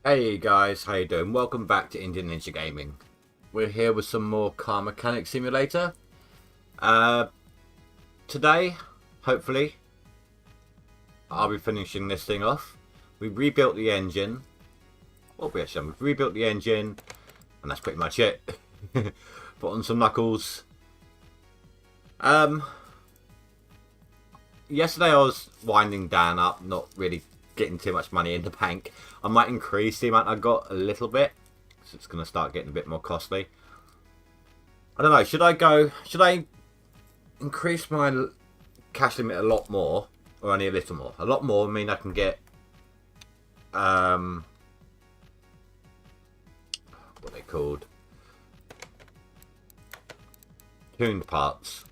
Hey guys, how you doing? Welcome back to Indian Ninja Gaming. We're here with some more Car Mechanic Simulator. Today, hopefully, I'll be finishing this thing off. We rebuilt the engine. What we actually done? We've rebuilt the engine, and that's pretty much it. Put on some knuckles. Yesterday I was winding down up, not really getting too much money in the bank. I might increase the amount I got a little bit, so it's going to start getting a bit more costly. I don't know, should I increase my cash limit a lot more, or only a little more? A lot more, I mean I can get, what are they called? Tuned parts.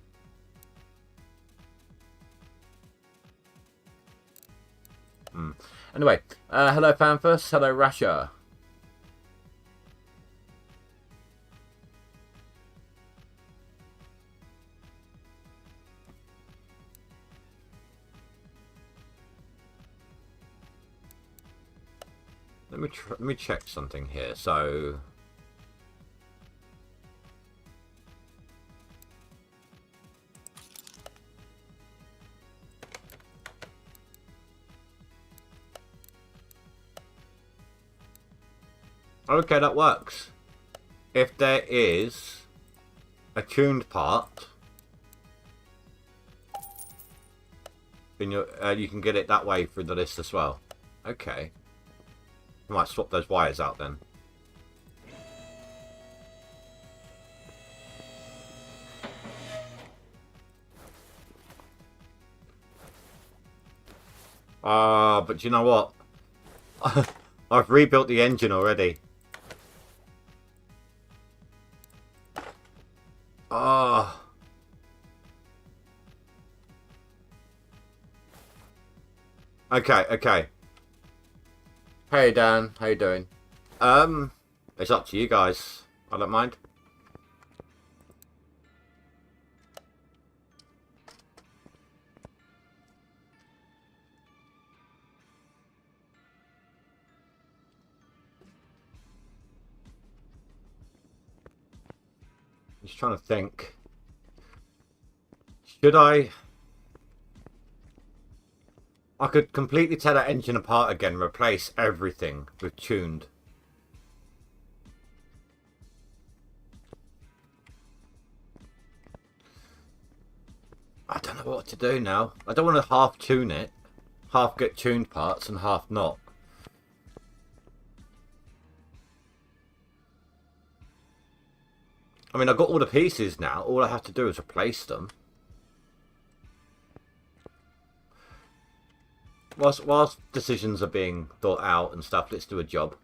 Anyway, hello Phanthus, hello Rasha. Let me check something here. So okay, that works. If there is a tuned part, then you can get it that way through the list as well. Okay. I might swap those wires out then. But you know what? I've rebuilt the engine already. Okay. Hey Dan, how you doing? It's up to you guys. I don't mind. Just trying to think. Should I could completely tear that engine apart again, replace everything with tuned. I don't know what to do now. I don't want to half tune it. Half get tuned parts and half not. I mean, I've got all the pieces now. All I have to do is replace them. Whilst decisions are being thought out and stuff, let's do a job.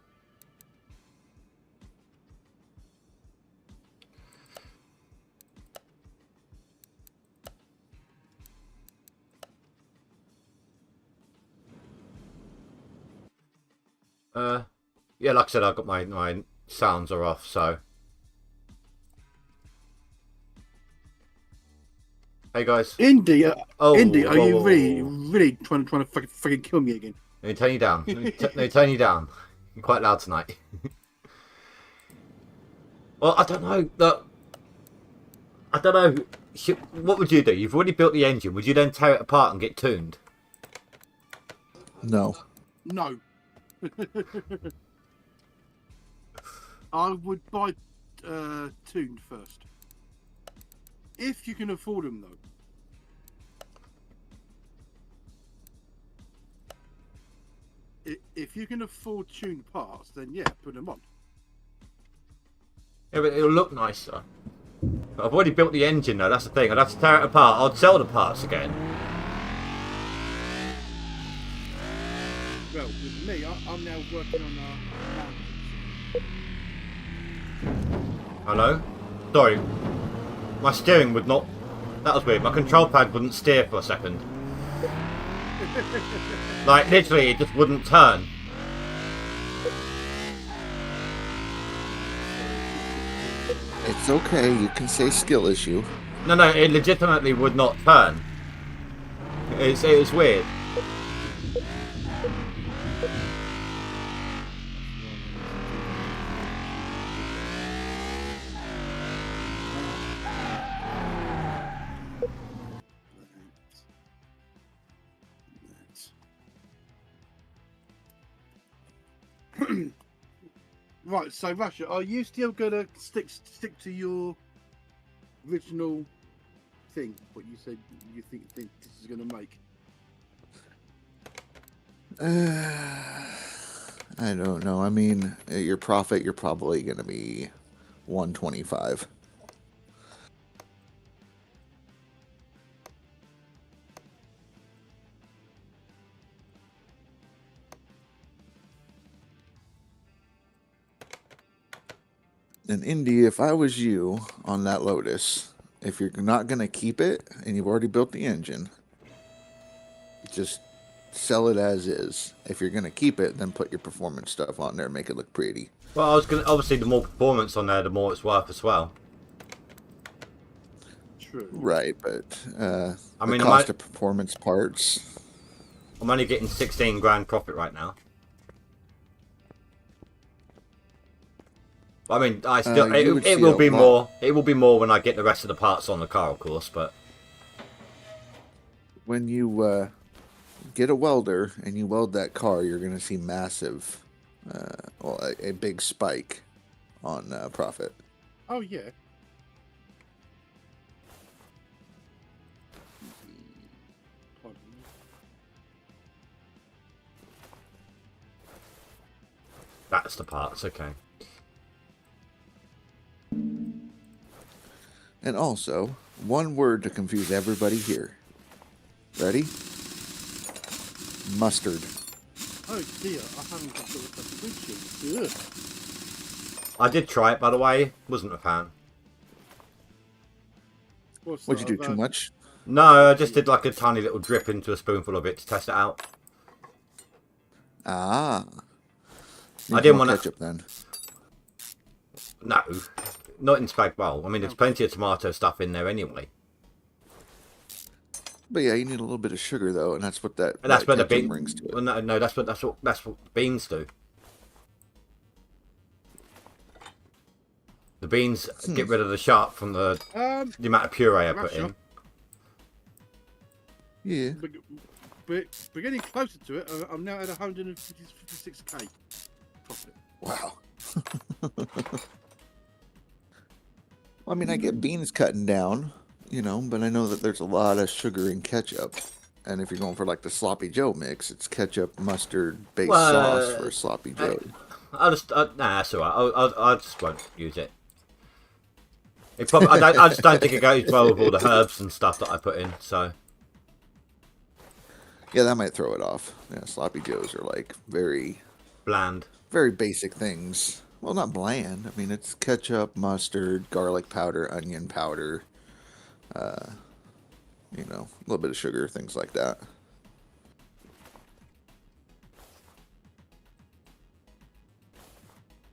Yeah, like I said, I've got my sounds are off, so. Hey guys. Indy, Indy, are you whoa. really trying to fucking kill me again? Let me turn you down. Let me turn you down. You're quite loud tonight. Well, I don't know. I don't know. What would you do? You've already built the engine. Would you then tear it apart and get tuned? No. No. I would buy tuned first. If you can afford them, though. If you can afford tuned parts, then yeah, put them on. Yeah, but it'll look nicer. I've already built the engine though, that's the thing. I'd have to tear it apart. I'd sell the parts again. Well, with me, I'm now working on Hello? Sorry. My steering would not... That was weird. My control pad wouldn't steer for a second. Like, literally, it just wouldn't turn. It's okay, you can say skill issue. No, it legitimately would not turn. It was weird. Right, so Russia, are you still gonna stick to your original thing? What you said you think this is gonna make? I don't know. I mean, your profit, you're probably going to be 125. In India, if I was you on that Lotus, if you're not going to keep it and you've already built the engine, just sell it as is. If you're going to keep it, then put your performance stuff on there and make it look pretty. Well, I was gonna obviously the more performance on there, the more it's worth as well. True. Right, but I the mean, cost of performance parts. I'm only getting 16 grand profit right now. I mean, I still it will be more. It will be more when I get the rest of the parts on the car, of course. But when you get a welder and you weld that car, you're going to see massive, well, a big spike on profit. Oh yeah. that's the parts, okay. And also, one word to confuse everybody here. Ready? Mustard. Oh dear, I haven't got the windshield. I did try it, by the way. Wasn't a fan. What'd you do? Too much? No, I just did like a tiny little drip into a spoonful of it to test it out. Ah. I didn't want ketchup then. No, not in spag bowl. I mean, there's plenty of tomato stuff in there anyway. But yeah, you need a little bit of sugar though, and that's what that. And that's that what the bean brings to it. Well, no, that's what beans do. The beans get rid of the sharp from the amount of puree I put in. Yeah. But we're getting closer to it. I'm now at 156k profit. Wow. Well, I mean, I get beans cutting down, you know, but I know that there's a lot of sugar in ketchup. And if you're going for like the Sloppy Joe mix, it's ketchup, mustard, based sauce for Sloppy Joe. Nah, that's alright. I just won't use it. I just don't think it goes well with all the herbs and stuff that I put in. So yeah, that might throw it off. Yeah, Sloppy Joes are like very bland, very basic things. Well, not bland. I mean, it's ketchup, mustard, garlic powder, onion powder. You know, a little bit of sugar, things like that.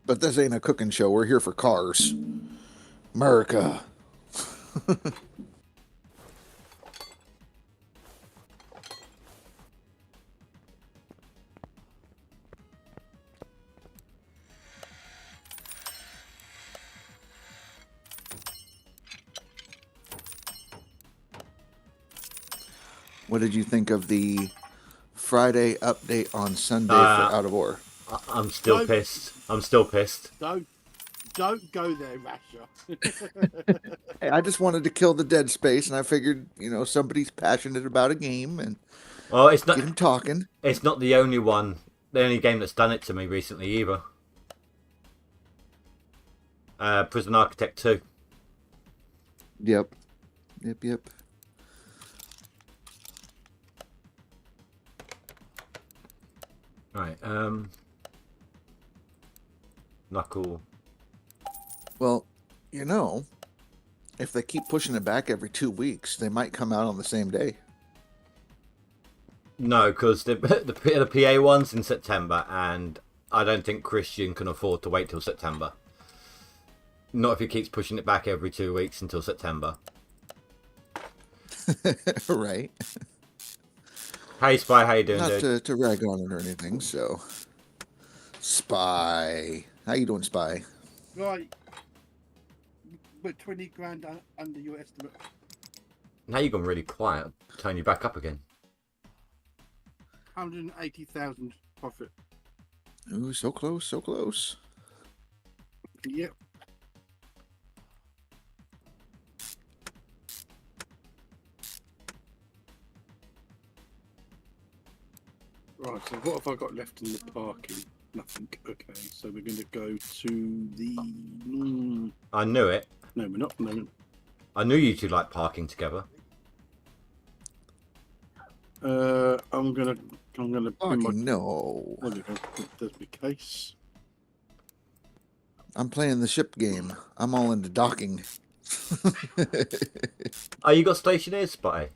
But this ain't a cooking show. We're here for cars. America. What did you think of the Friday update on Sunday for Out of Ore? I'm still pissed. I'm still pissed. Don't go there, Rasher. Hey, I just wanted to kill the dead space, and I figured, you know, somebody's passionate about a game, and it's not, get him talking. It's not the only one, the only game that's done it to me recently either. Prison Architect 2. Yep. Right, Knuckle. Well, you know, if they keep pushing it back every 2 weeks, they might come out on the same day. No, because the PA one's in September, and I don't think Christian can afford to wait till September. Not if he keeps pushing it back every 2 weeks until September. Right. Hey, Spy, how you doing, Not dude? to rag on it or anything, so... Spy. How you doing, Spy? Right. We're 20 grand under your estimate. Now you've gone really quiet. I'll turn you back up again. 180,000 profit. Ooh, so close, so close. Yep. Right, so what have I got left in the parking? Nothing. Okay, so we're going to go to the... I knew it. No, we're not. No. I knew you two like parking together. I'm gonna bring my... Parking, no. There we go. There's my case. I'm playing the ship game. I'm all into docking. Oh, you got stationary spotty?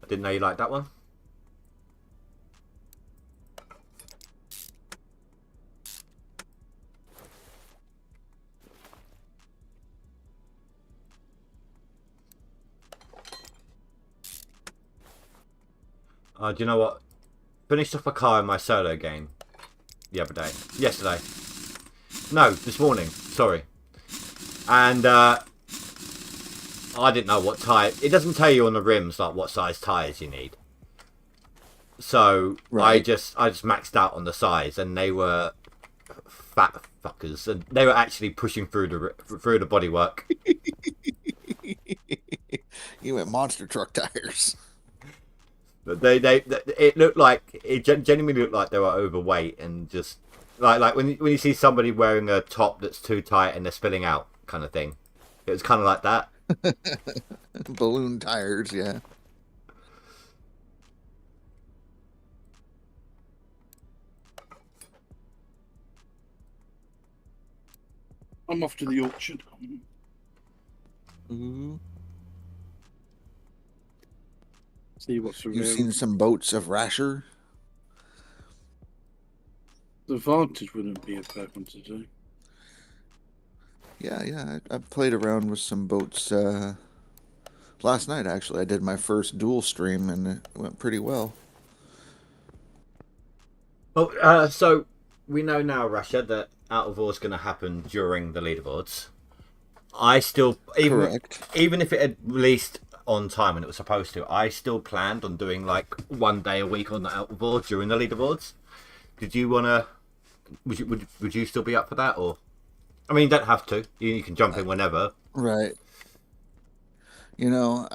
I didn't know you liked that one. Do you know what? Finished off a car in my solo game the other day. Yesterday. No, this morning. Sorry. And I didn't know what tyre. It doesn't tell you on the rims like what size tyres you need. So right. I just maxed out on the size, and they were fat fuckers, and they were actually pushing through the bodywork. You went monster truck tires. But it looked like it genuinely looked like they were overweight, and just like when you see somebody wearing a top that's too tight and they're spilling out kind of thing. It was kind of like that. Balloon tires, yeah. I'm off to the auction. Mm-hmm. See what's around. You've seen some boats of Rasher? The Vantage wouldn't be a bad one to do. Yeah. I played around with some boats last night, actually. I did my first dual stream, and it went pretty well. Oh, so we know now, Russia, that Out of War is going to happen during the leaderboards. I still, even if it had released on time and it was supposed to, I still planned on doing like 1 day a week on the Out of War during the leaderboards. Did you want to? Would you still be up for that, or? I mean, you don't have to. You can jump in whenever. Right. You know,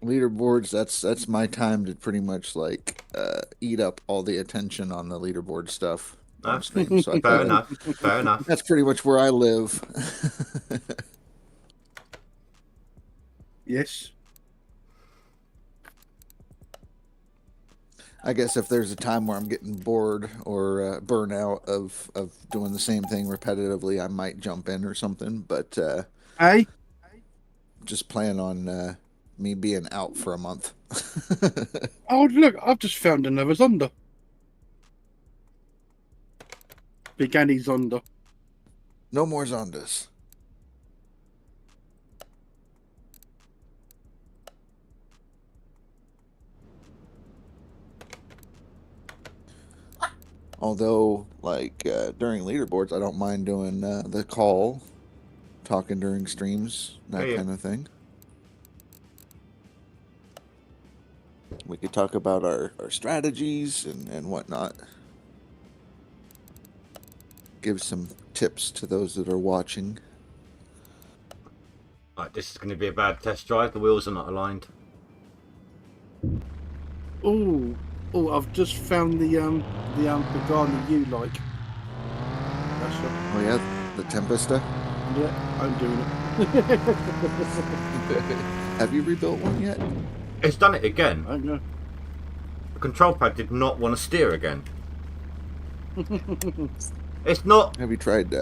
leaderboards. That's my time to pretty much like eat up all the attention on the leaderboard stuff on stream. So Fair enough. Fair enough. That's pretty much where I live. Yes. I guess if there's a time where I'm getting bored or burnout of doing the same thing repetitively, I might jump in or something. But just plan on me being out for a month. Oh, look, I've just found another Zonda. Big Annie Zonda. No more Zondas. Although, like, during leaderboards, I don't mind doing the call, talking during streams, that kind of thing. We could talk about our strategies and whatnot. Give some tips to those that are watching. Right, this is going to be a bad test drive. The wheels are not aligned. Oh, I've just found the Pagani you like. That's right. Oh yeah, the Tempesta? Yeah, I'm doing it. Have you rebuilt one yet? It's done it again. I know. The control pad did not want to steer again. It's not. Have you tried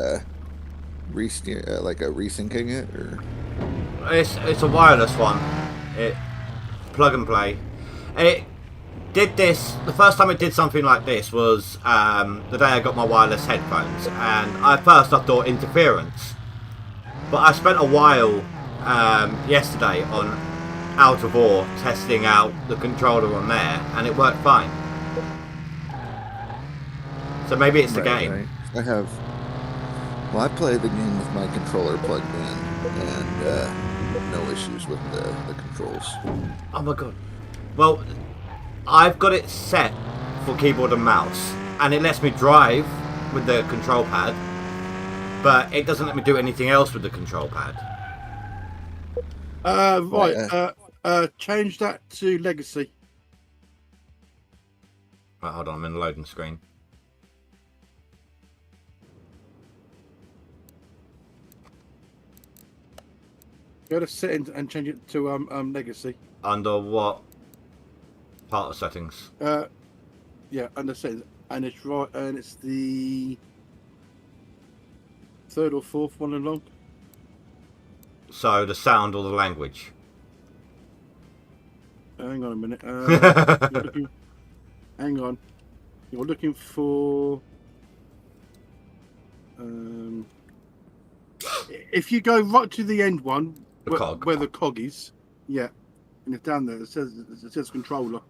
re-steer, like resyncing it, or? It's a wireless one. It plug and play. And it did this. The first time it did something like this was the day I got my wireless headphones, and at first I thought interference, but I spent a while yesterday on Out of War testing out the controller on there, and it worked fine. So maybe it's the game. Right. I play the game with my controller plugged in, and no issues with the controls. Oh my god. Well, I've got it set for keyboard and mouse, and it lets me drive with the control pad, but it doesn't let me do anything else with the control pad. Right. Change that to legacy. Right, hold on, I'm in the loading screen. Go to settings and change it to legacy. Under what part of settings? Yeah, under settings, and it's right, and it's the third or fourth one along. So the sound or the language? Hang on a minute. Hang on. You're looking for. If you go right to the end one, where the cog is, yeah, and it's down there. It says controller.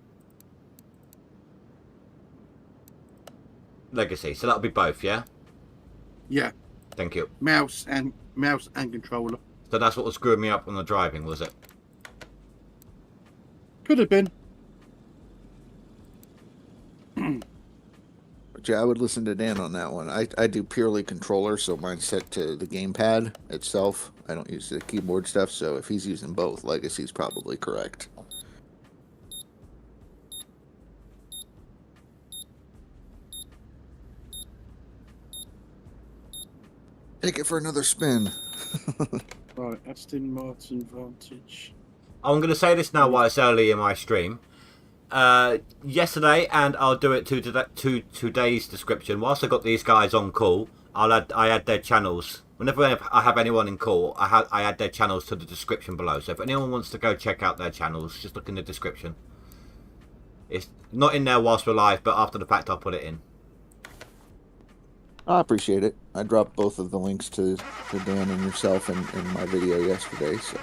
Legacy. So that'll be both, yeah. Yeah. Thank you. Mouse and controller. So that's what was screwing me up on the driving, was it? Could have been. But yeah, I would listen to Dan on that one. I do purely controller, so mine's set to the gamepad itself. I don't use the keyboard stuff, so if he's using both, Legacy's probably correct. Take it for another spin. Right, Aston Martin Vantage. I'm going to say this now while it's early in my stream. Yesterday, and I'll do it to today's description. Whilst I got these guys on call, I add their channels. Whenever I have anyone in call, I add their channels to the description below. So if anyone wants to go check out their channels, just look in the description. It's not in there whilst we're live, but after the fact, I'll put it in. I appreciate it. I dropped both of the links to Dan and yourself in my video yesterday. So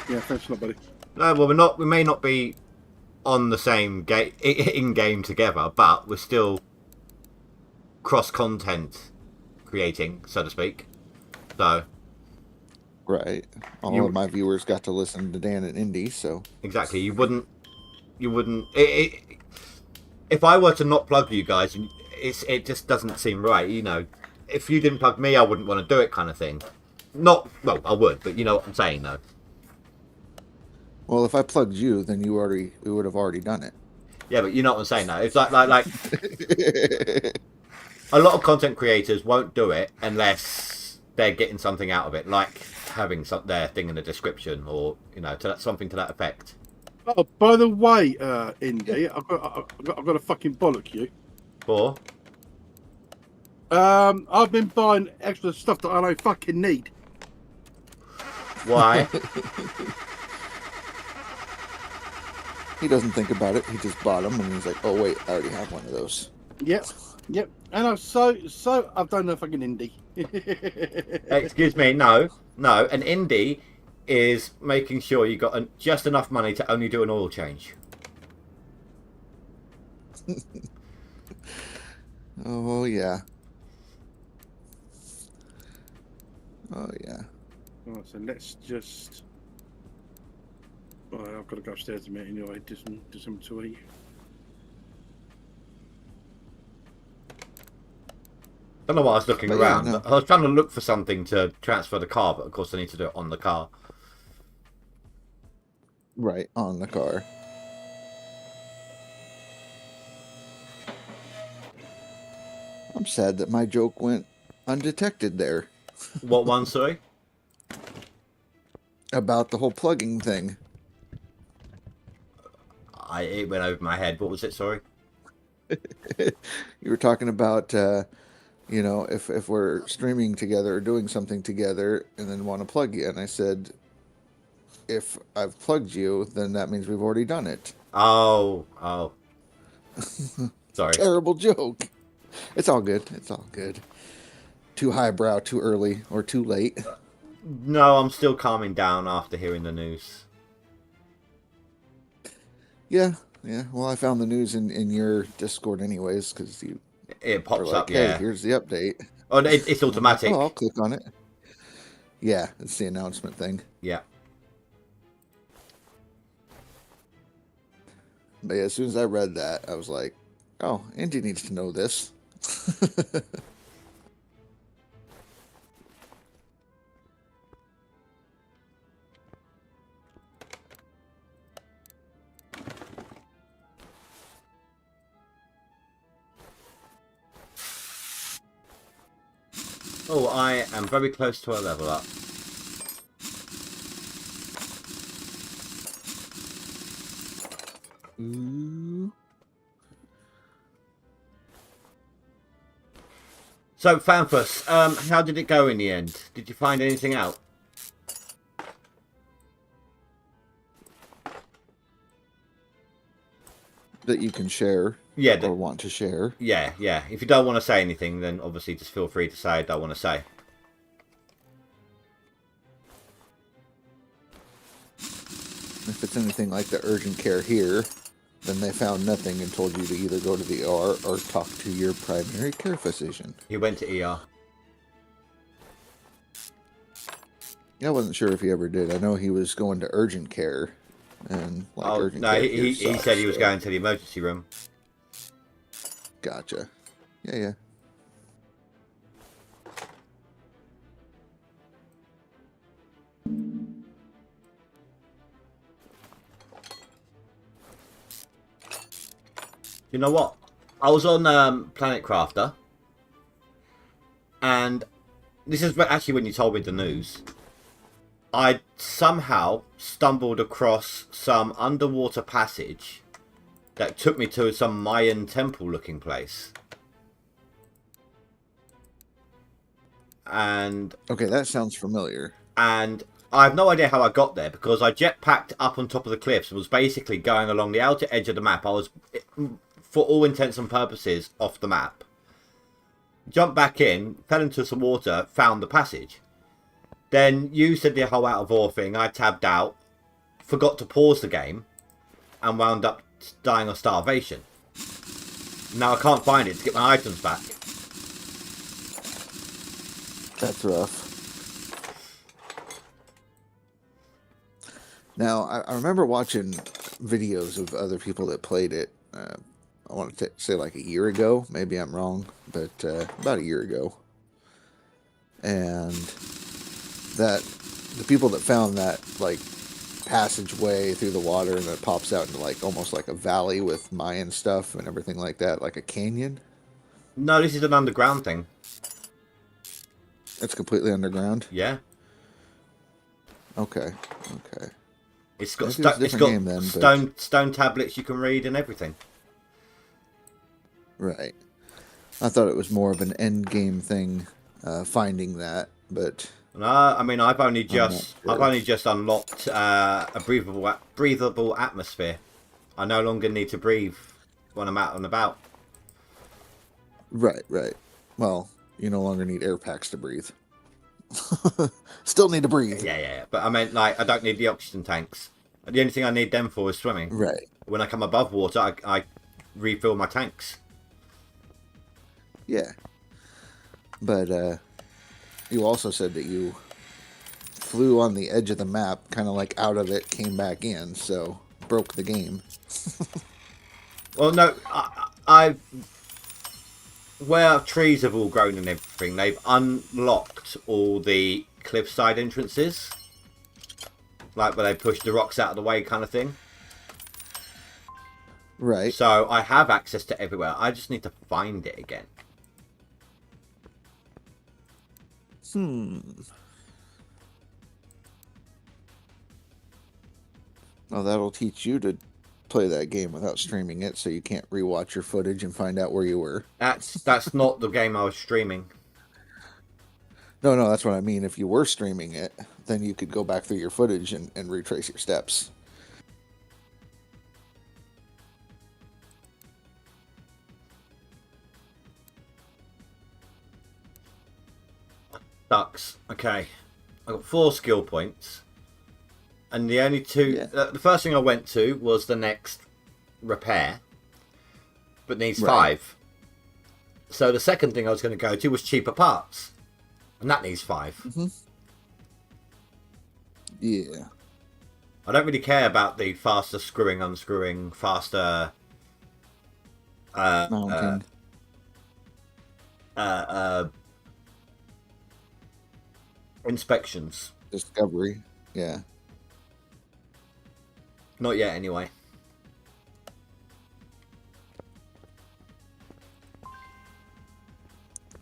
Yeah, thanks a lot, buddy. No, well, we may not be on the same in game together, but we're still cross-content creating, so to speak. So right, all of my viewers got to listen to Dan and Indy. So exactly, you wouldn't. If I were to not plug you guys, it just doesn't seem right. You know, if you didn't plug me, I wouldn't want to do it, kind of thing. Well, I would, but you know what I'm saying, though. Well, if I plugged you, then we would have already done it. Yeah, but you know what I'm saying, though. It's like a lot of content creators won't do it unless they're getting something out of it, like having their thing in the description, or something to that effect. Oh, by the way, Indy, I've got to fucking bollock you. For? I've been buying extra stuff that I don't fucking need. Why? He doesn't think about it. He just bought them, and he's like, "Oh wait, I already have one of those." Yep. And I've I've done a fucking indie. Excuse me, no. An indie is making sure you got just enough money to only do an oil change. Oh yeah. Oh yeah. Alright, so let's just. Well, I've got to go upstairs a minute anyway. Do some to eat. I don't know why I was looking But around. yeah, no. I was trying to look for something to transfer the car, but of course I need to do it on the car. Right, on the car. I'm sad that my joke went undetected there. What one, sorry? About the whole plugging thing. It went over my head. What was it, sorry? You were talking about, if we're streaming together or doing something together and then want to plug you. And I said, if I've plugged you, then that means we've already done it. Oh. Sorry. Terrible joke. It's all good. It's all good. Too highbrow, too early, or too late. No, I'm still calming down after hearing the news. Yeah. Well, I found the news in your Discord anyways, because It pops like, up, hey, yeah. here's the update. Oh, it's automatic. Oh, I'll click on it. Yeah, it's the announcement thing. Yeah. But yeah, as soon as I read that, I was like, oh, Andy needs to know this. Oh, I am very close to a level up. Ooh. So, Fanfus, how did it go in the end? Did you find anything out? That you can share, Yeah, or want to share. yeah. If you don't want to say anything, then obviously just feel free to say I don't want to say. If it's anything like the urgent care here, then they found nothing and told you to either go to the ER or talk to your primary care physician. He went to ER. I wasn't sure if he ever did. I know he was going to urgent care, and like urgent no, care. he sucks, said he was so. going to the emergency room. Gotcha. Yeah. You know what? I was on Planet Crafter, and this is actually when you told me the news. I somehow stumbled across some underwater passage that took me to some Mayan temple looking place. And Okay, that sounds familiar. And I have no idea how I got there, because I jetpacked up on top of the cliffs and was basically going along the outer edge of the map. I was, for all intents and purposes, off the map. Jumped back in, fell into some water, found the passage. Then you said the whole out of ore thing. I tabbed out, forgot to pause the game, and wound up dying of starvation. Now I can't find it to get my items back. That's rough. Now, I remember watching videos of other people that played it. I want to say like a year ago. Maybe I'm wrong, but about a year ago. And that the people that found that like passageway through the water and it pops out into like almost like a valley with Mayan stuff and everything like that, like a canyon. No, this is an underground thing. It's completely underground. Yeah. Okay. It's got, stone tablets you can read and everything. Right. I thought it was more of an end game thing, finding that, but No, I mean I've only just unlocked a breathable atmosphere. I no longer need to breathe when I'm out and about. Right. Well, you no longer need air packs to breathe. Still need to breathe. Yeah. But I mean, like, I don't need the oxygen tanks. The only thing I need them for is swimming. Right. When I come above water, I refill my tanks. Yeah. But you also said that you flew on the edge of the map, kind of like out of it, came back in, so broke the game. Well, no, I where trees have all grown and everything, they've unlocked all the cliffside entrances. Like where they push the rocks out of the way kind of thing. Right. So I have access to everywhere. I just need to find it again. Well, that'll teach you to play that game without streaming it, so you can't rewatch your footage and find out where you were. That's not the game I was streaming. No, that's what I mean. If you were streaming it, then you could go back through your footage and retrace your steps. Sucks. Okay. I got 4 skill points. And the only 2... Yeah. The first thing I went to was the next repair. But needs Right. 5. So the second thing I was going to go to was cheaper parts. And that needs 5. Yeah. I don't really care about the faster screwing, unscrewing, faster Mounting. inspections. Discovery. Yeah. Not yet, anyway.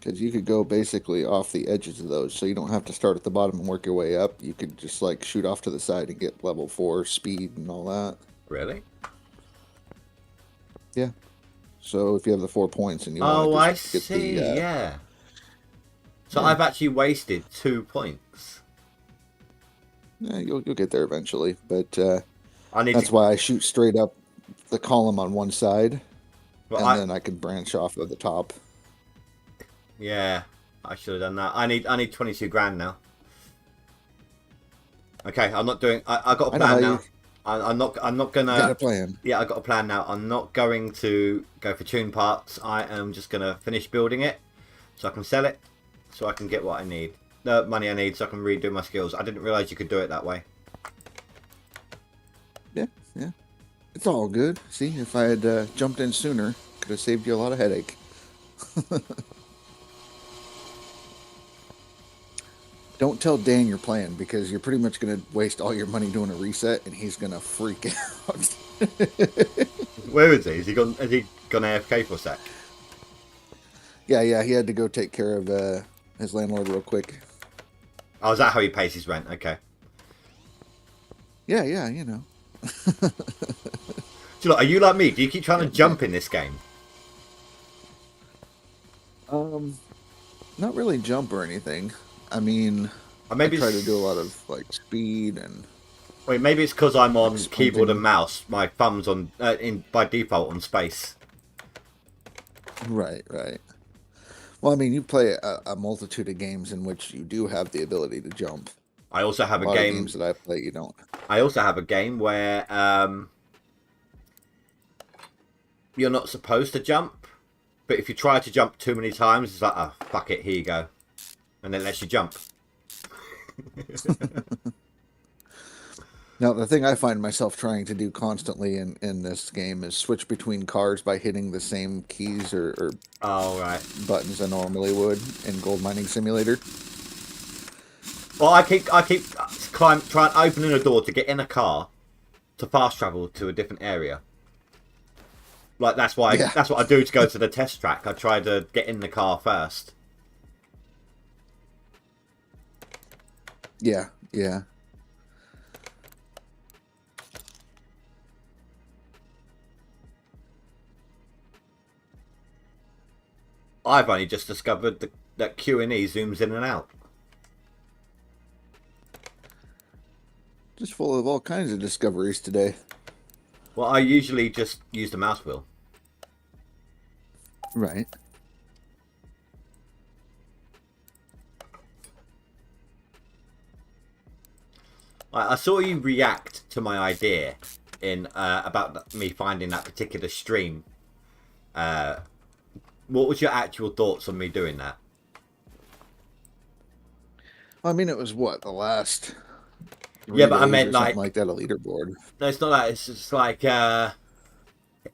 Because you could go basically off the edges of those, so you don't have to start at the bottom and work your way up. You could just like shoot off to the side and get level 4 speed and all that. Really? Yeah. So if you have the 4 points and you Oh, want I to just get see. the Yeah. So yeah. I've actually wasted 2 points. Yeah, you'll get there eventually, but I need that's to. why I shoot straight up the column on one side, Well, and then I can branch off at the top. yeah, I should have done that. I need 22 grand now. Okay, I'm not doing. I got a I know plan how now. I'm not You got gonna. a plan. Yeah, I got a plan now. I'm not going to go for tune parts. I am just gonna finish building it, so I can sell it, so I can get what I need, the money I need, so I can redo my skills. I didn't realize you could do it that way. Yeah, yeah. It's all good. See, if I had jumped in sooner, could have saved you a lot of headache. Don't tell Dan your plan, because you're pretty much going to waste all your money doing a reset, and he's going to freak out. Where is he? Is he gone? Has he gone AFK for a sec? Yeah, he had to go take care of his landlord real quick. Oh, is that how he pays his rent? Okay. Yeah, you know. So, are you like me? Do you keep trying to jump in this game? Not really jump or anything. I mean, Or maybe I try to it's- do a lot of like speed and Wait, maybe it's because I'm on Like keyboard sprinting. and mouse. My thumb's on in by default on space. right. Well, I mean, you play a multitude of games in which you do have the ability to jump. I also have A a lot of game. games that I play, you don't. I also have a game where you're not supposed to jump, but if you try to jump too many times, it's like, oh, fuck it, here you go, and then it lets you jump. Now, the thing I find myself trying to do constantly in this game is switch between cars by hitting the same keys or Oh right. buttons I normally would in Gold Mining Simulator. Well, I keep trying opening a door to get in a car to fast travel to a different area. Like that's why Yeah. that's what I do to go to the test track. I try to get in the car first. Yeah. I've only just discovered that Q&E zooms in and out. Just full of all kinds of discoveries today. Well, I usually just use the mouse wheel. Right. I saw you react to my idea in about me finding that particular stream. What was your actual thoughts on me doing that? Well, I mean, it was what, the last Yeah, but I 3 days meant or something like that, a leaderboard. no, it's not that. It's just like I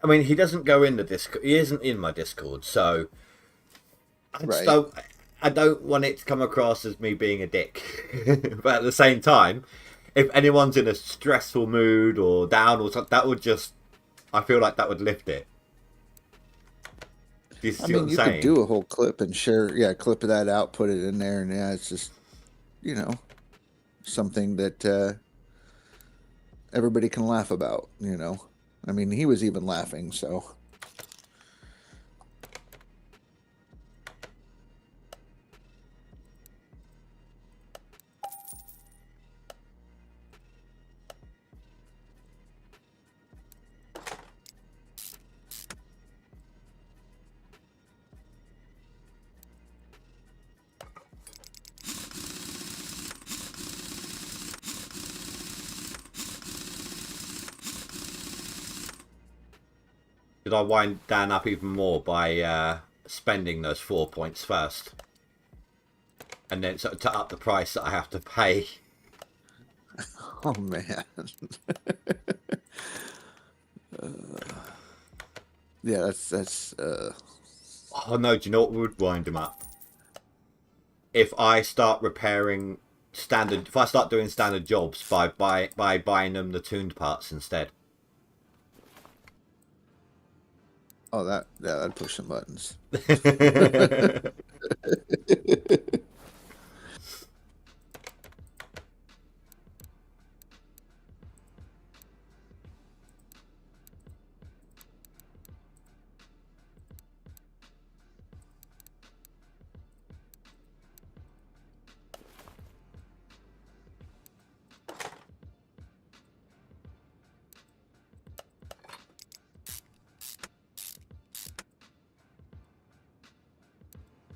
mean, he doesn't go in the Discord. He isn't in my Discord, so I just Right. I don't want it to come across as me being a dick. But at the same time, if anyone's in a stressful mood or down or something, that would just I feel like that would lift it. Do you see I what mean, I'm you saying? could do a whole clip and share, clip that out, put it in there, and yeah, it's just, something that everybody can laugh about, I mean, he was even laughing, so. Should I wind Dan up even more by spending those 4 points first? And then to up the price that I have to pay. Oh man. Yeah, that's Oh no, do you know what would wind him up? If I start repairing if I start doing standard jobs by buying them the tuned parts instead. oh that'd push some buttons.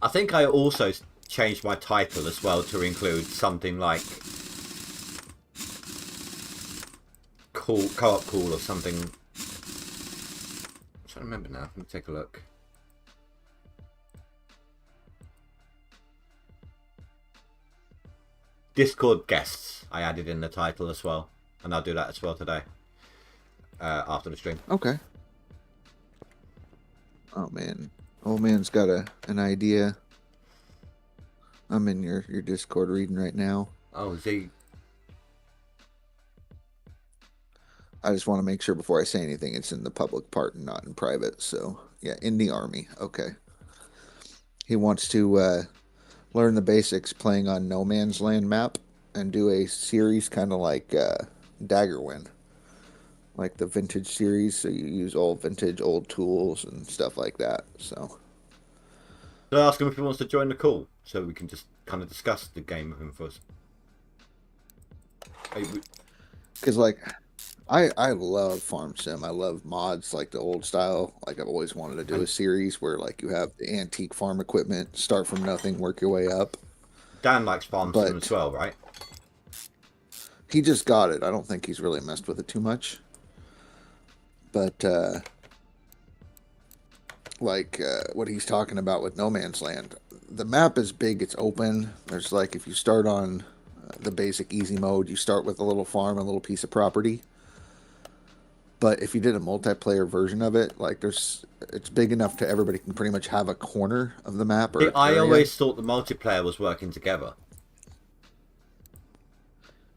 I think I also changed my title as well to include something like co-op cool or something. I'm trying to remember now. Let me take a look. Discord guests I added in the title as well, and I'll do that as well today after the stream. Okay. Oh man, old man's got an idea. I'm in your Discord reading right now. Oh, is he? I just want to make sure before I say anything, it's in the public part and not in private. So yeah, in the army. Okay. He wants to learn the basics playing on No Man's Land map and do a series kind of like Daggerwin, like the vintage series. So you use old vintage, old tools and stuff like that. So Should I ask him if he wants to join the call so we can just kind of discuss the game with him first? because like I love farm sim. I love mods like the old style. Like I've always wanted to do a series where like you have the antique farm equipment, start from nothing, work your way up. Dan likes farm sim as well, right? He just got it. I don't think he's really messed with it too much. But what he's talking about with No Man's Land, the map is big. It's open. There's like if you start on the basic easy mode, you start with a little farm, a little piece of property. But if you did a multiplayer version of it, like it's big enough to everybody can pretty much have a corner of the map. Or I always thought the multiplayer was working together.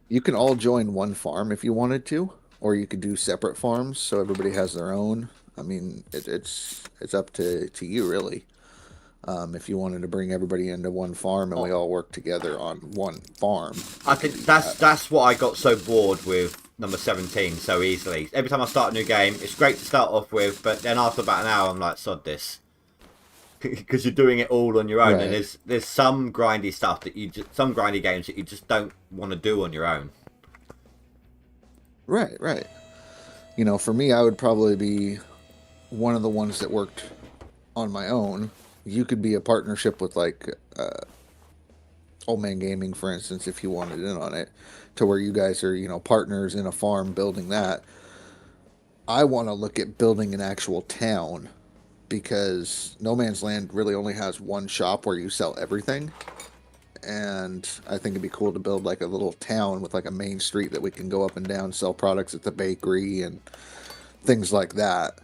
You can all join one farm if you wanted to, or you could do separate farms so everybody has their own. I mean, it's up to you really. If you wanted to bring everybody into one farm and we all work together on one farm, I think that's what I got so bored with number 17 so easily. Every time I start a new game, it's great to start off with, but then after about an hour, I'm like, sod this, because you're doing it all on your own, right. And there's some grindy stuff that some grindy games that you just don't want to do on your own. Right. You know, for me, I would probably be one of the ones that worked on my own. You could be a partnership with like Oldman Gaming, for instance, if you wanted in on it, to where you guys are, you know, partners in a farm building that. I want to look at building an actual town because No Man's Land really only has one shop where you sell everything. And I think it'd be cool to build like a little town with like a main street that we can go up and down, sell products at the bakery and things like that.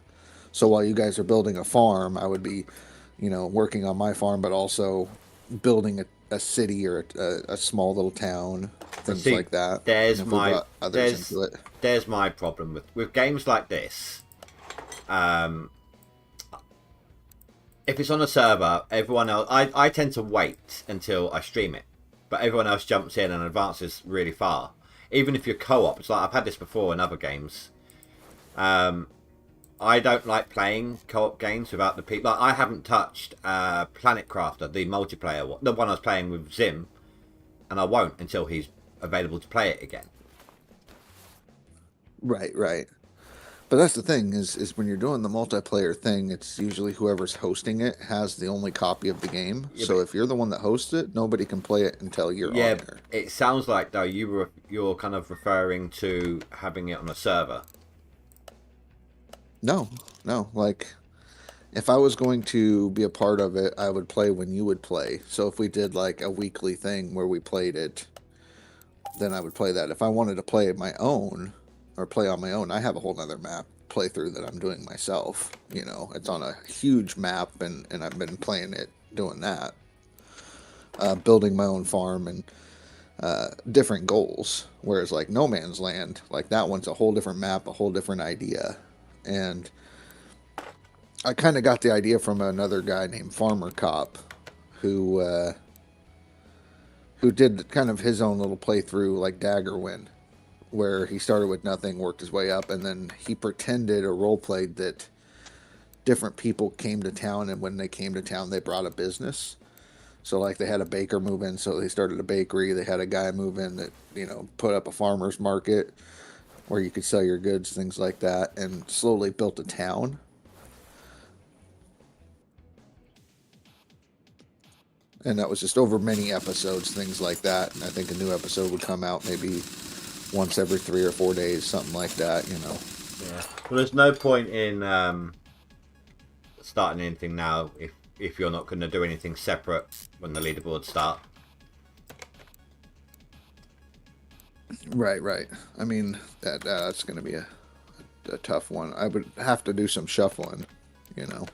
So while you guys are building a farm, I would be, you know, working on my farm, but also building a city or a small little town, things like that. There's there's my problem with games like this. If it's on a server, everyone else, I tend to wait until I stream it, but everyone else jumps in and advances really far. Even if you're co-op, it's like I've had this before in other games. I don't like playing co-op games without the people. Like, I haven't touched Planet Crafter, the multiplayer one, the one I was playing with Zim, and I won't until he's available to play it again. Right. But that's the thing is when you're doing the multiplayer thing, it's usually whoever's hosting it has the only copy of the game. Yeah, so if you're the one that hosts it, nobody can play it until you're on there. It sounds like though you're kind of referring to having it on a server. No. Like if I was going to be a part of it, I would play when you would play. So if we did like a weekly thing where we played it then I would play that. If I wanted to play my own or play on my own, I have a whole other map playthrough that I'm doing myself. You know, it's on a huge map, and I've been playing it doing that, building my own farm and different goals. Whereas like No Man's Land, like that one's a whole different map, a whole different idea, and I kind of got the idea from another guy named Farmer Cop, who did kind of his own little playthrough like Daggerwin, where he started with nothing, worked his way up, and then he pretended or role played that different people came to town, and when they came to town, they brought a business. So like they had a baker move in, so they started a bakery. They had a guy move in that, you know, put up a farmer's market where you could sell your goods, things like that, and slowly built a town. And that was just over many episodes, things like that. And I think a new episode would come out maybe once every 3 or 4 days, something like that, you know. Yeah. Well, there's no point in starting anything now if you're not going to do anything separate when the leaderboards start. Right, right. I mean, that's going to be a tough one. I would have to do some shuffling, you know.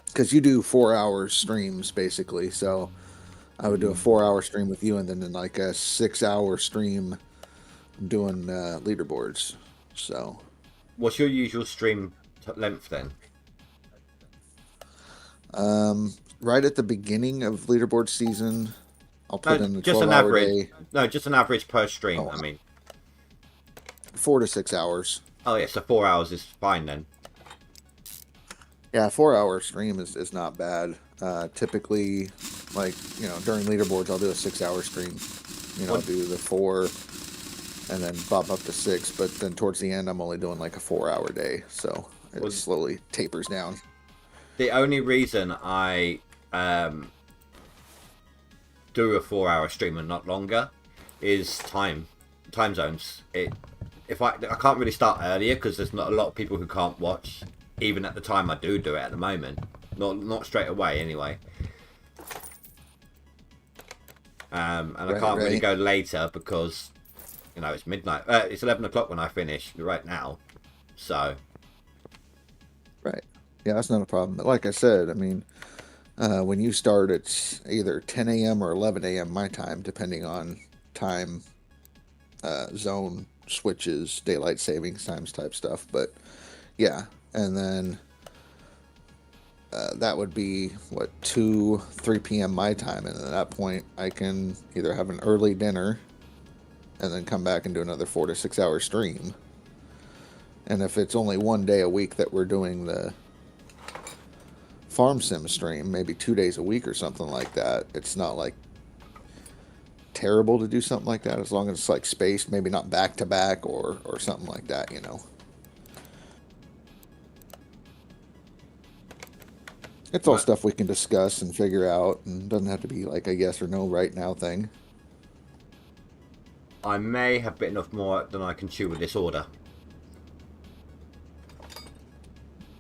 Because you do 4 hour streams, basically. So I would do a 4 hour stream with you, and then in like a 6 hour stream doing leaderboards. So, what's your usual stream length then? Right at the beginning of leaderboard season, I'll put in the just 12 an hour average. day. No, just an average per stream. Oh, I mean, 4 to 6 hours. oh yeah, so 4 hours is fine then. Yeah, 4 hour stream is not bad. Typically, like, you know, during leaderboards, I'll do a 6 hour stream. You know, I'll do the 4 and then bump up to 6. But then towards the end, I'm only doing like a 4 hour day. So it slowly tapers down. The only reason I do a 4 hour stream and not longer is time zones. I can't really start earlier because there's not a lot of people who can't watch. Even at the time I do it at the moment, not straight away anyway. And I can't really go later because, you know, it's midnight. It's 11 o'clock when I finish right now, so. Right. Yeah, that's not a problem. But like I said, I mean, when you start, it's either 10 a.m. or 11 a.m. my time, depending on time, zone switches, daylight savings times type stuff. But yeah. And then that would be, 3 p.m. my time. And at that point, I can either have an early dinner and then come back and do another 4 to 6 hour stream. And if it's only one day a week that we're doing the farm sim stream, maybe 2 days a week or something like that, it's not like terrible to do something like that, as long as it's like spaced, maybe not back to back or something like that, you know. It's all stuff we can discuss and figure out, and doesn't have to be like a yes or no right now thing. I may have bitten off more than I can chew with this order.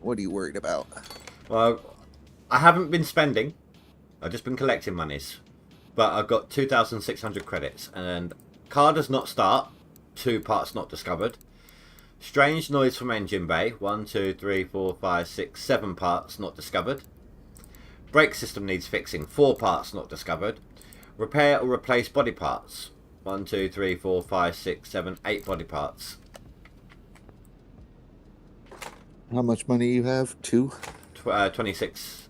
What are you worried about? Well, I haven't been spending. I've just been collecting monies. But I've got 2,600 credits. And car does not start. 2 parts not discovered. Strange noise from engine bay. 1, 2, 3, 4, 5, 6, 7 parts not discovered. Brake system needs fixing. 4 parts not discovered. Repair or replace body parts. 1, 2, 3, 4, 5, 6, 7, 8 body parts. How much money you have? 2? 26.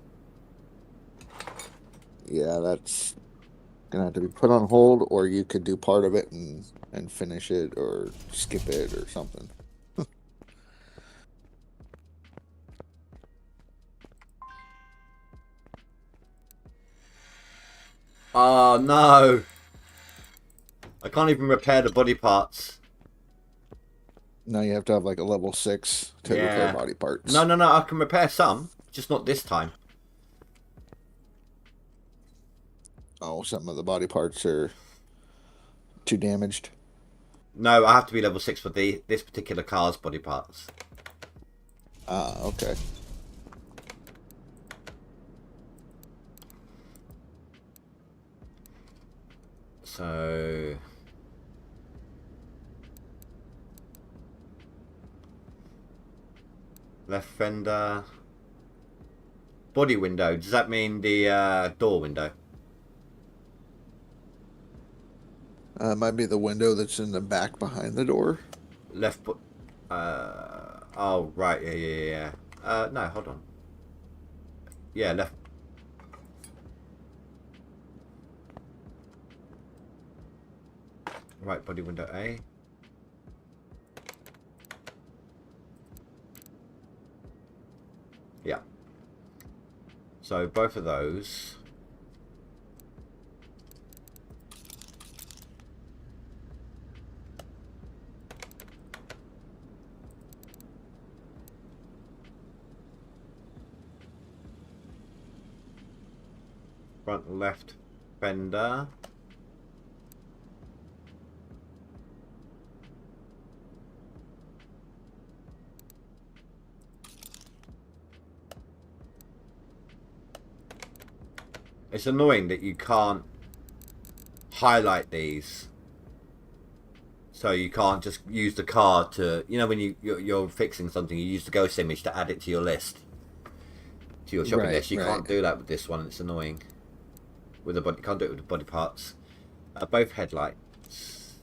Yeah, that's gonna have to be put on hold, or you could do part of it and finish it, or skip it, or something. Oh no! I can't even repair the body parts. Now you have to have like a level 6 to repair body parts. No, I can repair some, just not this time. Oh, some of the body parts are too damaged. No, I have to be level 6 for this particular car's body parts. Ah, okay. So left fender, body window. Does that mean the door window? Might be the window that's in the back behind the door. Left. Oh right. Yeah. No, hold on. Yeah, left. Right body window A. Yeah. So both of those. Front left fender. It's annoying that you can't highlight these, so you can't just use the card to, you know, when you're fixing something, you use the ghost image to add it to your list, to your shopping list. You can't do that with this one. It's annoying. With the body, you can't do it with the body parts. Both headlights.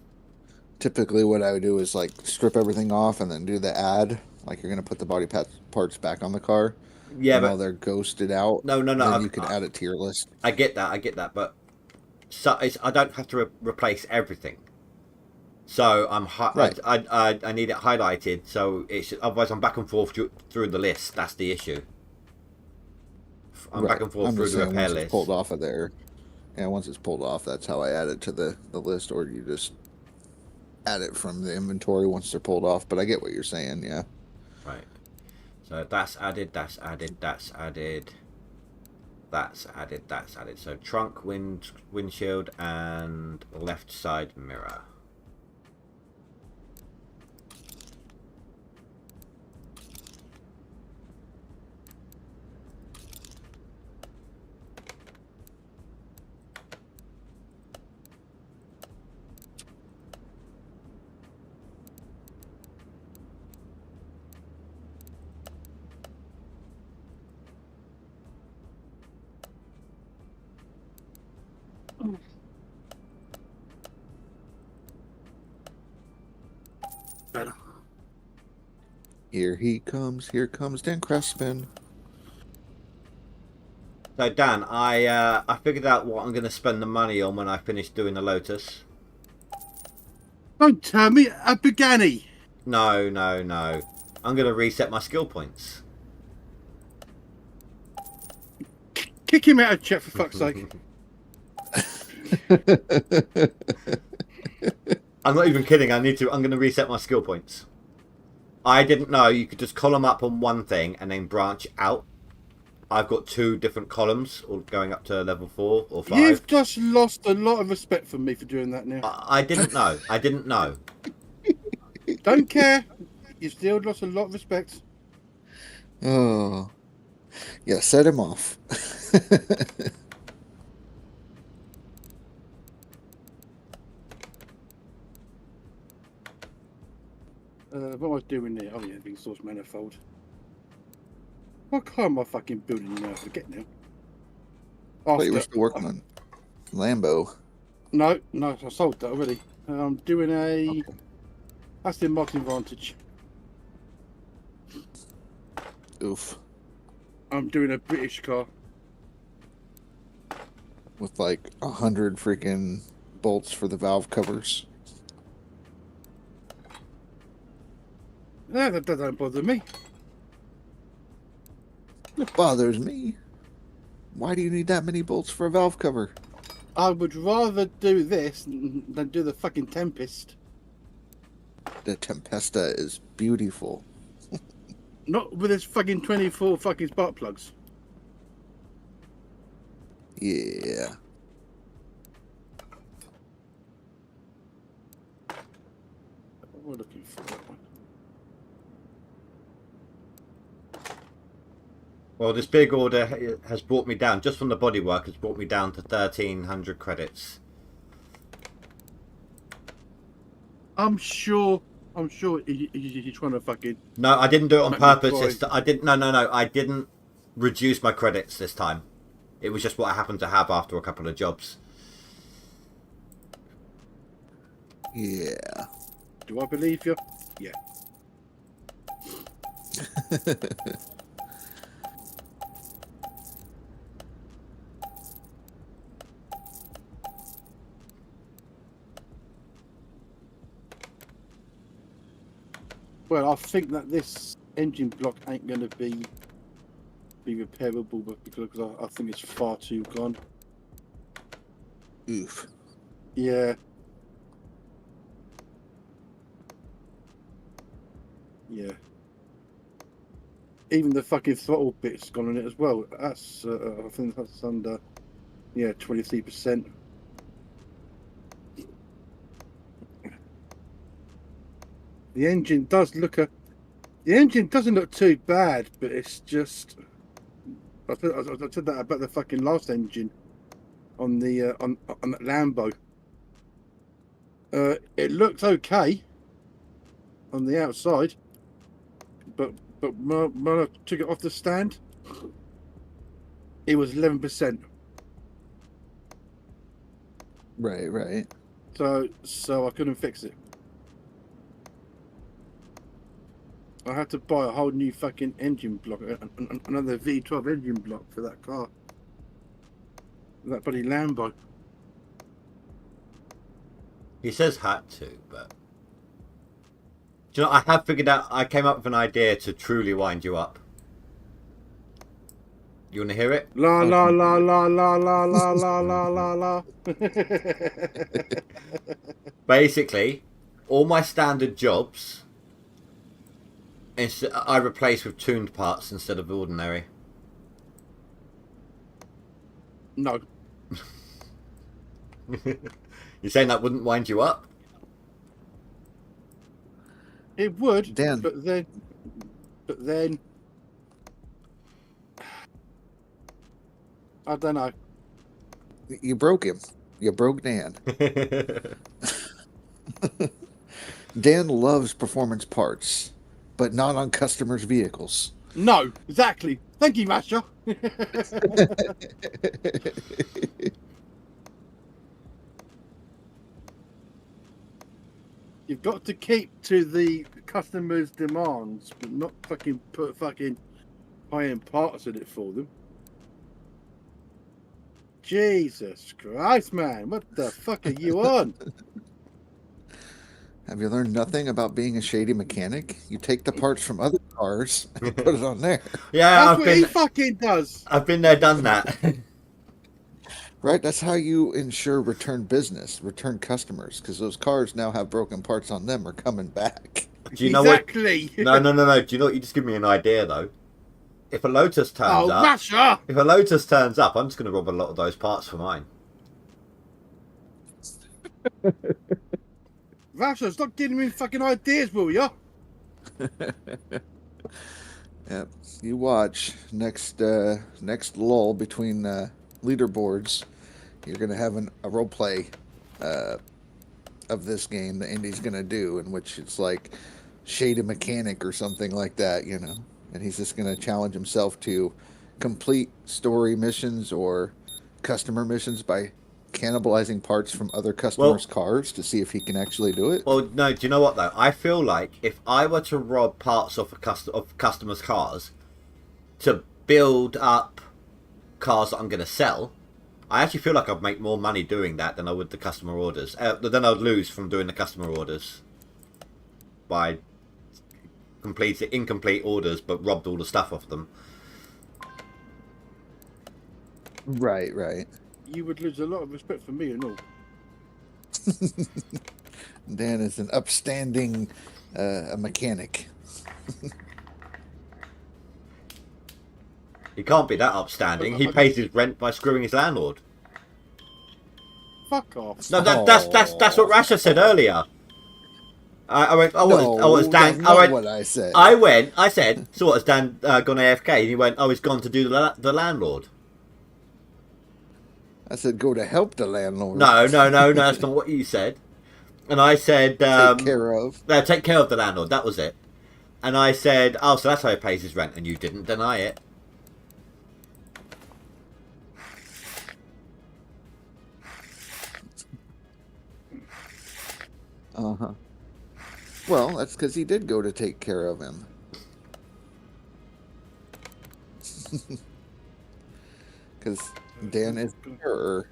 Typically, what I would do is like strip everything off and then do the add. Like you're gonna put the body parts back on the car. Yeah, and but while they're ghosted out, no. then you could add it to your list. I get that, but so I don't have to replace everything. So I need it highlighted, so it's otherwise I'm back and forth through the list. That's the issue. I'm back and forth through the repair list. It's pulled off of there. Yeah, once it's pulled off, that's how I add it to the list, or you just add it from the inventory once they're pulled off. But I get what you're saying, yeah. Right. So that's added, that's added, that's added, that's added, that's added. So trunk, windshield, and left side mirror. Here comes Dan Crespin. So Dan, I figured out what I'm going to spend the money on when I finish doing the Lotus. Don't tell me a Pagani. No. I'm going to reset my skill points. Kick him out of chat, for fuck's sake. I'm not even kidding. I'm going to reset my skill points. I didn't know you could just column up on one thing and then branch out. I've got 2 different columns, all going up to level 4 or 5. You've just lost a lot of respect from me for doing that now. I didn't know. I didn't know. Don't care. You still lost a lot of respect. Oh, yeah. Set him off. What am I doing there? Oh yeah, being source manifold. What car am I fucking building now? I forget now. But you were still working on Lambo. No, I sold that already. I'm doing a... Okay. That's the Martin Vantage. Oof. I'm doing a British car. With like 100 freaking bolts for the valve covers. No, that doesn't bother me. It bothers me. Why do you need that many bolts for a valve cover? I would rather do this than do the fucking Tempest. The Tempesta is beautiful. Not with its fucking 24 fucking spark plugs. Yeah. What we're looking for that one. Well, this big order has brought me down, just from the bodywork, has brought me down to 1,300 credits. I'm sure you're trying to fucking. No, I didn't do it on Make me purpose. cry. I didn't. No. I didn't reduce my credits this time. It was just what I happened to have after a couple of jobs. Yeah. Do I believe you? Yeah. Well, I think that this engine block ain't going to be repairable, but because I think it's far too gone. Oof. Yeah. Yeah. Even the fucking throttle bit's gone on it as well. That's I think that's under 23%. The engine the engine doesn't look too bad, but it's just I said that about the fucking last engine on the on that Lambo. It looked okay on the outside, but when I took it off the stand, it was 11%. Right. So I couldn't fix it. I had to buy a whole new fucking engine block, another V12 engine block for that car. That bloody Lambo. He says had to, but do you know? I have figured out. I came up with an idea to truly wind you up. You want to hear it? La la la la la la la la la la la. Basically, all my standard jobs, I replace with tuned parts instead of ordinary. No. You're saying that wouldn't wind you up? It would, Dan. but then I don't know. You broke him. You broke Dan. Dan loves performance parts, but not on customers' vehicles. No, exactly. Thank you, Masha. You've got to keep to the customer's demands, but not fucking put fucking high-end parts in it for them. Jesus Christ, man. What the fuck are you on? Have you learned nothing about being a shady mechanic? You take the parts from other cars and put it on there. Yeah, That's what he fucking does. I've been there, done that. Right? That's how you ensure return business, return customers, because those cars now have broken parts on them are coming back. Do you know exactly. what? No. Do you know what? You just give me an idea though. If a Lotus turns up, Masha! if a Lotus turns up, I'm just going to rob a lot of those parts for mine. Masha, stop giving me fucking ideas, will ya? Yep. You watch next lull between leaderboards. You're gonna have a role play of this game that Indy's gonna do, in which it's like shade a mechanic or something like that, you know. And he's just gonna challenge himself to complete story missions or customer missions by cannibalizing parts from other customers' cars to see if he can actually do it. Well, no. Do you know what though? I feel like if I were to rob parts of customers' cars to build up cars that I'm going to sell, I actually feel like I'd make more money doing that than I would the customer orders. Than I'd lose from doing the customer orders by completing incomplete orders, but robbed all the stuff off them. Right. You would lose a lot of respect for me and all. Dan is an upstanding a mechanic. He can't be that upstanding. He pays his rent by screwing his landlord. Fuck off. No, that's what Rasha said earlier. I went, oh, what is Dan? That's not what I said. I said, so what, has Dan gone AFK? And he went, oh, he's gone to do the landlord. I said, go to help the landlord. No, that's not what you said. And I said, Take care of. no, take care of the landlord. That was it. And I said, oh, so that's how he pays his rent, and you didn't deny it. Uh-huh. Well, that's because he did go to take care of him. Because Dan is a carer.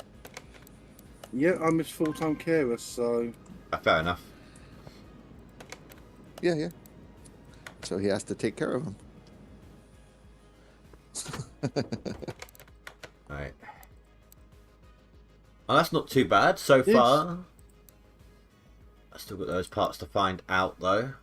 Yeah, I'm his full-time carer, so... Fair enough. Yeah, yeah. So he has to take care of him. Right. Well, that's not too bad so Yes. far. I still got those parts to find out, though.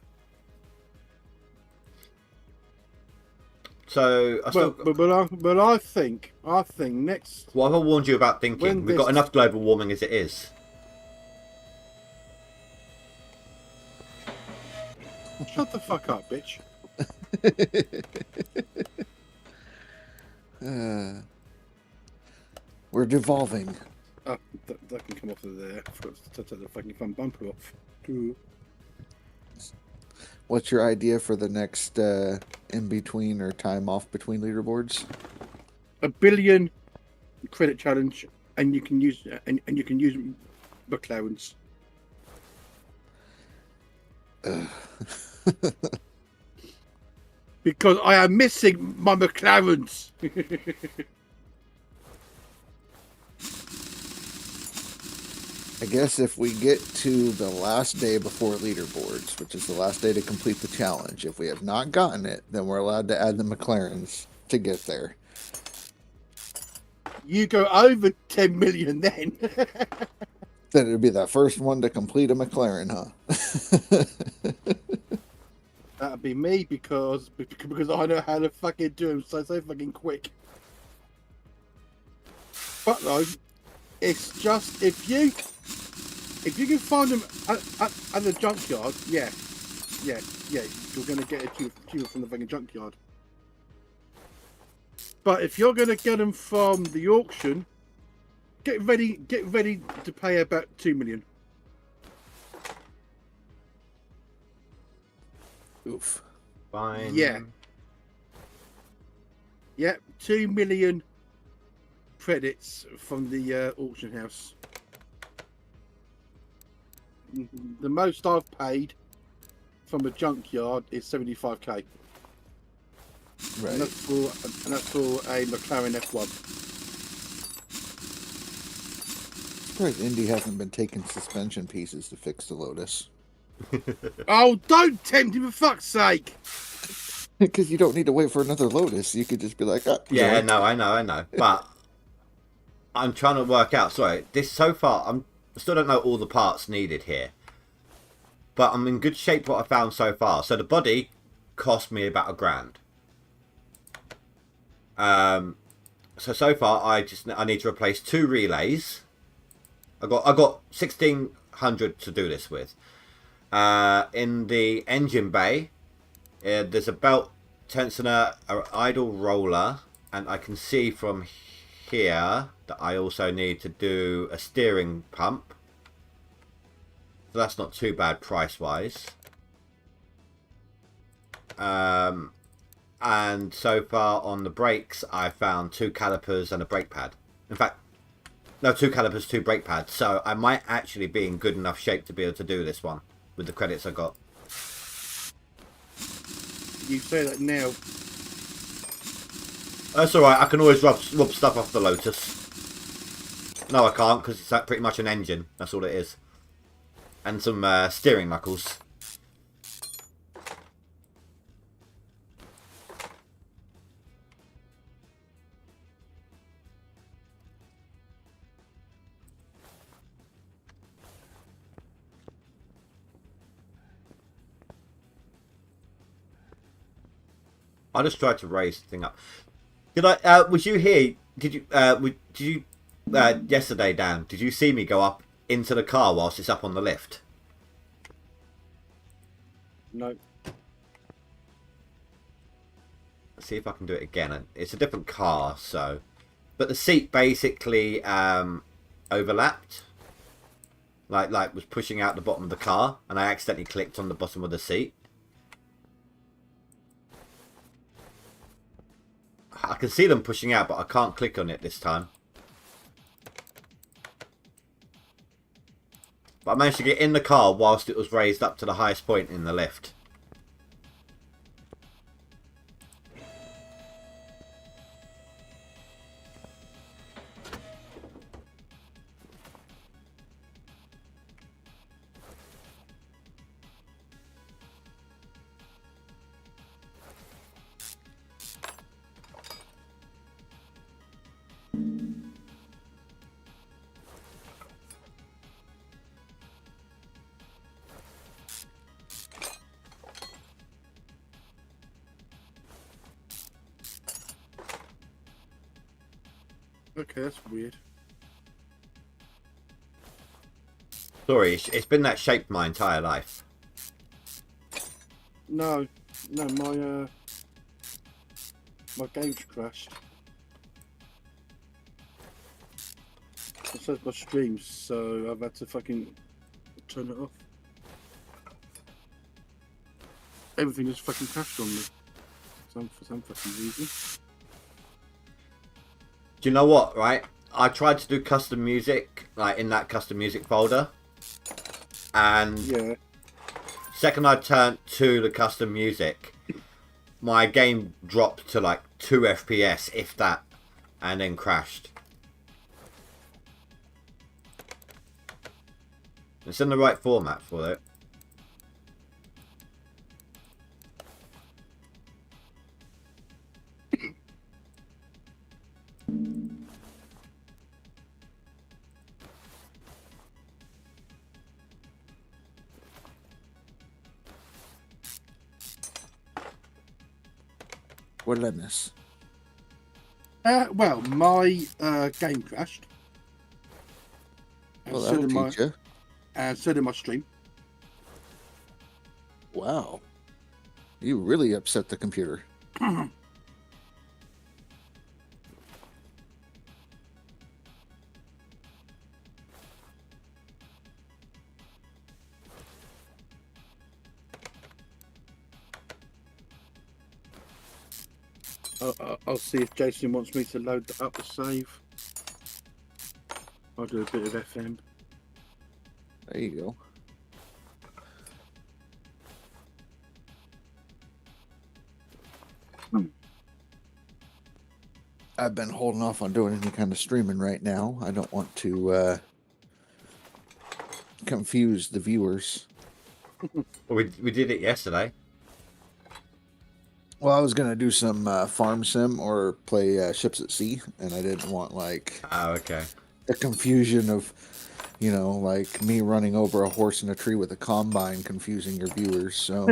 So, I still... But I think next... What have I warned you about thinking? When We've got this- enough global warming as it is. Shut the fuck up, bitch. We're devolving. Oh, that can come off of there. I forgot to take the fucking front bumper off. Ooh. What's your idea for the next in between or time off between leaderboards? 1 billion credit challenge, and you can use McLarens. Because I am missing my McLarens. I guess if we get to the last day before leaderboards, which is the last day to complete the challenge, if we have not gotten it, then we're allowed to add the McLarens to get there. You go over 10 million then. Then it'd be the first one to complete a McLaren, huh? That'd be me because I know how to fucking do them so fucking quick. But though, it's just if you can find them at the junkyard, yeah, you're gonna get a cheaper from the fucking junkyard. But if you're gonna get them from the auction, get ready to pay about 2 million. Oof. Fine. Yeah, 2 million credits from the auction house. The most I've paid from a junkyard is 75k. Right. And that's for a McLaren F1. Surprised Indy hasn't been taking suspension pieces to fix the Lotus. Oh, don't tempt him for fuck's sake! Because you don't need to wait for another Lotus. You could just be like, Yeah, join. no, I know. But I'm trying to work out. Sorry, this so far, I still don't know all the parts needed here. But I'm in good shape what I found so far. So the body cost me about £1,000. So far I need to replace 2 relays. I got 1,600 to do this with. In the engine bay, there's a belt tensioner, an idle roller, and I can see from here that I also need to do a steering pump. So that's not too bad price wise. And so far on the brakes, I found 2 calipers and a brake pad. In fact, no, 2 calipers, 2 brake pads. So I might actually be in good enough shape to be able to do this one with the credits I got. You say that now. That's alright, I can always rub stuff off the Lotus. No, I can't, because it's pretty much an engine. That's all it is. And some steering knuckles. I just tried to raise the thing up. Did I? Was you here? Did you? Yesterday, Dan? Did you see me go up into the car whilst it's up on the lift? No. Let's see if I can do it again. It's a different car, so. But the seat basically overlapped. like was pushing out the bottom of the car, and I accidentally clicked on the bottom of the seat. I can see them pushing out, but I can't click on it this time. But I managed to get in the car whilst it was raised up to the highest point in the lift. Okay, that's weird. Sorry, it's been that shape my entire life. No, my my game's crashed. It says my streams, so I've had to fucking turn it off. Everything just fucking crashed on me. For some fucking reason. Do you know what, right? I tried to do custom music, like in that custom music folder. And Yeah. second I turned to the custom music, my game dropped to like 2 FPS, if that, and then crashed. It's in the right format for it. What did I miss? Well, my game crashed. And Well, so that'll did my teach you. and so did my stream. Wow. You really upset the computer. I'll see if Jason wants me to load up the save. I'll do a bit of FM. There you go. I've been holding off on doing any kind of streaming right now. I don't want to confuse the viewers. Well, we did it yesterday. Well, I was going to do some farm sim or play Ships at Sea, and I didn't want, like, Oh, okay. the confusion of, you know, like me running over a horse in a tree with a combine confusing your viewers, so...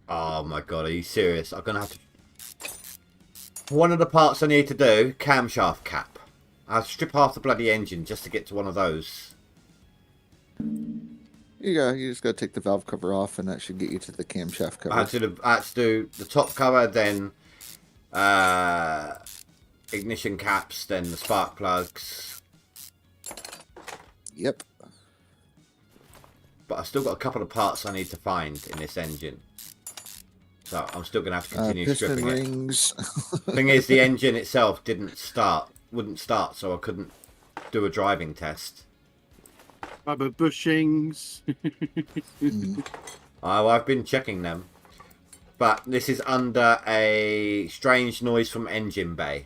Oh my god, are you serious? I'm gonna have to... One of the parts I need to do, camshaft cap. I'll strip half the bloody engine just to get to one of those. You just got to take the valve cover off, and that should get you to the camshaft cover. I had to do the top cover, then ignition caps, then the spark plugs. Yep. But I've still got a couple of parts I need to find in this engine. So I'm still going to have to continue piston stripping rings. it. Thing is, the engine itself wouldn't start, so I couldn't do a driving test. Rubber bushings. Oh, I've been checking them. But this is under a strange noise from engine bay.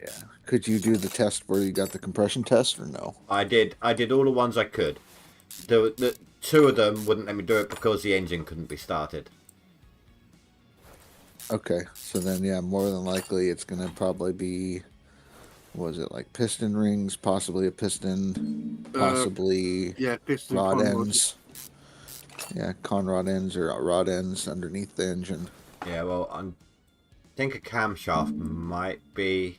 Yeah. Could you do the test where you got the compression test, or no? I did all the ones I could. The two of them wouldn't let me do it because the engine couldn't be started. Okay, so then, yeah, more than likely it's going to probably be, was it like piston rings, possibly a piston, possibly Yeah, piston rod conrod. ends. Yeah, conrod ends or rod ends underneath the engine. Yeah, well, I think a camshaft might be...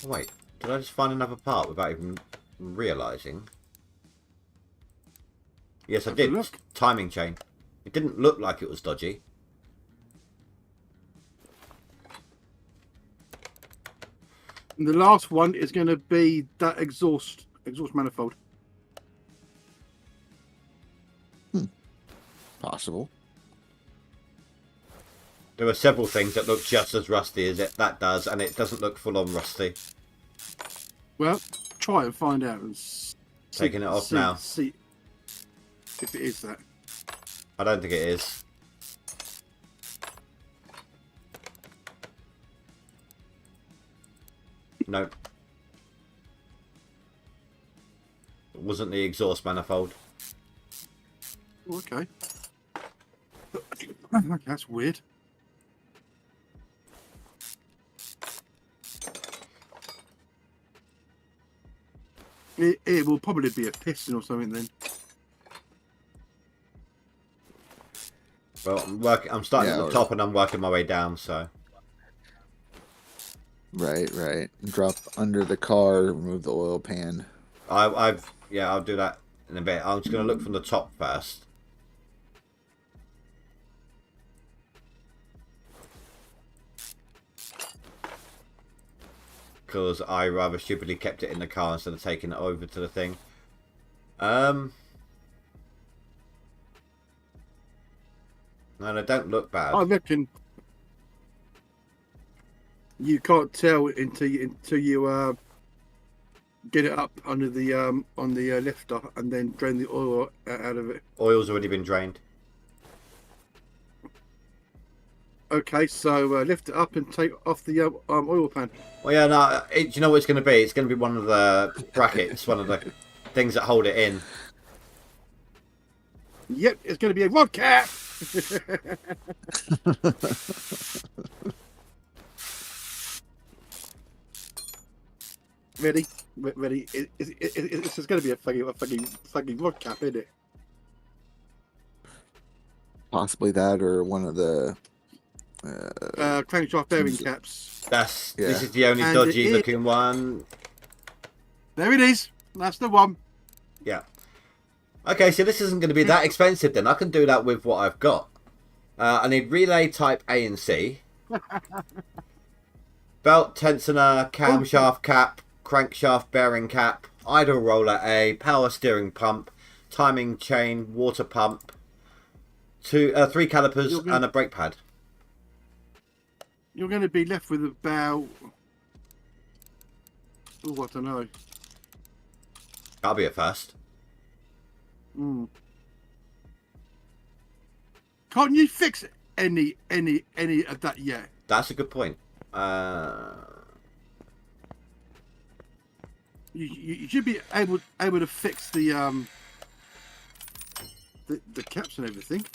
Oh, wait, did I just find another part without even realising? Yes, I Have a did. look. Timing chain. It didn't look like it was dodgy. And the last one is going to be that exhaust manifold. Possible. There are several things that look just as rusty as that does, and it doesn't look full on rusty. Well, try and find out. And Taking it off now. See if it is that. I don't think it is. Nope. It wasn't the exhaust manifold. Okay. That's weird. It will probably be a piston or something then. Well, I'm starting at the top and I'm working my way down, so. Right. Drop under the car, remove the oil pan. Yeah, I'll do that in a bit. I'm just going to look from the top first. Because I rather stupidly kept it in the car instead of taking it over to the thing. No, they don't look bad. I reckon you can't tell until you get it up under the on the lifter and then drain the oil out of it. Oil's already been drained. Okay, so lift it up and take off the oil pan. Well, yeah, no. Do you know what it's going to be? It's going to be one of the brackets, one of the things that hold it in. Yep, it's going to be a rod cap. Ready? It's going to be a fucking rod cap, isn't it? Possibly that, or one of the crankshaft bearing caps. This is the only And dodgy looking one. There it is. That's the one. Yeah. Okay, so this isn't going to be that expensive then. I can do that with what I've got. I need relay type A and C. Belt tensioner, camshaft cap, crankshaft bearing cap, idle roller A, power steering pump, timing chain, water pump, 3 calipers and a brake pad. You're going to be left with about... Oh, I don't know. That'll be a first. Can't you fix any of that yet? That's a good point. You should be able to fix the caps and everything.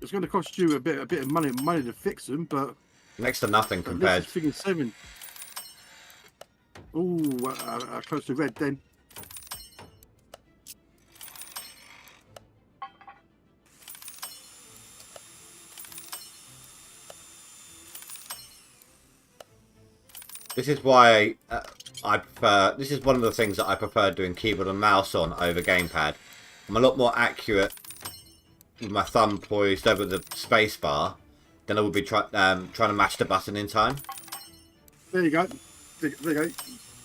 It's going to cost you a bit of money to fix them, but Next to nothing compared. Figure 7. Ooh, close to red then. This is why I prefer. This is one of the things that I prefer doing keyboard and mouse on over gamepad. I'm a lot more accurate with my thumb poised over the space bar than I would be trying to mash the button in time. There you go. There you go.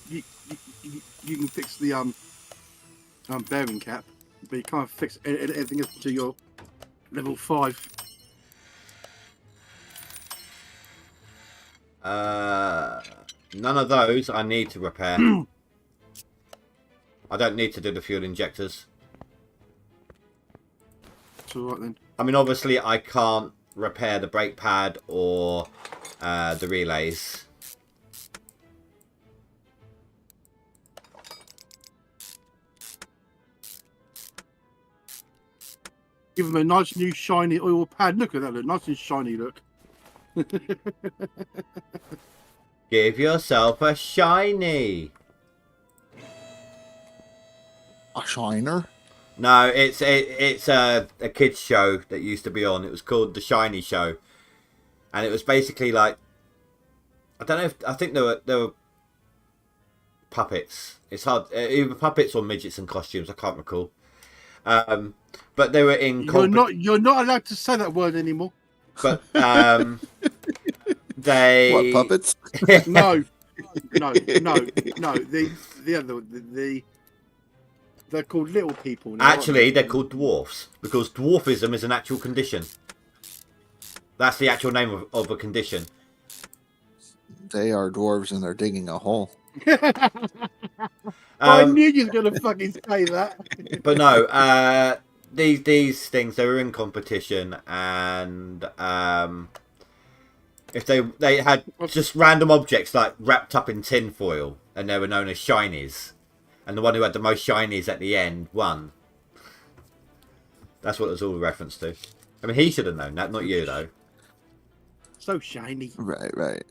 You can fix the bearing cap, but you can't fix anything up to your level 5. None of those I need to repair. I don't need to do the fuel injectors. It's alright then. I mean, obviously, I can't repair the brake pad or the relays. Give them a nice new shiny oil pad. Look at that, look nice and shiny. Look. Give yourself a shiny. A shiner? No, it's a kids show that used to be on. It was called The Shiny Show, and it was basically like, I don't know if I think there were puppets. It's hard, either puppets or midgets in costumes. I can't recall. But they were in. You're not allowed to say that word anymore. But they What, puppets? No. They're called little people now. Actually, they're called dwarfs because dwarfism is an actual condition. That's the actual name of a condition. They are dwarves and they're digging a hole. I knew you were gonna fucking say that. But no, these things, they were in competition, and if they had just random objects like wrapped up in tin foil, and they were known as shinies, and the one who had the most shinies at the end won. That's what it was all a reference to. I mean, he should have known that, not you though. So shiny. Right.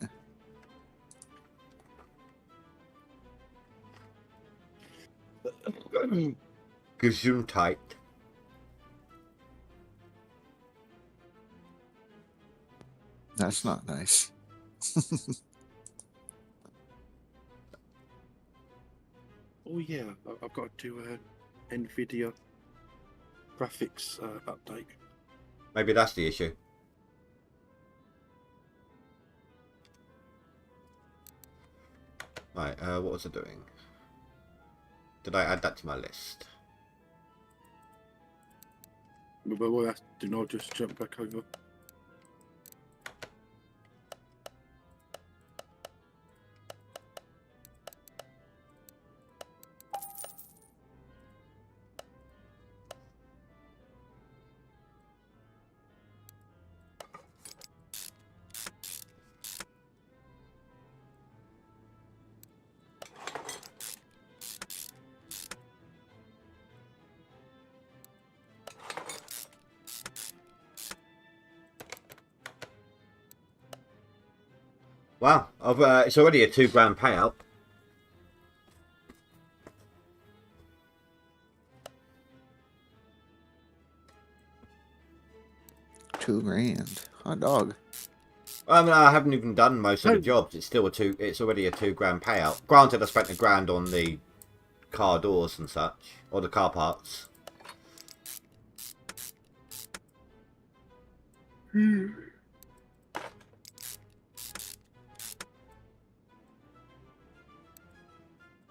Gesundheit. That's not nice. Oh yeah, I've got to do NVIDIA graphics update. Maybe that's the issue. Right, what was I doing? Did I add that to my list? But what I have to do now, just jump back over. Wow, it's already a £2 payout. $2,000. Hot dog. I mean, I haven't even done most of the jobs. It's still it's already a £2 payout. Granted, I spent £1,000 on the car doors and such, or the car parts.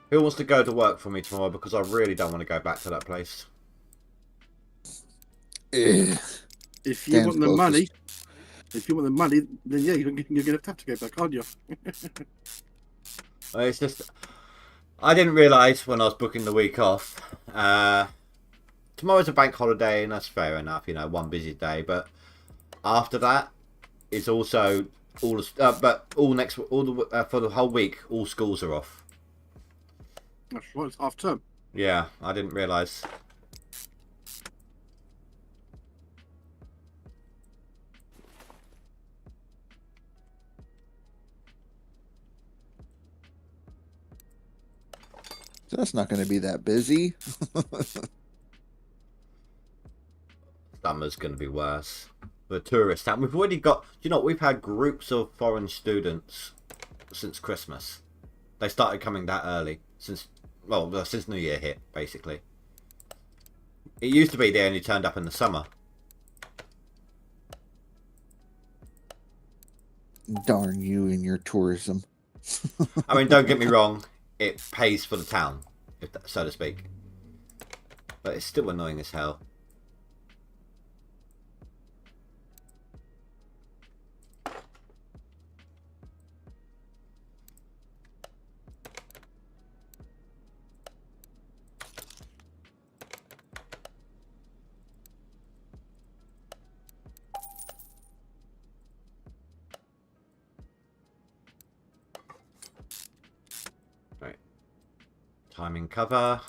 Who wants to go to work for me tomorrow? Because I really don't want to go back to that place. If you want the money, then yeah, you're gonna have to go back, aren't you? It's just, I didn't realise when I was booking the week off. Tomorrow's a bank holiday, and that's fair enough. You know, one busy day. But after that, it's also for the whole week, all schools are off. That's right, it's half term. Yeah, I didn't realise. So that's not going to be that busy. Summer's going to be worse. The tourist town. We've already got, you know, we've had groups of foreign students since Christmas. They started coming that early since New Year hit, basically. It used to be they only turned up in the summer. Darn you and your tourism. I mean, don't get me wrong, it pays for the town, so to speak. But it's still annoying as hell. Timing cover.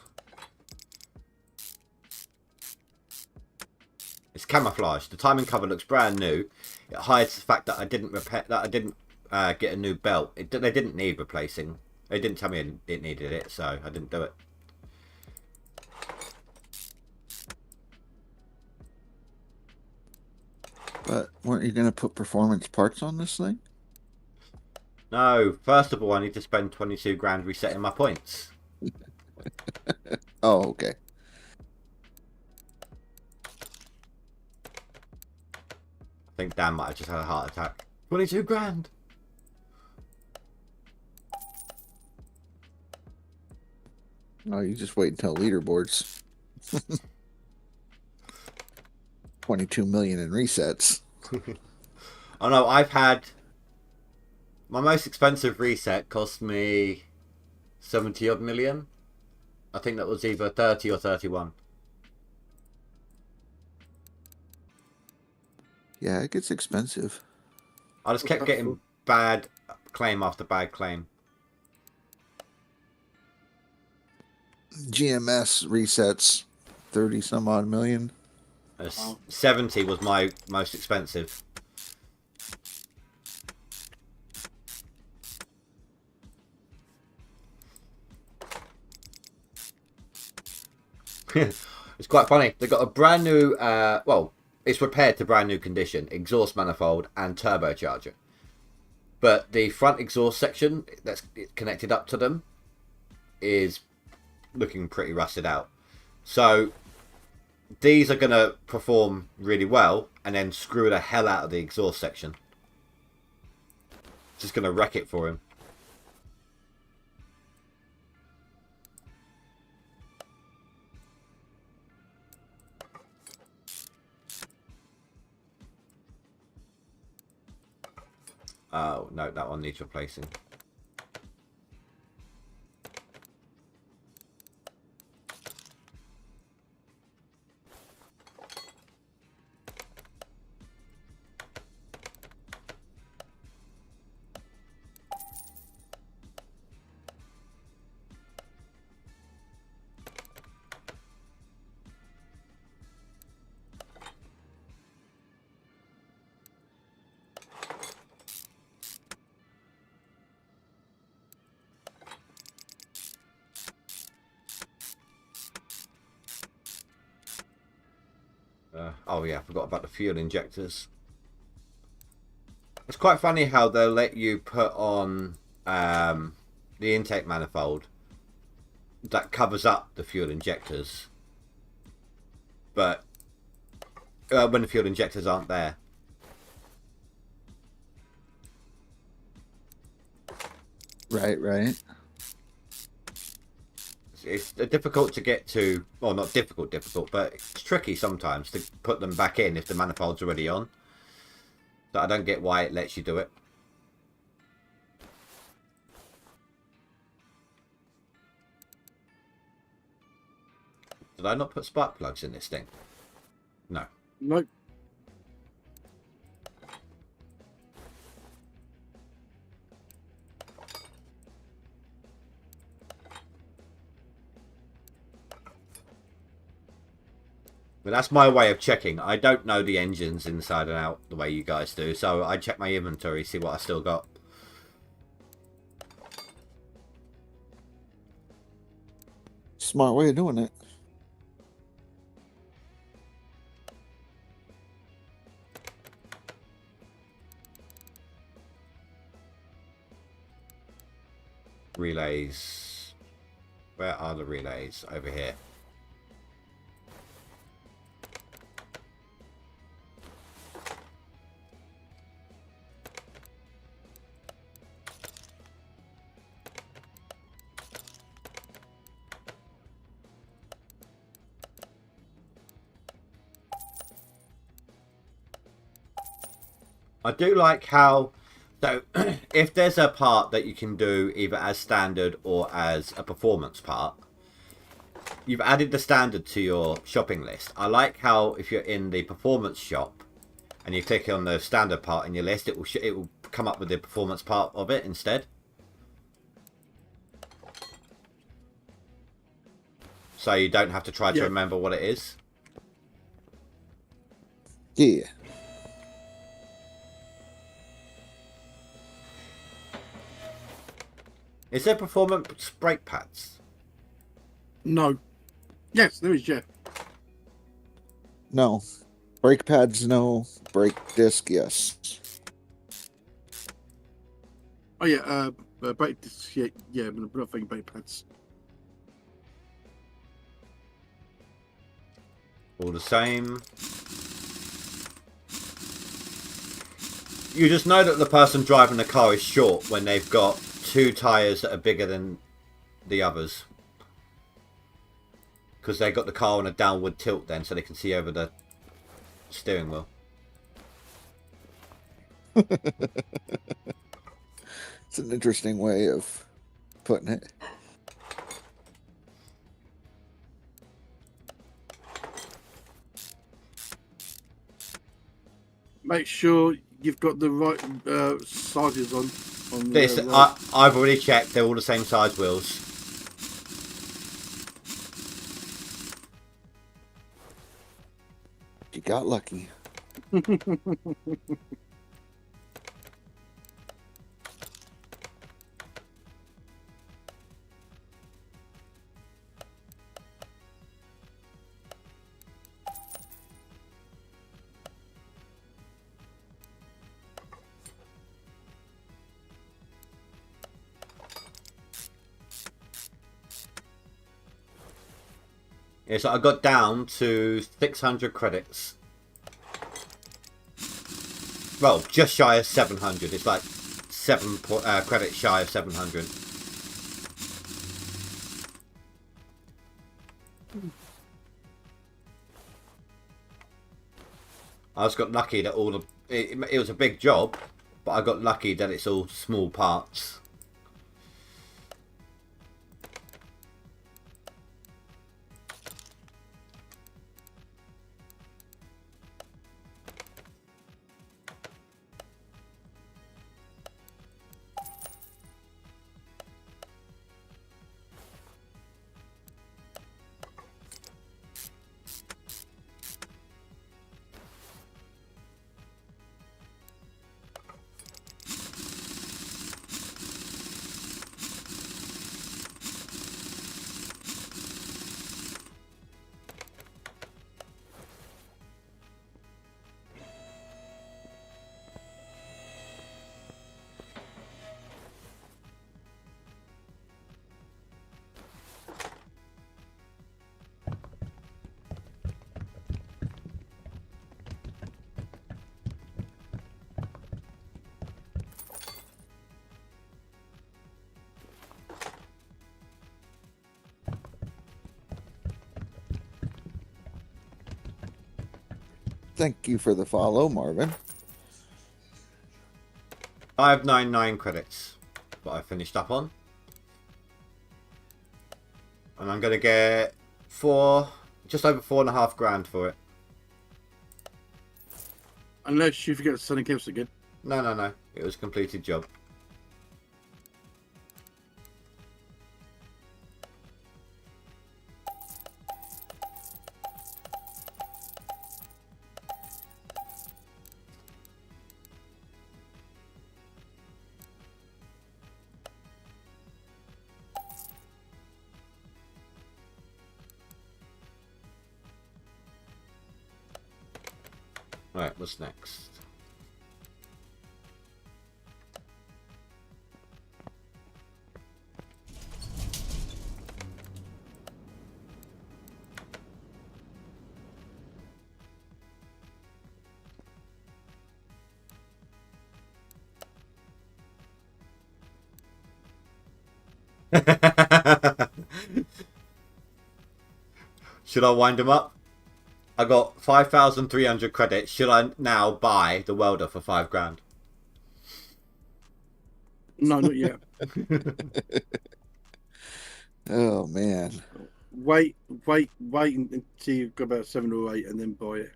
It's camouflage. The timing cover looks brand new. It hides the fact that I didn't get a new belt. They didn't need replacing. They didn't tell me it needed it, so I didn't do it. But weren't you going to put performance parts on this thing? No, first of all, I need to spend 22 grand resetting my points. Oh, okay. I think Dan might have just had a heart attack. 22 grand! No, you just wait until leaderboards. 22 million in resets. Oh no, I've had... My most expensive reset cost me 70 odd million. I think that was either 30 or 31. Yeah, it gets expensive. I just kept getting bad claim after bad claim. GMS resets 30 some odd million. 70 was my most expensive. It's quite funny. They got a brand new, well, it's repaired to brand new condition, exhaust manifold and turbocharger. But the front exhaust section that's connected up to them is looking pretty rusted out. So these are going to perform really well and then screw the hell out of the exhaust section. Just going to wreck it for him. Oh, no, that one needs replacing. Oh yeah, I forgot about the fuel injectors. It's quite funny how they'll let you put on the intake manifold that covers up the fuel injectors, but when the fuel injectors aren't there. Right. It's difficult to get to, well, not difficult, but it's tricky sometimes to put them back in if the manifold's already on. So I don't get why it lets you do it. Did I not put spark plugs in this thing? No. Nope. But that's my way of checking. I don't know the engines inside and out the way you guys do, so I check my inventory, see what I still got. Smart way of doing it. Relays. Where are the relays? Over here. I do like how, so if there's a part that you can do either as standard or as a performance part, you've added the standard to your shopping list. I like how if you're in the performance shop and you click on the standard part in your list, it will come up with the performance part of it instead. So you don't have to try to remember what it is. Yeah. Is there performance brake pads? No. Yes, there is, yeah. No. Brake pads, no. Brake disc, yes. Oh yeah, brake discs, yeah, but I'm not thinking brake pads. All the same. You just know that the person driving the car is short when they've got 2 tyres that are bigger than the others. Because they got the car on a downward tilt then, so they can see over the steering wheel. It's an interesting way of putting it. Make sure you've got the right sizes on the This, right. I've already checked, they're all the same size wheels. You got lucky. Yeah, so I got down to 600 credits. Well, just shy of 700. It's like 7 credits shy of 700. I just got lucky that all the... It was a big job, but I got lucky that it's all small parts. Thank you for the follow, Marvin. 599 credits that I finished up on. And I'm going to get just over 4.5 grand for it. Unless you forget selling clips again. No. It was a completed job. Right, what's next? Should I wind him up? I got 5,300 credits. Should I now buy the welder for 5 grand? No, not yet. Oh, man. Wait until you've got about 7 or 8 and then buy it.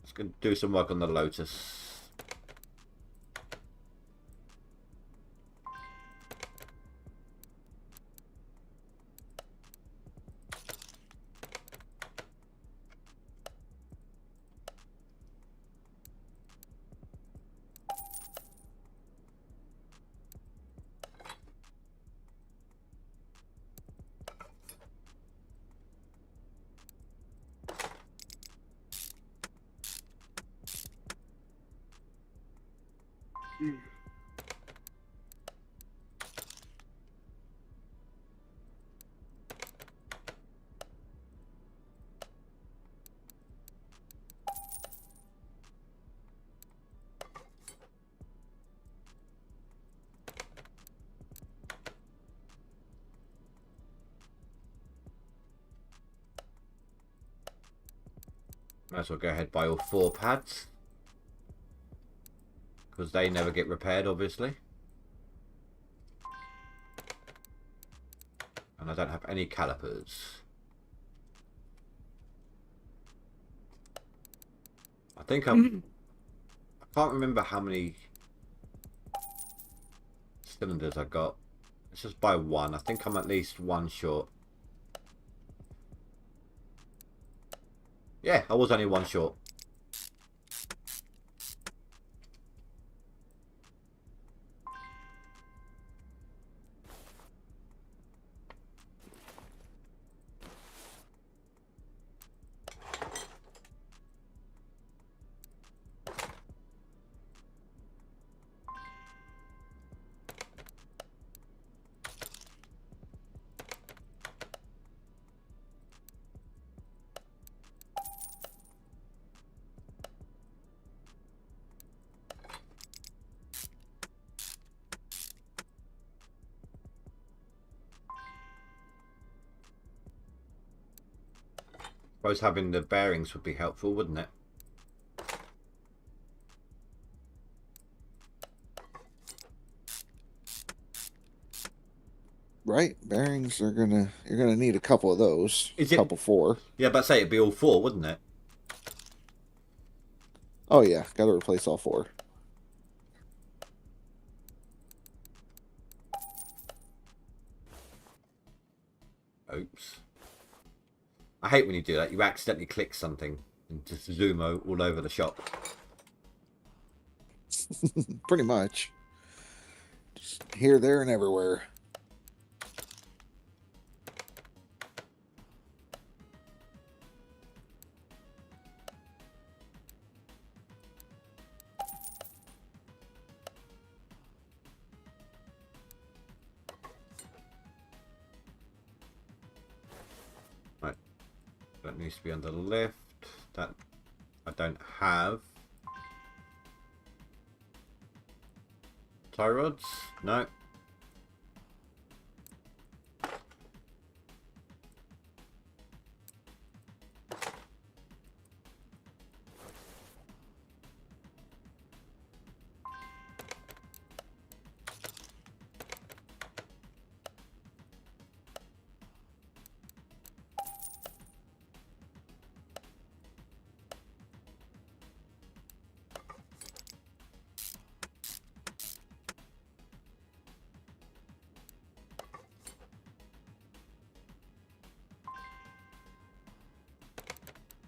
Just gonna do some work on the Lotus. Might as well go ahead and buy all 4 pads. Because they never get repaired, obviously. And I don't have any calipers. I think I can't remember how many cylinders I got. Let's just buy 1. I think I'm at least 1 short. Yeah, I was only 1 short. I suppose having the bearings would be helpful, wouldn't it? Right, bearings are you're gonna need a couple of those. Is a it couple 4? Yeah, but say it'd be all 4, wouldn't it? Oh yeah, got to replace all 4. Oops. I hate when you do that. You accidentally click something and just zoom all over the shop. Pretty much. Just here, there, and everywhere. Right. That needs to be on the left. That I don't have. Tie rods? No.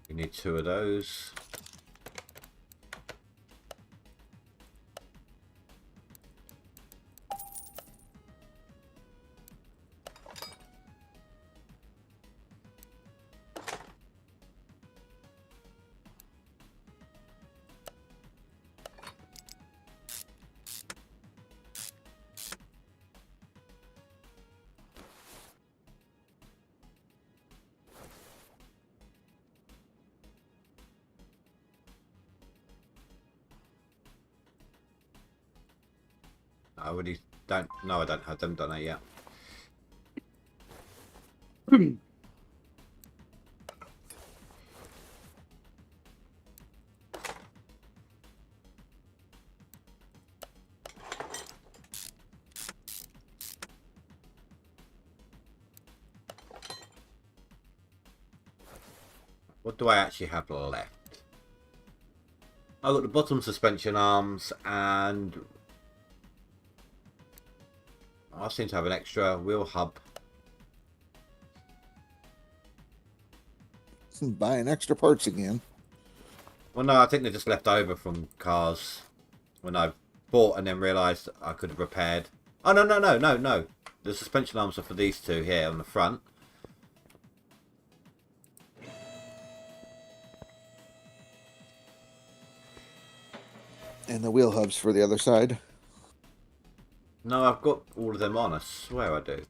You need 2 of those. I already don't. No, I don't have them done it yet. What do I actually have left? I've got the bottom suspension arms and I seem to have an extra wheel hub. Buying extra parts again. Well, no, I think they're just left over from cars when I bought and then realised I could have repaired. Oh, no, no, no, no, no. The suspension arms are for these 2 here on the front. And the wheel hubs for the other side. No, I've got all of them on. I swear I do.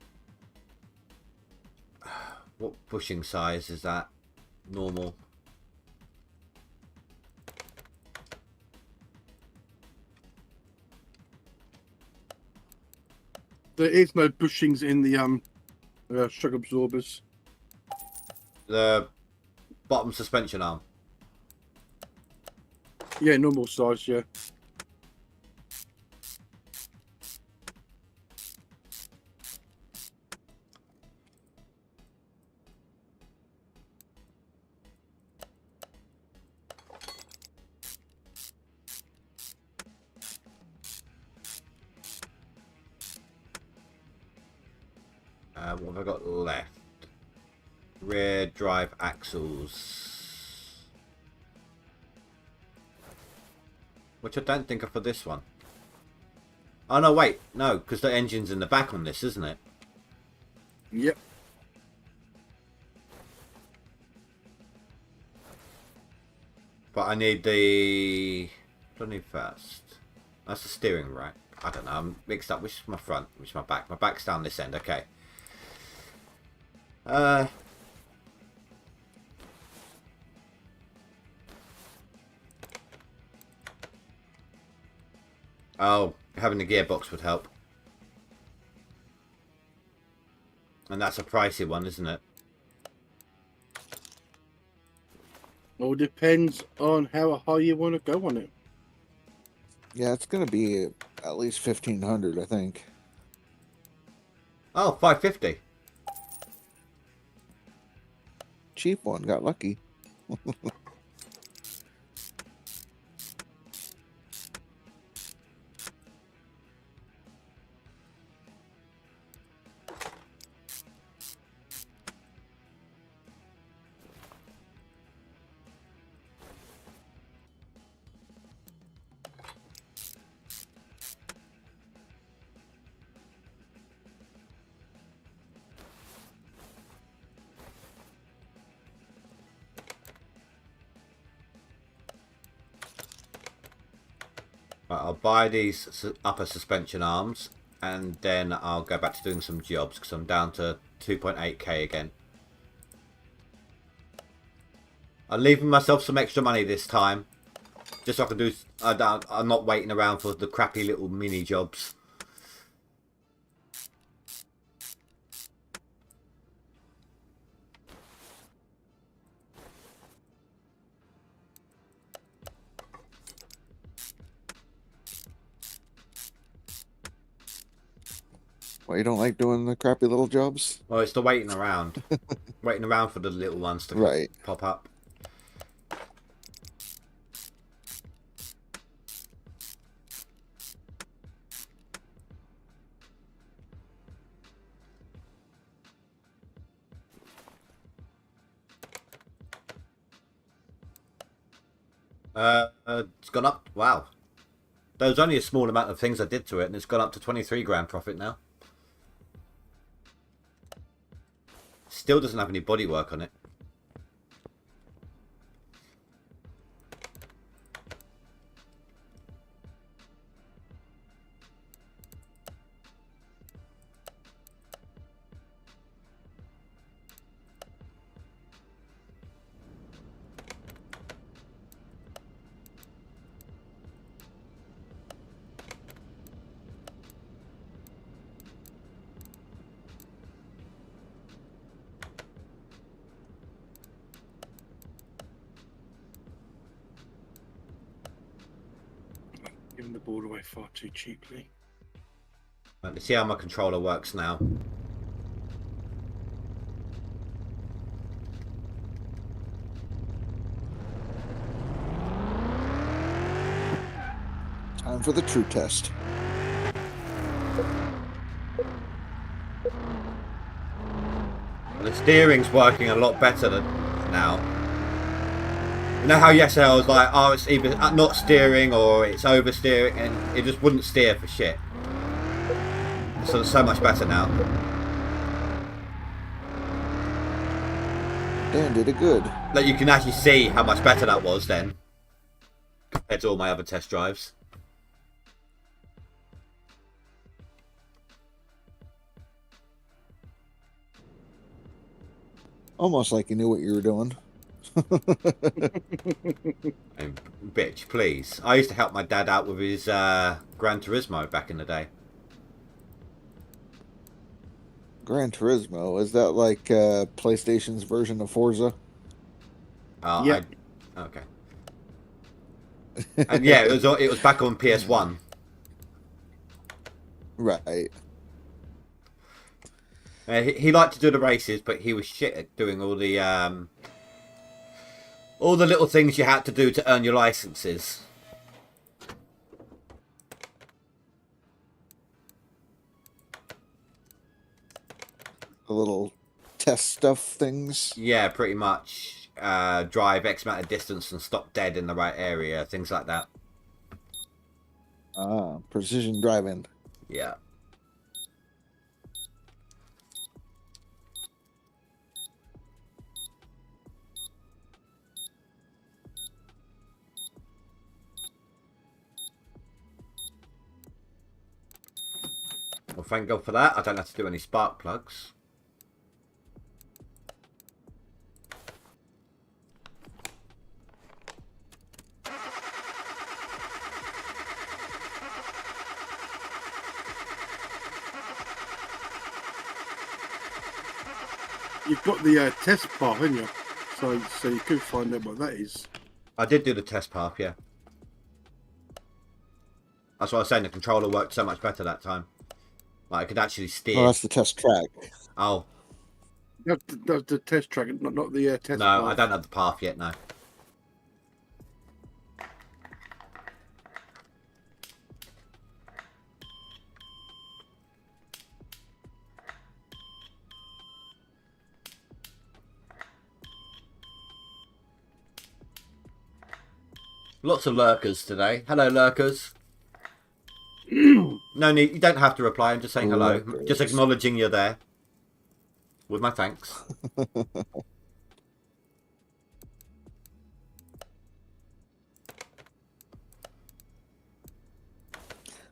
What bushing size is that? Normal. There is no bushings in the shock absorbers. The bottom suspension arm. Yeah, normal size. Yeah. What have I got left? Rear drive axles. Which I don't think are for this one. Oh no, wait. No, because the engine's in the back on this, isn't it? Yep. But I need the... What do I need first? That's the steering rack. I don't know. I'm mixed up. Which is my front? Which is my back? My back's down this end. Okay. Oh, having the gearbox would help. And that's a pricey one, isn't it? All depends on how high you want to go on it. Yeah, it's going to be at least 1,500, I think. Oh, 550. Cheap one, got lucky. Right, I'll buy these upper suspension arms, and then I'll go back to doing some jobs because I'm down to 2.8k again. I'm leaving myself some extra money this time, just so I can do. I'm not waiting around for the crappy little mini jobs. Well, you don't like doing the crappy little jobs? Well, it's the waiting around. Waiting around for the little ones to Right. pop up. It's gone up. Wow. There was only a small amount of things I did to it, and it's gone up to 23 grand profit now. Still doesn't have any bodywork on it. Giving the ball away far too cheaply. Let me see how my controller works now. Time for the true test. The steering's working a lot better now. You know how yesterday I was like, oh, it's either not steering or it's oversteering, and it just wouldn't steer for shit. So it's so much better now. Dan did it good. Like, you can actually see how much better that was then compared to all my other test drives. Almost like you knew what you were doing. And bitch, please. I used to help my dad out with his Gran Turismo back in the day. Gran Turismo, is that like PlayStation's version of Forza? I okay. And yeah, it was back on PS1. Right. He liked to do the races, but he was shit at doing all the little things you had to do to earn your licenses. The little test stuff things. Yeah, pretty much. Drive X amount of distance and stop dead in the right area, things like that. Precision driving. Yeah. Well, thank God for that. I don't have to do any spark plugs. You've got the test path, haven't you? So you could find out what that is. I did do the test path, yeah. That's why I was saying the controller worked so much better that time. Like, I could actually steer. Oh, that's the test track. Oh. That's the test track, not the test No, path. I don't have the path yet, no. Lots of lurkers today. Hello, lurkers. No need. You don't have to reply. I'm just saying hello. Lurkers. Just acknowledging you're there. With my thanks.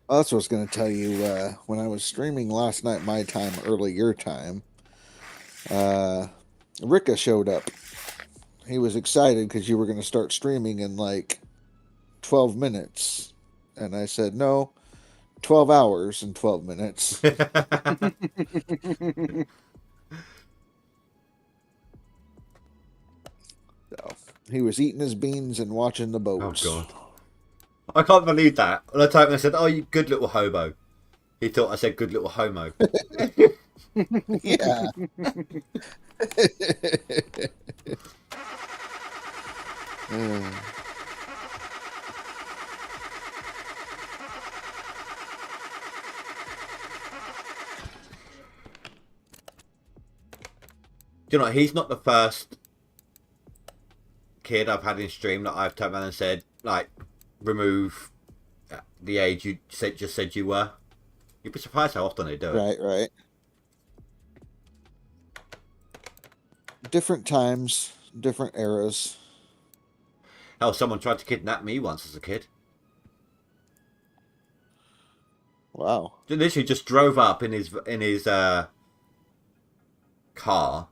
Oh, that's what I was going to tell you. When I was streaming last night, my time, early your time, Rika showed up. He was excited because you were going to start streaming in like 12 minutes. And I said, no, 12 hours and 12 minutes. So he was eating his beans and watching the boats. Oh, God. I can't believe that. When I typed and I said, oh, you good little hobo. He thought I said good little homo. Yeah. Do you know, he's not the first kid I've had in stream that I've turned around and said, like, remove the age you just said you were. You'd be surprised how often they do it. Right. Different times, different eras. Hell, someone tried to kidnap me once as a kid. Wow. They literally just drove up in his car,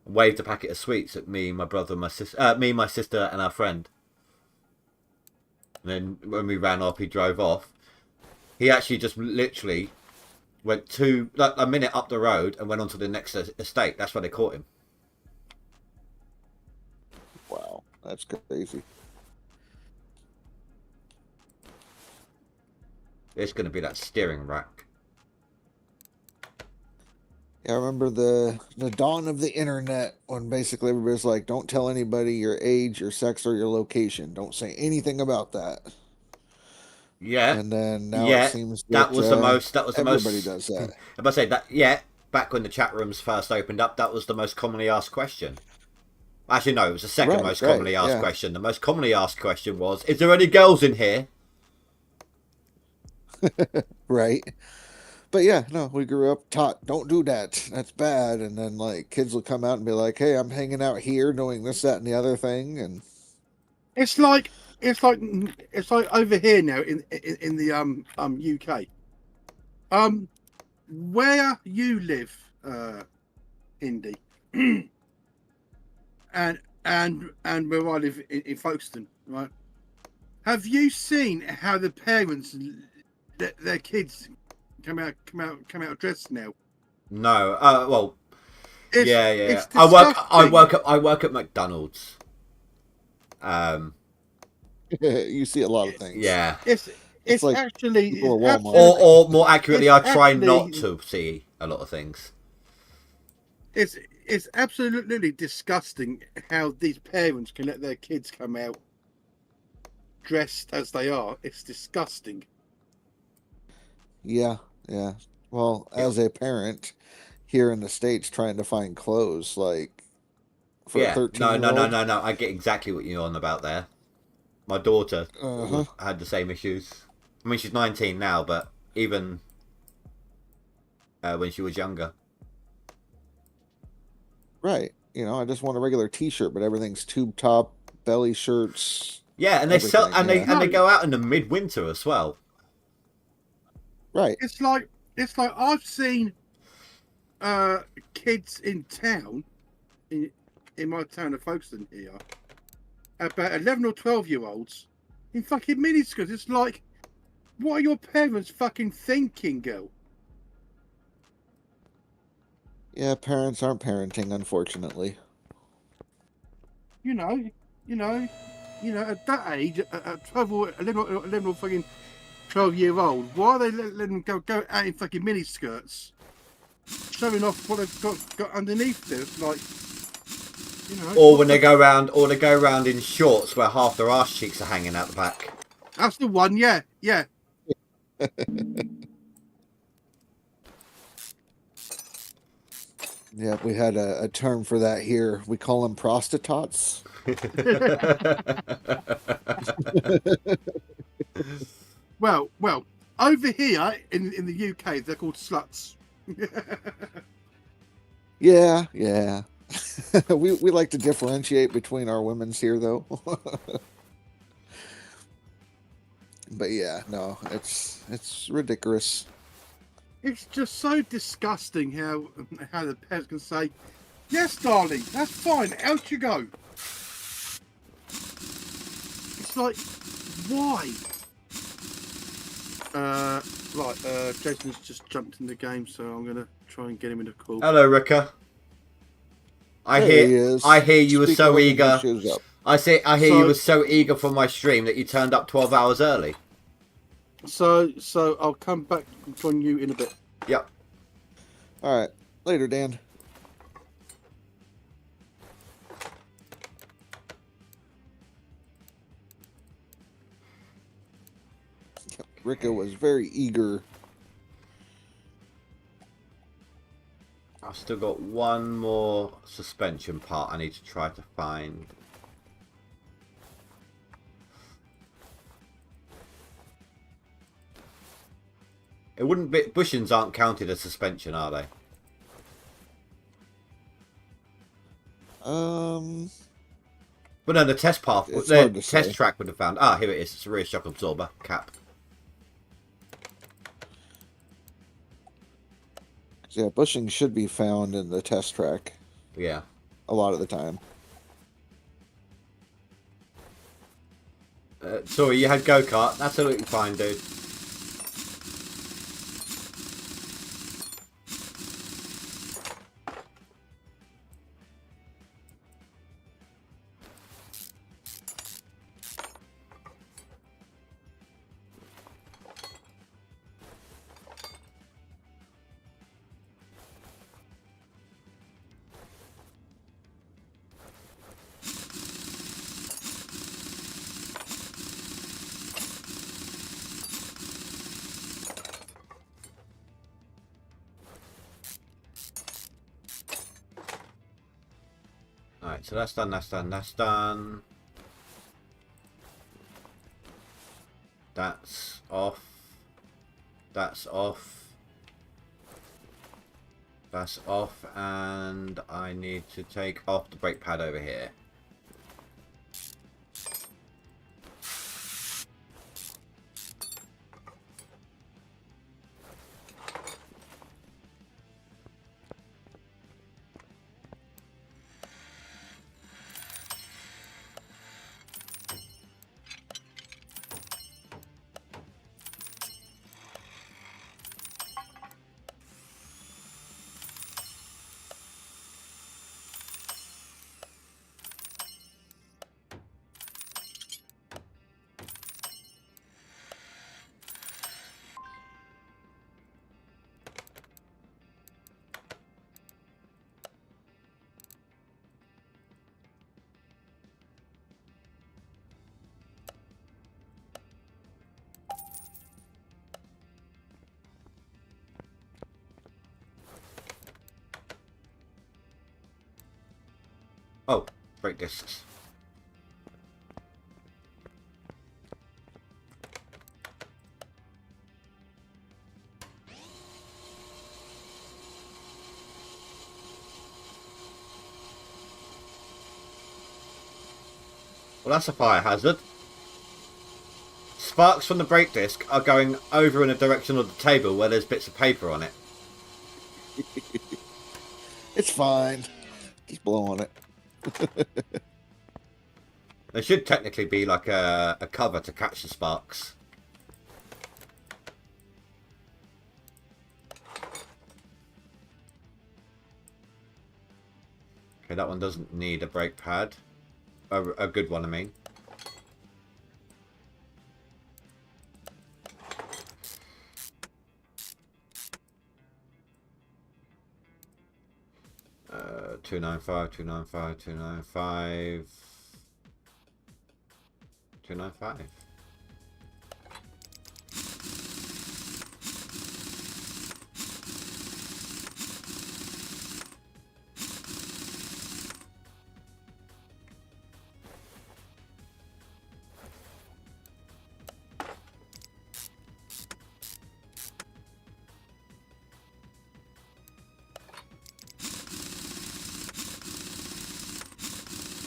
waved a packet of sweets at me, my brother, my sister, my sister, and our friend. And then when we ran off, he drove off. He actually just literally went like a minute up the road and went on to the next estate. That's where they caught him. Wow, that's crazy. It's going to be that steering rack. Yeah, I remember the dawn of the internet when basically everybody's like, don't tell anybody your age, your sex, or your location. Don't say anything about that. Yeah. And then now it seems that was the most. That was the most. Everybody does that. I must say that. Yeah, back when the chat rooms first opened up, that was the most commonly asked question. Actually, no, it was the second most commonly asked question. The most commonly asked question was, "Is there any girls in here?" Right. But yeah, no, we grew up taught, don't do that. That's bad. And then like kids will come out and be like, hey, I'm hanging out here doing this, that, and the other thing. And it's like over here now in the UK. Where you live, Indy, and where I live in Folkestone, right? Have you seen how the parents let their kids come out dressed now? No. Well. Yeah. It's Yeah. disgusting. I work at McDonald's. Um. You see a lot of things. Yeah. It's It's it's like actually people it's at Walmart. absolutely Or more accurately, it's I try not actually to see a lot of things. it's absolutely disgusting how these parents can let their kids come out dressed as they are. It's disgusting. Yeah, yeah. Well, Yeah. as a parent here in the States trying to find clothes, like for a Yeah. 13 No. year No. No. old. No. No. I get exactly what you're on about there. My daughter Uh-huh. had the same issues. I mean, she's 19 now, but even when she was younger. Right. I just want a regular t-shirt, but everything's tube top, belly shirts, Yeah, and they sell everything. Yeah. and they No, go out in the midwinter as well. Right. it's like I've seen uh kids in town in my town of Folkestone here, about 11 or 12-year-olds in fucking miniskirts. It's like, what are your parents fucking thinking, girl? Yeah, parents aren't parenting, unfortunately. You know, you know, at that age, at 12 or 11 or fucking 12-year-old, why are they letting them go out in fucking miniskirts, showing off what they've got underneath there? It's like, Or what when the, they go round in shorts where half their arse cheeks are hanging out the back. that's the one, yeah. Yeah, we had a term for that here. We call them prostitutes. Well, over here in the UK, they're called sluts. Yeah, yeah. we like to differentiate between our women's here, though. But yeah, no, it's ridiculous. It's just so disgusting how the parents can say, "Yes, darling, that's fine. Out you go." It's like, why? Right. Jason's just jumped in the game, so I'm gonna try and get him in a call. Hello, Ricka. There he is. I hear you were Speak so up and he eager. shows up. I hear you So- were so eager for my stream that you turned up 12 hours early. So I'll come back and join you in a bit. Yep. All right, later, Dan. Ricka was very eager. I've still got one more suspension part I need to try to find. It wouldn't be... Bushings aren't counted as suspension, are they? But no, the test path... It's The hard to test say. track would have found... Ah, here it is. It's a rear shock absorber cap. Yeah, bushing should be found in the test track Yeah. a lot of the time. Sorry, you had go-kart. Absolutely fine, dude. Alright, so that's done, that's done, that's done. That's off. That's off. That's off, and I need to take off the brake pad over here. Oh, brake discs. Well, that's a fire hazard. Sparks from the brake disc are going over in the direction of the table where there's bits of paper on it. It's fine. Just blow on it. There should technically be like a cover to catch the sparks. Okay, that one doesn't need a brake pad. A good one, I mean. Uh, 295, 295, 295, 295.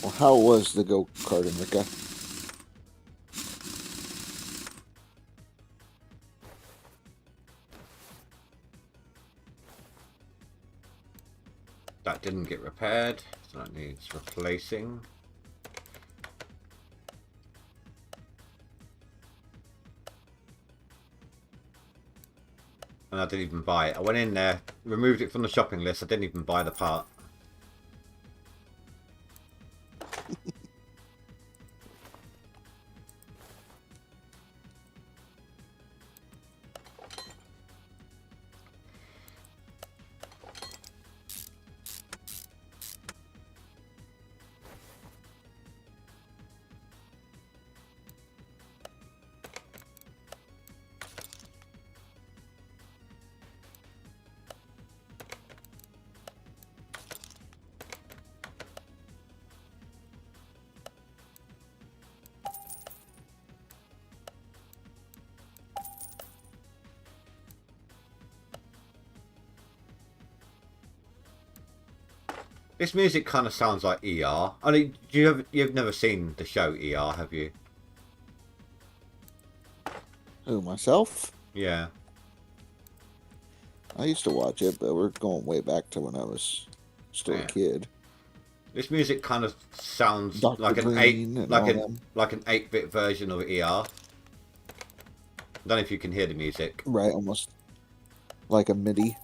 Well, how was the go-karting, Rika? That didn't get repaired, so that needs replacing. And I didn't even buy it. I went in there, removed it from the shopping list. I didn't even buy the part. This music kind of sounds like ER. I mean, you've never seen the show ER, have you? Who, myself? Yeah. I used to watch it, but we're going way back to when I was still a kid. This music kind of sounds Dr. like an Green and all them. like an 8-bit version of ER. I don't know if you can hear the music. Right, almost like a MIDI.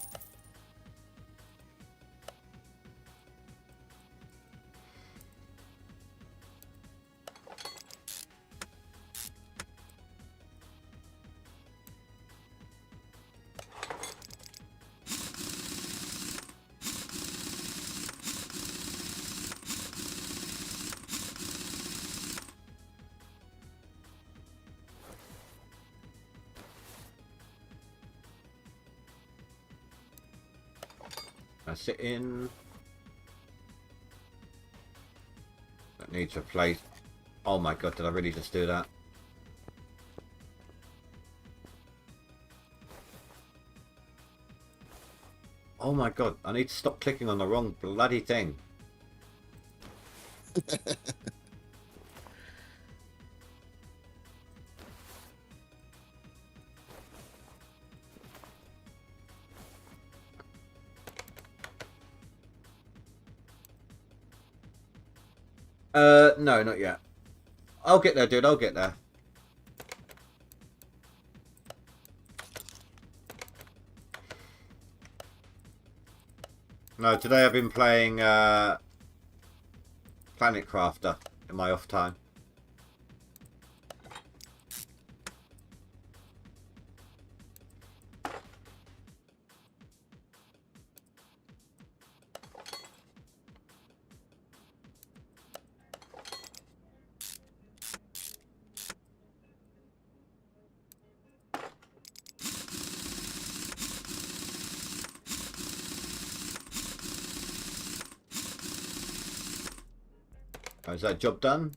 That's it in. That needs replaced. Oh my god, did I really just do that? Oh my god, I need to stop clicking on the wrong bloody thing. No, not yet. I'll get there, dude, I'll get there. No, today I've been playing Planet Crafter in my off time. Oh, is that job done?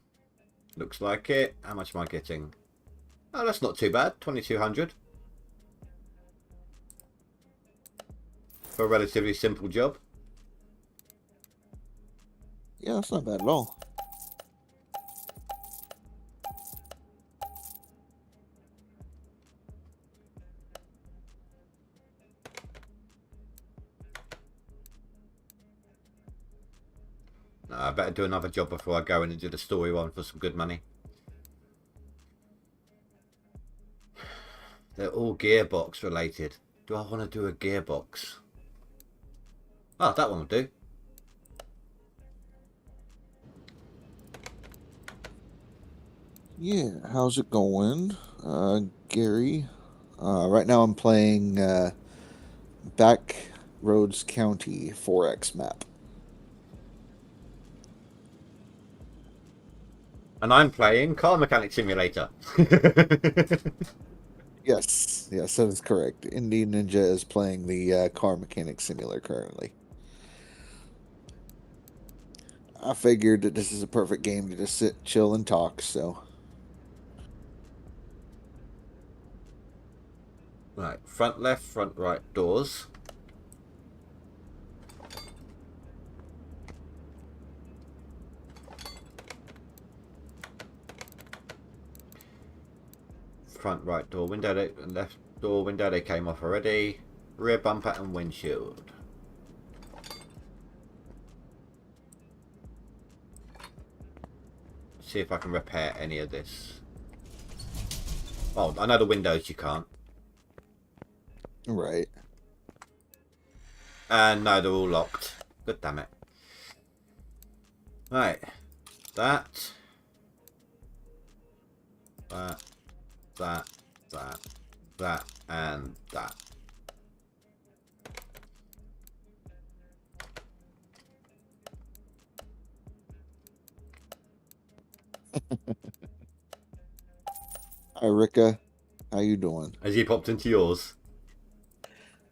Looks like it. How much am I getting? Oh, that's not too bad. 2,200 for a relatively simple job. Yeah, that's not bad at all. No, I better do another job before I go in and do the story one for some good money. They're all gearbox related. Do I want to do a gearbox? Oh, that one will do. Yeah, how's it going, Gary? Right now I'm playing Backroads County 4X map. And I'm playing Car Mechanic Simulator. Yes, yes, that is correct. Indie Ninja is playing the car mechanic simulator currently. I figured that this is a perfect game to just sit, chill, and talk, so. Right, front left, front right doors. Front right door window, left door window, they came off already. Rear bumper and windshield. See if I can repair any of this. Oh, I know the windows you can't. Right. And no, they're all locked. God damn it. Right. That. That. That. That. That. And that. Hi, Rika. How you doing? Has he popped into yours?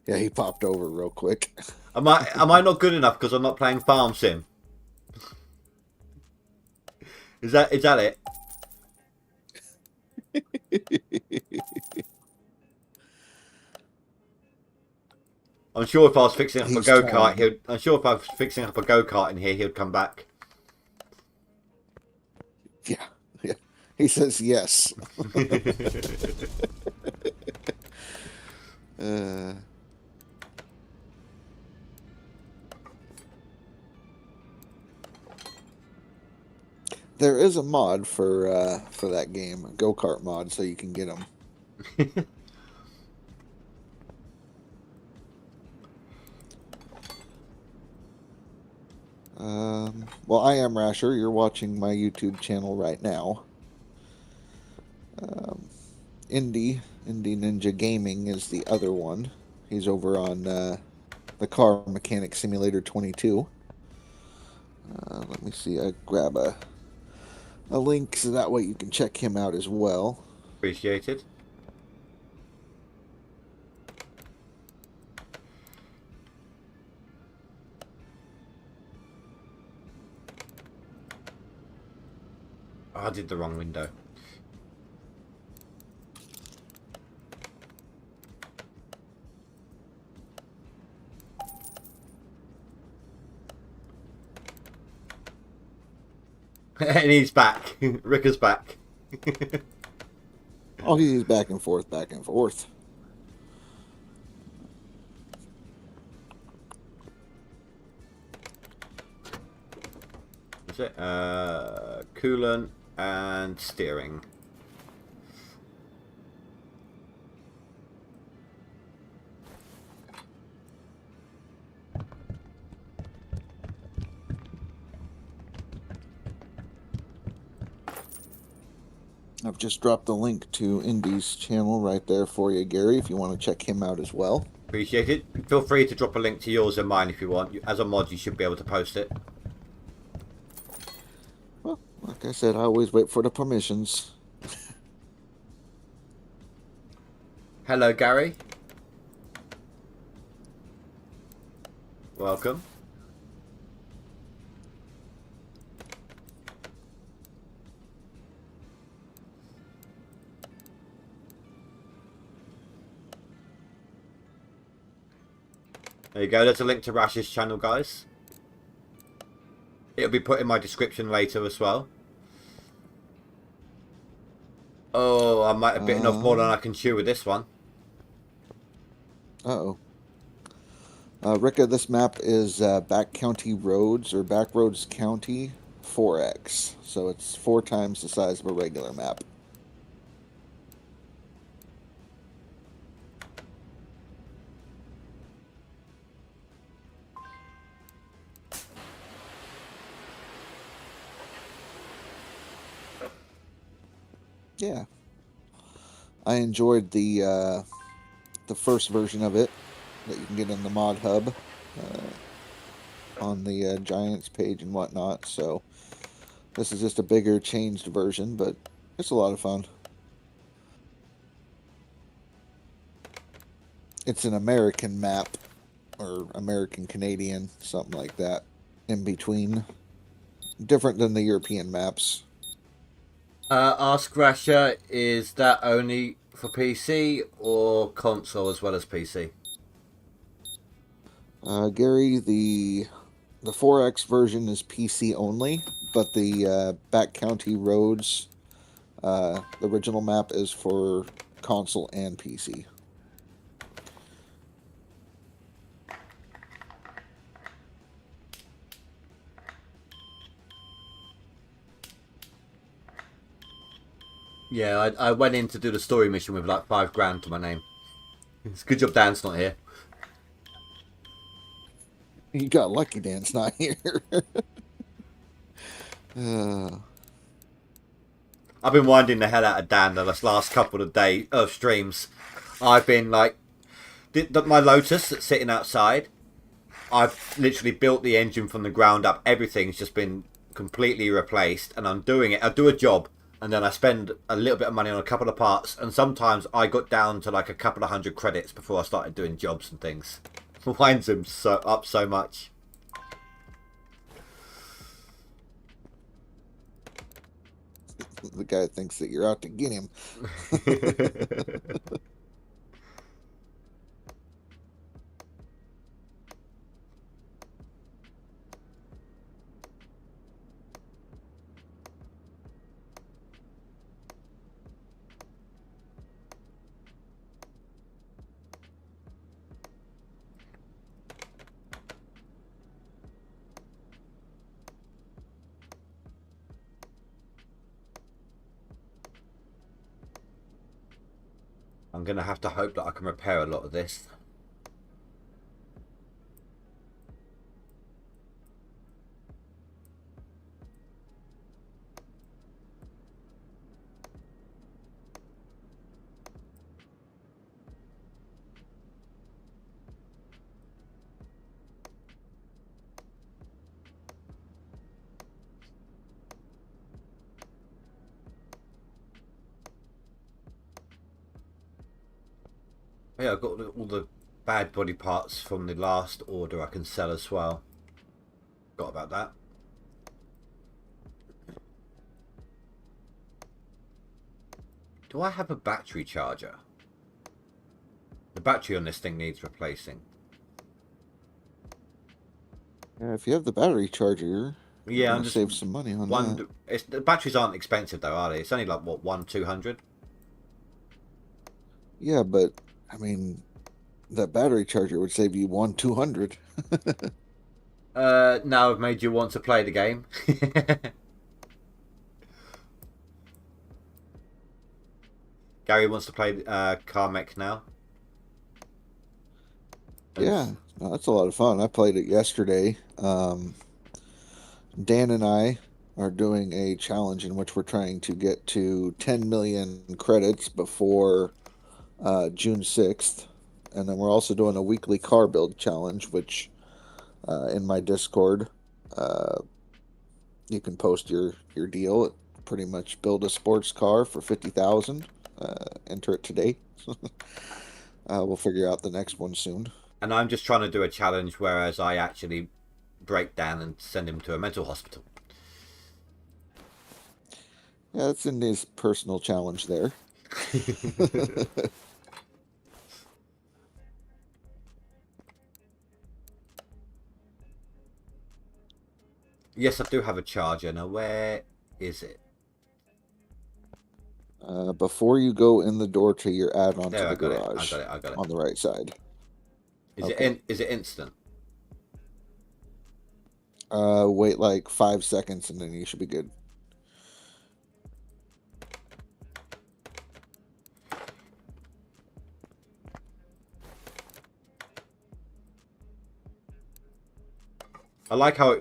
Yeah, he popped over real quick. Am I not good enough because I'm not playing Farm Sim? Is that it? I'm sure if I was fixing up a He's go-kart, trying. I'm sure if I was fixing up a go-kart in here, he'd come back. Yeah, yeah. He says yes. uh, there is a mod for that game, a go-kart mod, so you can get them. Well, I am Rasher. You're watching my YouTube channel right now. Indie Ninja Gaming is the other one. He's over on the Car Mechanic Simulator 22. Let me see. I grab a link so that way you can check him out as well. Appreciated. Oh, I did the wrong window. And he's back. Ricker's back. Oh, he's back and forth, back and forth. That's it. Coolant and steering. I've just dropped the link to Indie's channel right there for you, Gary, if you want to check him out as well. Appreciate it. Feel free to drop a link to yours and mine if you want. As a mod, you should be able to post it. Well, like I said, I always wait for the permissions. Hello, Gary. Welcome. There you go. There's a link to Rash's channel, guys. It'll be put in my description later as well. Oh, I might have bitten off more than I can chew with this one. Uh-oh. Ricka, this map is Back County Roads, or Back Roads County 4X. So it's 4 times the size of a regular map. Yeah. I enjoyed the first version of it that you can get in the mod hub on the Giants page and whatnot. So this is just a bigger, changed version, but it's a lot of fun. It's an American map, or American Canadian, something like that, in between. Different than the European maps. Ask Rasha, is that only for PC or console as well as PC? Gary, the 4X version is PC only, but the Back County Roads, the original map, is for console and PC. Yeah, I went in to do the story mission with like 5 grand to my name. It's a good job Dan's not here. You got lucky Dan's not here. I've been winding the hell out of Dan the last couple of streams. I've been like, my Lotus that's sitting outside, I've literally built the engine from the ground up. Everything's just been completely replaced, and I'm doing it. I do a job, and then I spend a little bit of money on a couple of parts, and sometimes I got down to like a couple of 100 credits before I started doing jobs and things. Winds him up so much. The guy thinks that you're out to get him. I'm going to have to hope that I can repair a lot of this. Yeah, I've got all the bad body parts from the last order I can sell as well. Forgot about that. Do I have a battery charger? The battery on this thing needs replacing. Yeah, if you have the battery charger, Yeah, I'm just save some money on that. The batteries aren't expensive though, are they? It's only like what, 1-200. Yeah, but I mean, that battery charger would save you 1-200. Now I've made you want to play the game. Gary wants to play Carmech now. Yeah, no, that's a lot of fun. I played it yesterday. Dan and I are doing a challenge in which we're trying to get to 10 million credits before June 6th. And then we're also doing a weekly car build challenge, which in my Discord, you can post your deal. Pretty much build a sports car for 50,000. Enter it today. We'll figure out the next one soon. And I'm just trying to do a challenge, whereas I actually break down and send him to a mental hospital. Yeah, that's in his personal challenge there. Yes, I do have a charger. Now, where is it? Before you go in the door to your add-on to There, the I got it. garage. I got it. On the right side. Is Okay. Is it instant? Wait like 5 seconds and then you should be good. I like how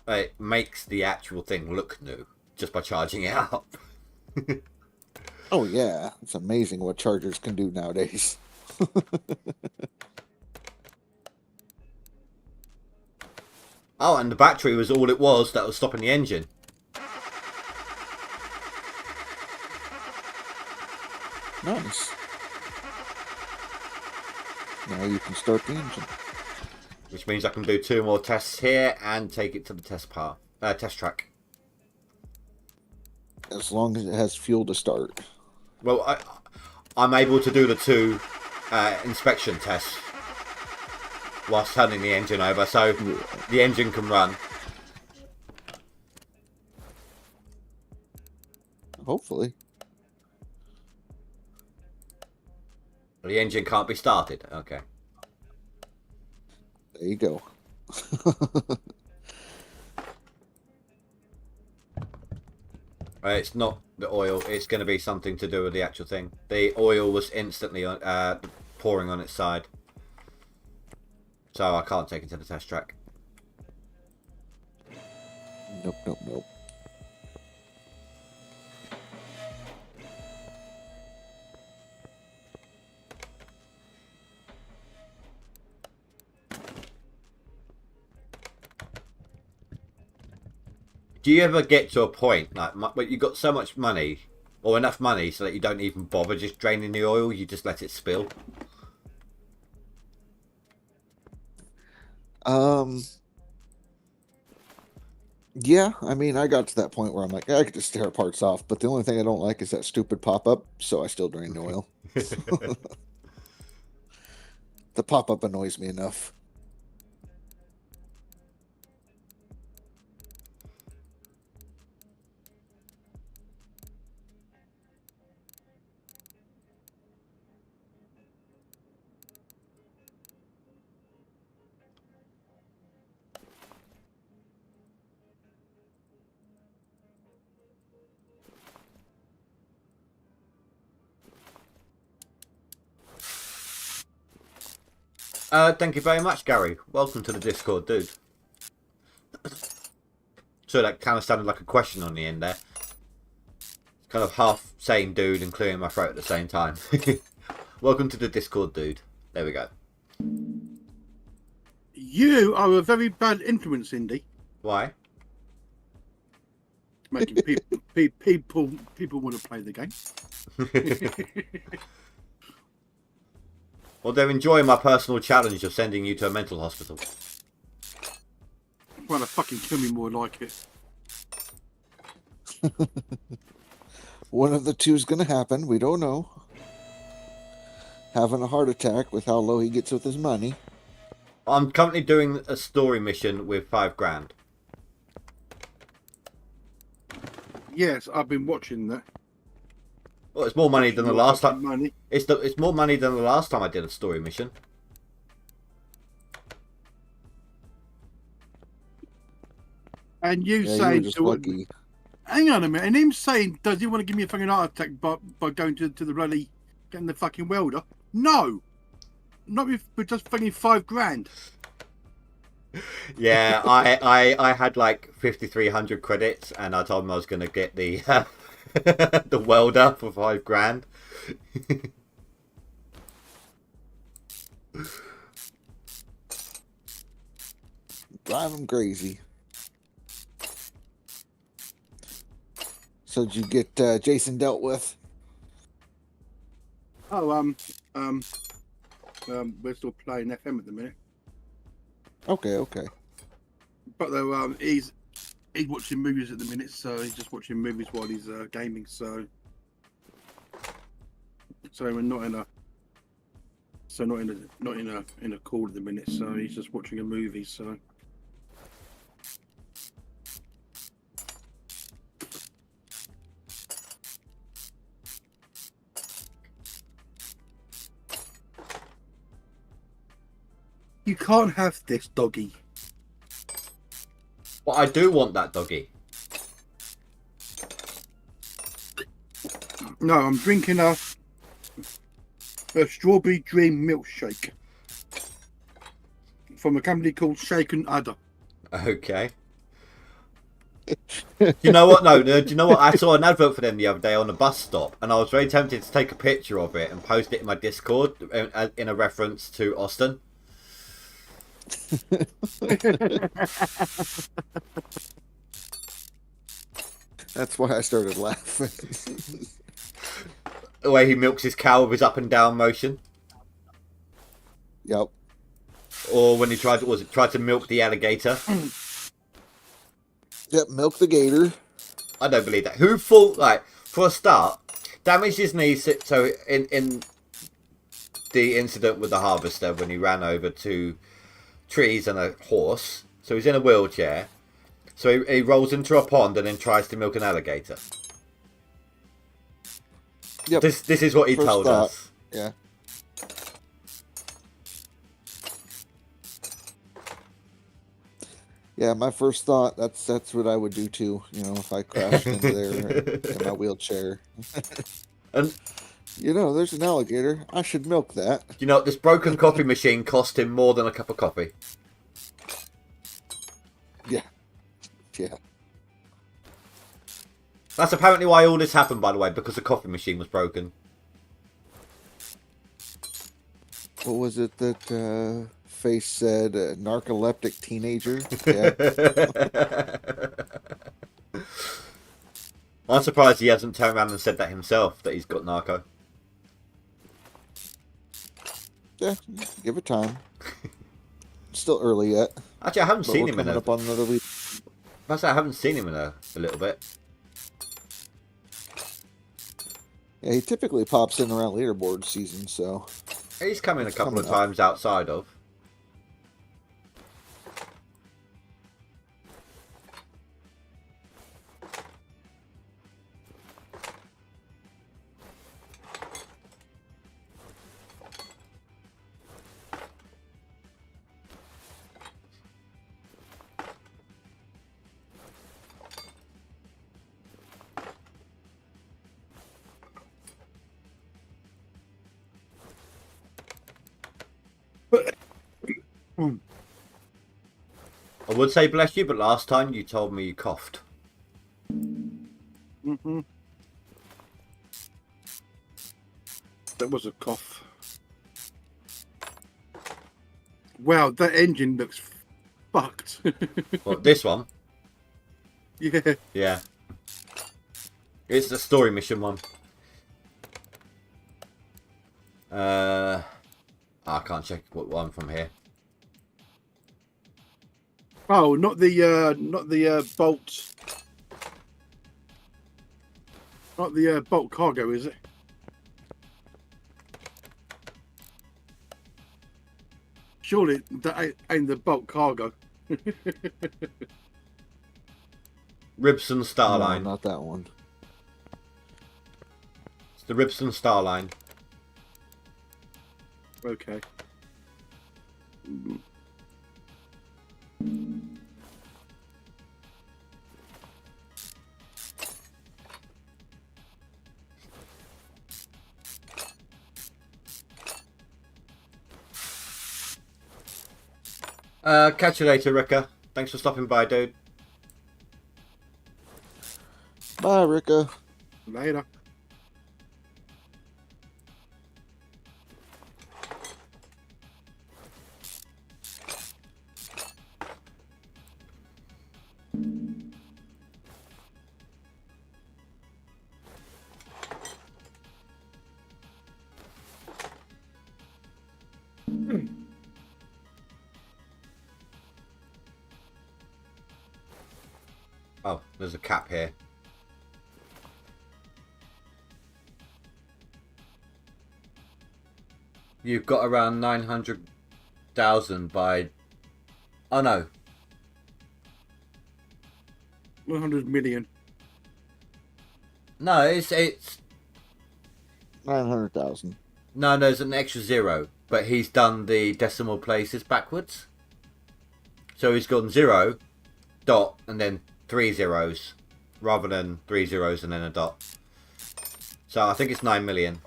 it makes the actual thing look new just by charging it up. Oh yeah, it's amazing what chargers can do nowadays. Oh, and the battery was all it was that was stopping the engine. Nice. Now you can start the engine. Which means I can do 2 more tests here and take it to the test track. As long as it has fuel to start. Well, I'm able to do the 2 inspection tests whilst turning the engine over, so the engine can run. Hopefully. The engine can't be started. Okay. There you go. It's not the oil. It's going to be something to do with the actual thing. The oil was instantly pouring on its side. So I can't take it to the test track. Nope, nope, nope. Do you ever get to a point like where you got so much money or enough money so that you don't even bother just draining the oil? You just let it spill. Yeah, I mean, I got to that point where I'm like, I could just tear parts off, but the only thing I don't like is that stupid pop-up, so I still drain the oil. The pop-up annoys me enough. Thank you very much, Gary. Welcome to the Discord, dude. So that kind of sounded like a question on the end there. Kind of half saying dude and clearing my throat at the same time. Welcome to the Discord, dude. There we go. You are a very bad influence, Indy. Why? Making people want to play the game. Well, they're enjoying my personal challenge of sending you to a mental hospital. Trying to fucking kill me more like it. One of the two is going to happen. We don't know. Having a heart attack with how low he gets with his money. I'm currently doing a story mission with $5,000. Yes, I've been watching that. Well, it's more money than the last time. Money. It's more money than the last time I did a story mission. And you Yeah, saying, you were just lucky. hang on a minute, and him saying, does he want to give me a fucking heart attack by going to the rally, getting the fucking welder? No, not with just fucking $5,000. Yeah, I had like 5,300 credits, and I told him I was going to get the the welder for $5,000. Drive him crazy. So did you get Jason dealt with? Oh, we're still playing FM at the minute. Okay, okay. But though, he's watching movies at the minute, so he's just watching movies while he's gaming. So we're not in a call at the minute. So he's just watching a movie. So You can't have this, doggy. Well, I do want that doggy. No, I'm drinking a strawberry dream milkshake from a company called Shaken Udder. Okay. You know what? No, do you know what? I saw an advert for them the other day on a bus stop, and I was very tempted to take a picture of it and post it in my Discord in a reference to Austin. That's why I started laughing. The way he milks his cow with his up and down motion, Yep. or when he tried to milk the alligator. Yep, milk the gator. I don't believe that. Who thought, like, for a start, damaged his knees? So in the incident with the harvester when he ran over to trees and a horse, so he's in a wheelchair. So he rolls into a pond and then tries to milk an alligator. Yep. This is what he First told thought. us. Yeah. Yeah, my first thought, that's what I would do too, you know, if I crashed into there in my wheelchair. And You know, there's an alligator. I should milk that. you know, this broken coffee machine cost him more than a cup of coffee. Yeah. Yeah. That's apparently why all this happened, by the way, because the coffee machine was broken. What was it that Face said? Narcoleptic teenager? Yeah. I'm surprised he hasn't turned around and said that himself, that he's got narco. Yeah, give it time. Still early yet. Actually, I haven't But seen we're him in coming a... up on another week. I haven't seen him in a little bit. Yeah, he typically pops in around leaderboard season, so... He's come in a couple of coming up. times outside of. I would say bless you, but last time you told me you coughed. Mm-hmm. That was a cough. Wow, that engine looks fucked. Well, this one? Yeah. Yeah. It's the story mission one. I can't check what one from here. Oh, not the bolt. Not the bolt cargo, is it? Surely that ain't the bolt cargo. Ribson Starline. No, not that one. It's the Ribson Starline. Okay. Catch you later, Ricka. Thanks for stopping by, dude. Bye, Ricka. Later. Oh, there's a cap here. You've got around 900,000 by... Oh, no. 100 million. No, it's... 900,000. No, there's an extra zero. but he's done the decimal places backwards. So he's gone 0, dot, and then 3 zeros, rather than 3 zeros and then a dot. So I think it's 9 million.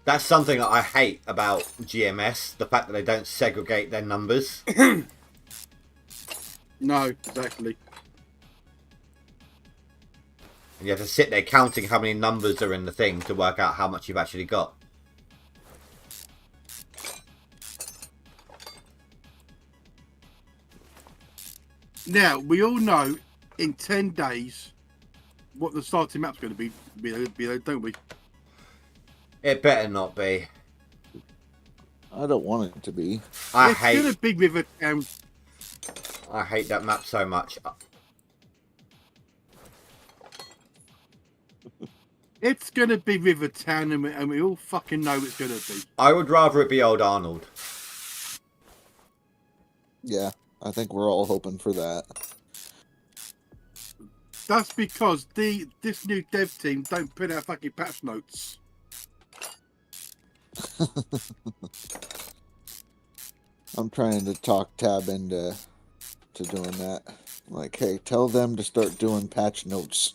That's something that I hate about GMS, the fact that they don't segregate their numbers. No, exactly. And you have to sit there counting how many numbers are in the thing to work out how much you've actually got. Now, we all know in 10 days what the starting map's going to be, don't we? It better not be. I don't want it to be. It's going to be River Town. I hate that map so much. It's going to be River Town, and we all fucking know it's going to be. I would rather it be Old Arnold. Yeah, I think we're all hoping for that. That's because this new dev team don't put out fucking patch notes. I'm trying to talk Tab into doing that. Like, hey, tell them to start doing patch notes.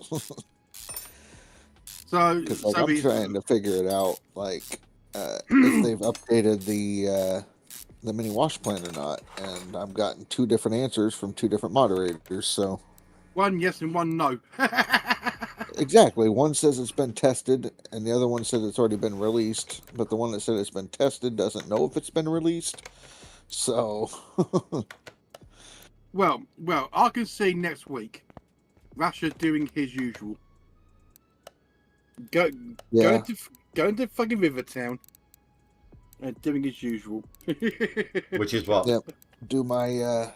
So, Because I'm trying to figure it out, like if they've updated the mini wash plan or not, and I've gotten 2 different answers from 2 different moderators. So one yes and one no. exactly, one says it's been tested, and the other one says it's already been released. But the one that said it's been tested doesn't know if it's been released. So, well, I can see next week Rasha doing his usual. Going to fucking Rivertown and doing his usual. Which is what? yep. Do my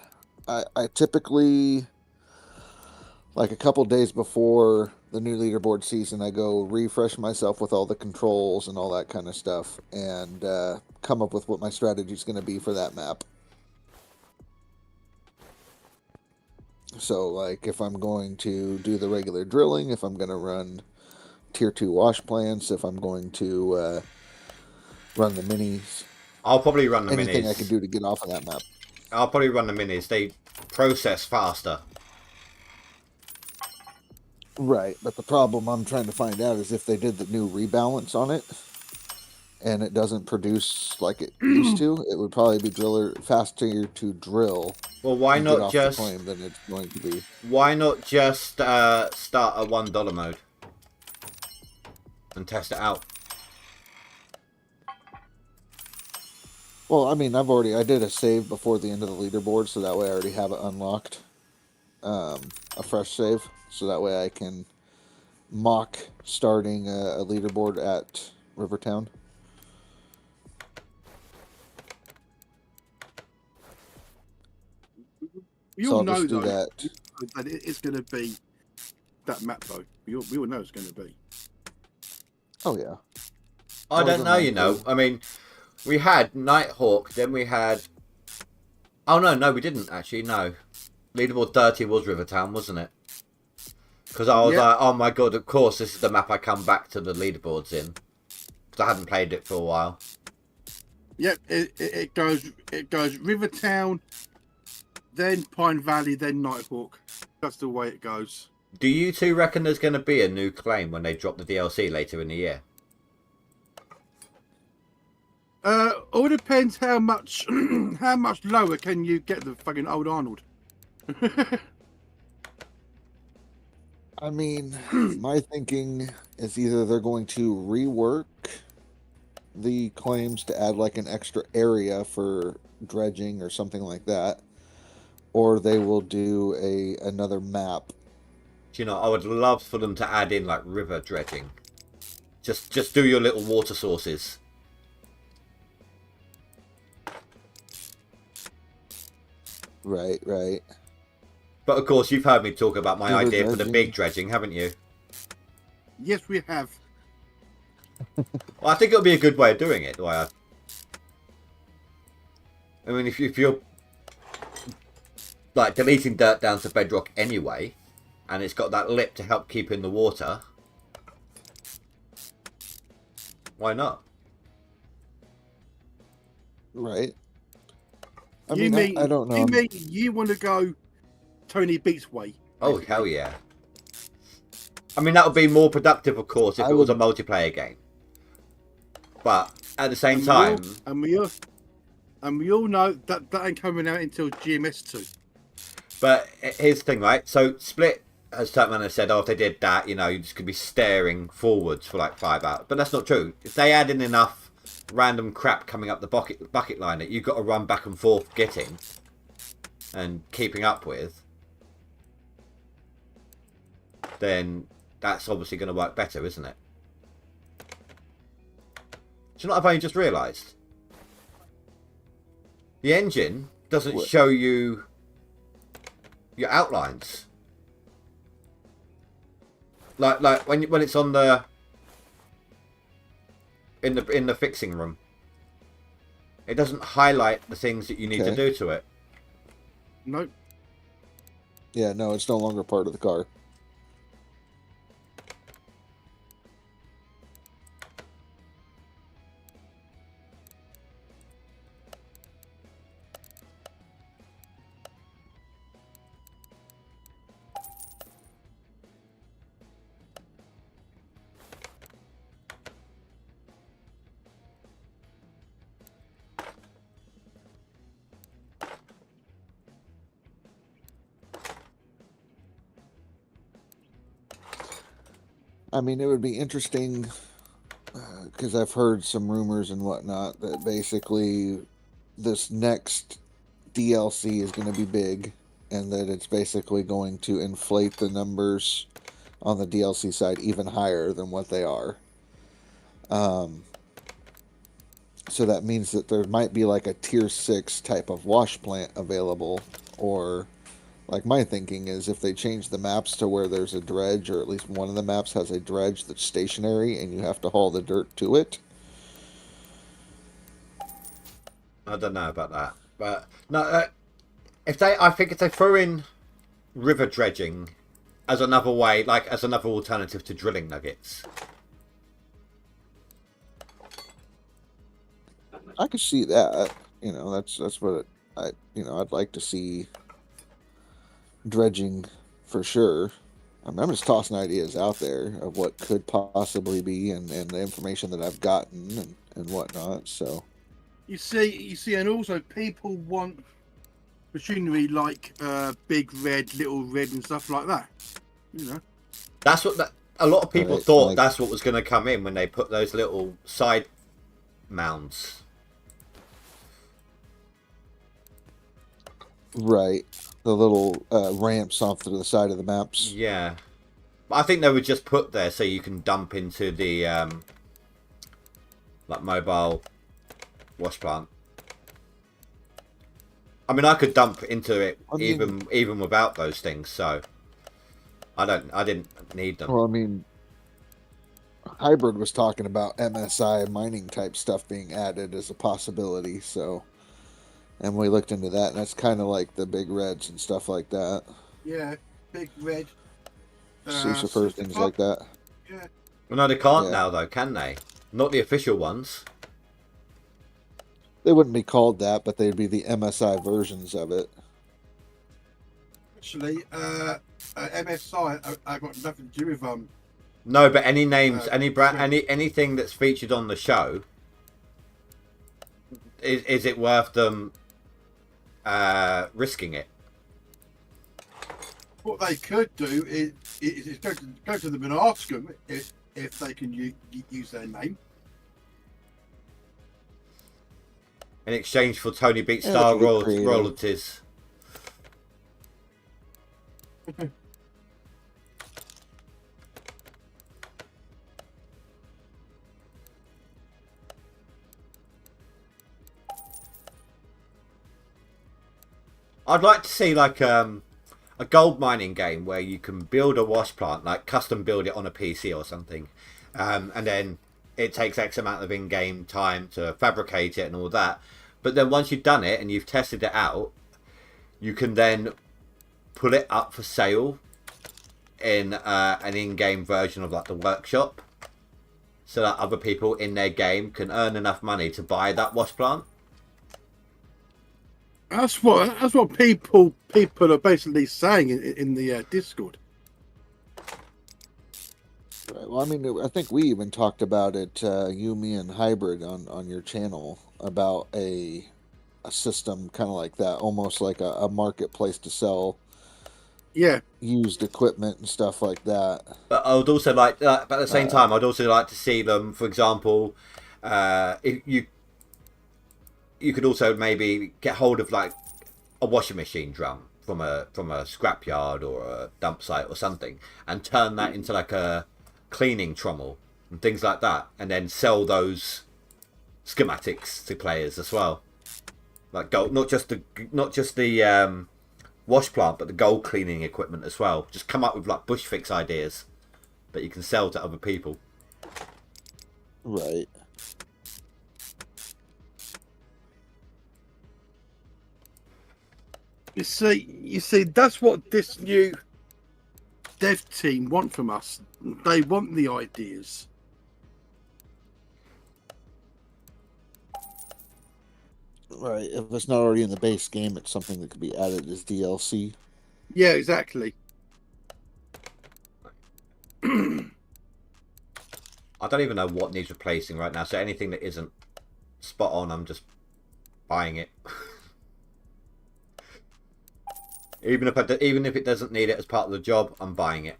I typically, like a couple days before the new leaderboard season, I go refresh myself with all the controls and all that kind of stuff, and come up with what my strategy is going to be for that map. So, like, if I'm going to do the regular drilling, if I'm going to run tier 2 wash plants, if I'm going to run the minis, I'll probably run the anything minis. I can do to get off of that map. I'll probably run the minis. They process faster. Right, but the problem I'm trying to find out is if they did the new rebalance on it, and it doesn't produce like it used to, it would probably be faster to drill. Well, why and not get off just the claim than it's going to be? Why not just start a $1 mode and test it out? Well, I mean, I did a save before the end of the leaderboard, so that way I already have it unlocked. A fresh save, so that way I can mock starting a leaderboard at Rivertown. We all I'll know just do though that. that it's going to be that map though. We all know it's going to be. Oh yeah. I don't know, you know. I mean, we had Nighthawk, then we had... Oh, no, we didn't, actually, no. Leaderboard 30 was Rivertown, wasn't it? Because I was like, oh my god, of course, this is the map I come back to the leaderboards in. Because I hadn't played it for a while. Yep, it goes Rivertown, then Pine Valley, then Nighthawk. That's the way it goes. Do you two reckon there's going to be a new claim when they drop the DLC later in the year? All depends how much lower can you get the fucking Old Arnold. I mean, my thinking is either they're going to rework the claims to add like an extra area for dredging or something like that, or they will do another map. Do you know, I would love for them to add in like river dredging. Just do your little water sources. Right. But of course, you've heard me talk about my River idea for the dredging. big dredging, haven't you? Yes, we have. Well, I think it'll be a good way of doing it. I mean, if you're... like deleting dirt down to bedrock anyway, and it's got that lip to help keep in the water. Why not? Right. I You mean, I don't know. You mean you want to go Tony Beats way? Oh, basically. hell yeah. I mean, that would be more productive, of course, if it was a multiplayer game. But at the same time... And we all know that ain't coming out until GMS2. But here's the thing, right? So Split has turned around and said, oh, if they did that, you know, you just could be staring forwards for like 5 hours. But that's not true. If they add in enough random crap coming up the bucket line that you've got to run back and forth getting and keeping up with, then that's obviously going to work better, isn't it? Do you know what I've only just realised? The engine doesn't show you your outlines. Like when it's on the in the fixing room, it doesn't highlight the things that you need to do to it. Nope. Yeah, no, it's no longer part of the car. I mean, it would be interesting because I've heard some rumors and whatnot that basically this next DLC is going to be big and that it's basically going to inflate the numbers on the DLC side even higher than what they are. So that means that there might be like a tier 6 type of wash plant available, or like my thinking is if they change the maps to where there's a dredge, or at least one of the maps has a dredge that's stationary and you have to haul the dirt to it. I don't know about that, but no. I think if they throw in river dredging as another way, like as another alternative to drilling nuggets, I could see that. You know, that's what I'd like to see dredging for sure. I mean, I'm just tossing ideas out there of what could possibly be and the information that I've gotten and whatnot. So you see, and also people want machinery like Big Red, Little Red, and stuff like that. You know, that's what a lot of people Right, thought. like- That's what was going to come in when they put those little side mounds. right, the little ramps off to the side of the maps. Yeah, but I think they were just put there so you can dump into the like mobile wash plant. I mean, I could dump into it even without those things, so I didn't need them. Well, I mean, Hybrid was talking about MSI mining type stuff being added as a possibility, so. And we looked into that, and that's kind of like the Big Reds and stuff like that. yeah, Big Red, Lucifer, things like that. Yeah, Well, no, they can't now, though, can they? Not the official ones. They wouldn't be called that, but they'd be the MSI versions of it. actually, MSI, I got nothing to do with No, but any names, any brand, yeah. anything that's featured on the show, is it worth them risking it? What they could do is go to them and ask them if they can use their name. In exchange for Tony Beat Yeah, style that'd be creative. royalties. I'd like to see like a gold mining game where you can build a wash plant, like custom build it on a PC or something, and then it takes X amount of in-game time to fabricate it and all that. But then once you've done it and you've tested it out, you can then put it up for sale in an in-game version of like the workshop, so that other people in their game can earn enough money to buy that wash plant. That's what people are basically saying in the Discord. Right. Well, I mean, I think we even talked about it, you, me, and Hybrid on your channel, about a system kind of like that, almost like a marketplace to sell used equipment and stuff like that. But I would also like, but at the same time, I'd also like to see them. For example, if you could also maybe get hold of like a washing machine drum from a scrapyard or a dump site or something, and turn that into like a cleaning trommel and things like that, and then sell those schematics to players as well. Like gold, not just the wash plant, but the gold cleaning equipment as well. Just come up with like bush fix ideas that you can sell to other people. Right. You see, that's what this new dev team want from us. They want the ideas. Right. If it's not already in the base game, it's something that could be added as DLC. Yeah, exactly. I don't even know what needs replacing right now, so anything that isn't spot on, I'm just buying it. Even if it doesn't need it as part of the job, I'm buying it.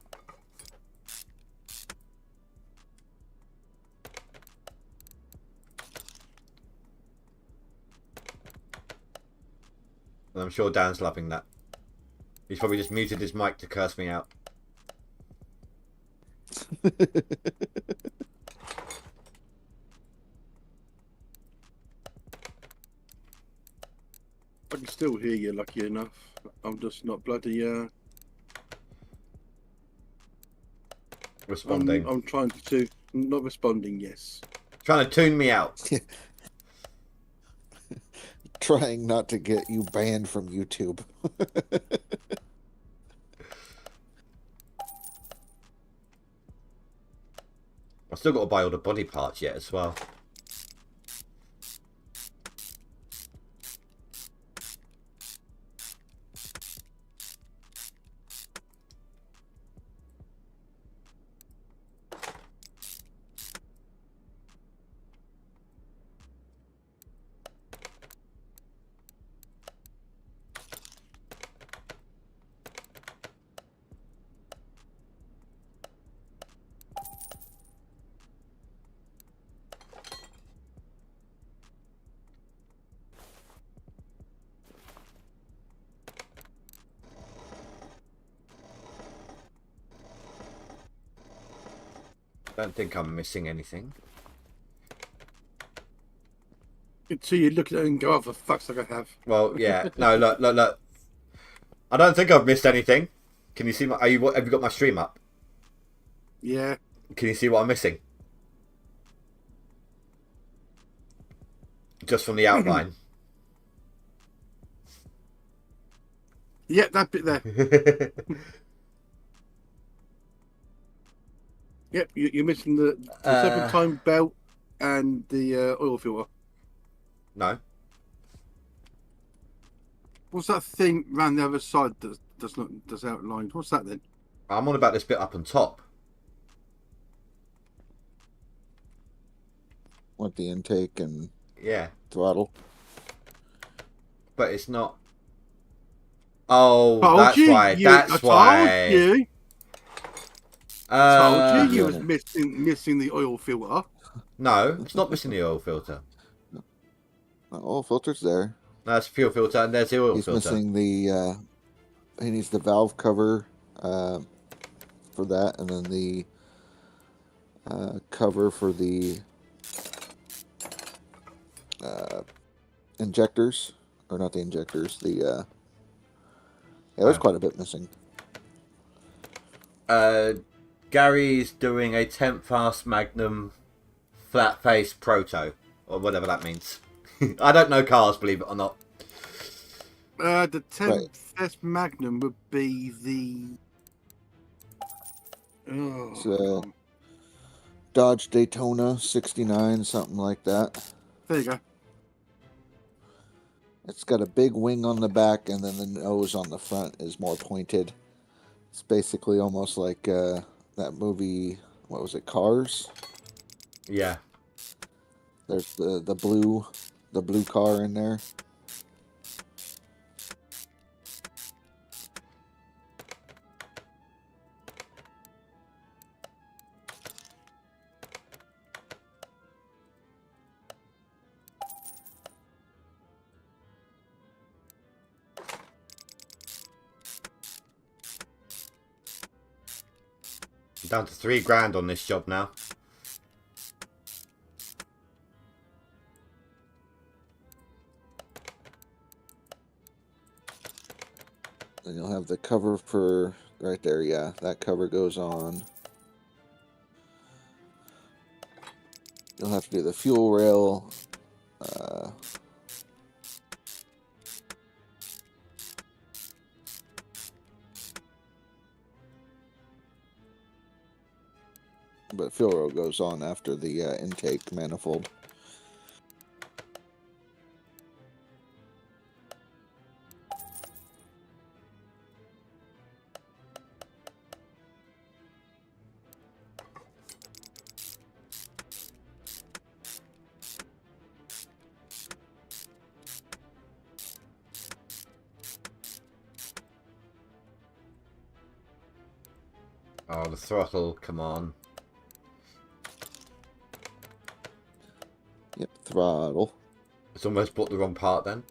And I'm sure Dan's loving that. He's probably just muted his mic to curse me out. I can still hear you, lucky enough. I'm just not bloody Responding. I'm trying to not responding. Yes. Trying to tune me out. Trying not to get you banned from YouTube. I've still got to buy all the body parts yet as well. I don't think I'm missing anything. Until you look at it and go, "Oh, for fuck's sake, I have." Well, yeah. No, look. I don't think I've missed anything. Can you see my? Have you got my stream up? Yeah. Can you see what I'm missing? Just from the outline. Yeah, that bit there. Yep, you're missing the serpentine belt and the oil filter. No. What's that thing round the other side that's outlined? What's that then? I'm on about this bit up on top. Want the intake and Yeah. throttle. But it's not. Oh, Told that's you, why. That's why. Told you was missing the oil filter. No, it's not missing the oil filter. The oil filter's there. No, it's fuel filter, and there's the oil He's filter. missing the. He needs the valve cover for that, and then the cover for the injectors, or not the injectors. The yeah, there's quite a bit missing. Gary's doing a 10th fast Magnum flat face proto, or whatever that means. I don't know cars, believe it or not. The 10th Magnum would be the. Oh, It's a Dodge Daytona 69, something like that. there you go. It's got a big wing on the back, and then the nose on the front is more pointed. It's basically almost like that movie. What was it? Cars. Yeah. There's the blue car in there. I'm down to $3,000 on this job now. Then you'll have the cover for right there. Yeah, that cover goes on. You'll have to do the fuel rail. But fuel rail goes on after the intake manifold. Oh, the throttle, come on. Yep, throttle. It's almost bought the wrong part then.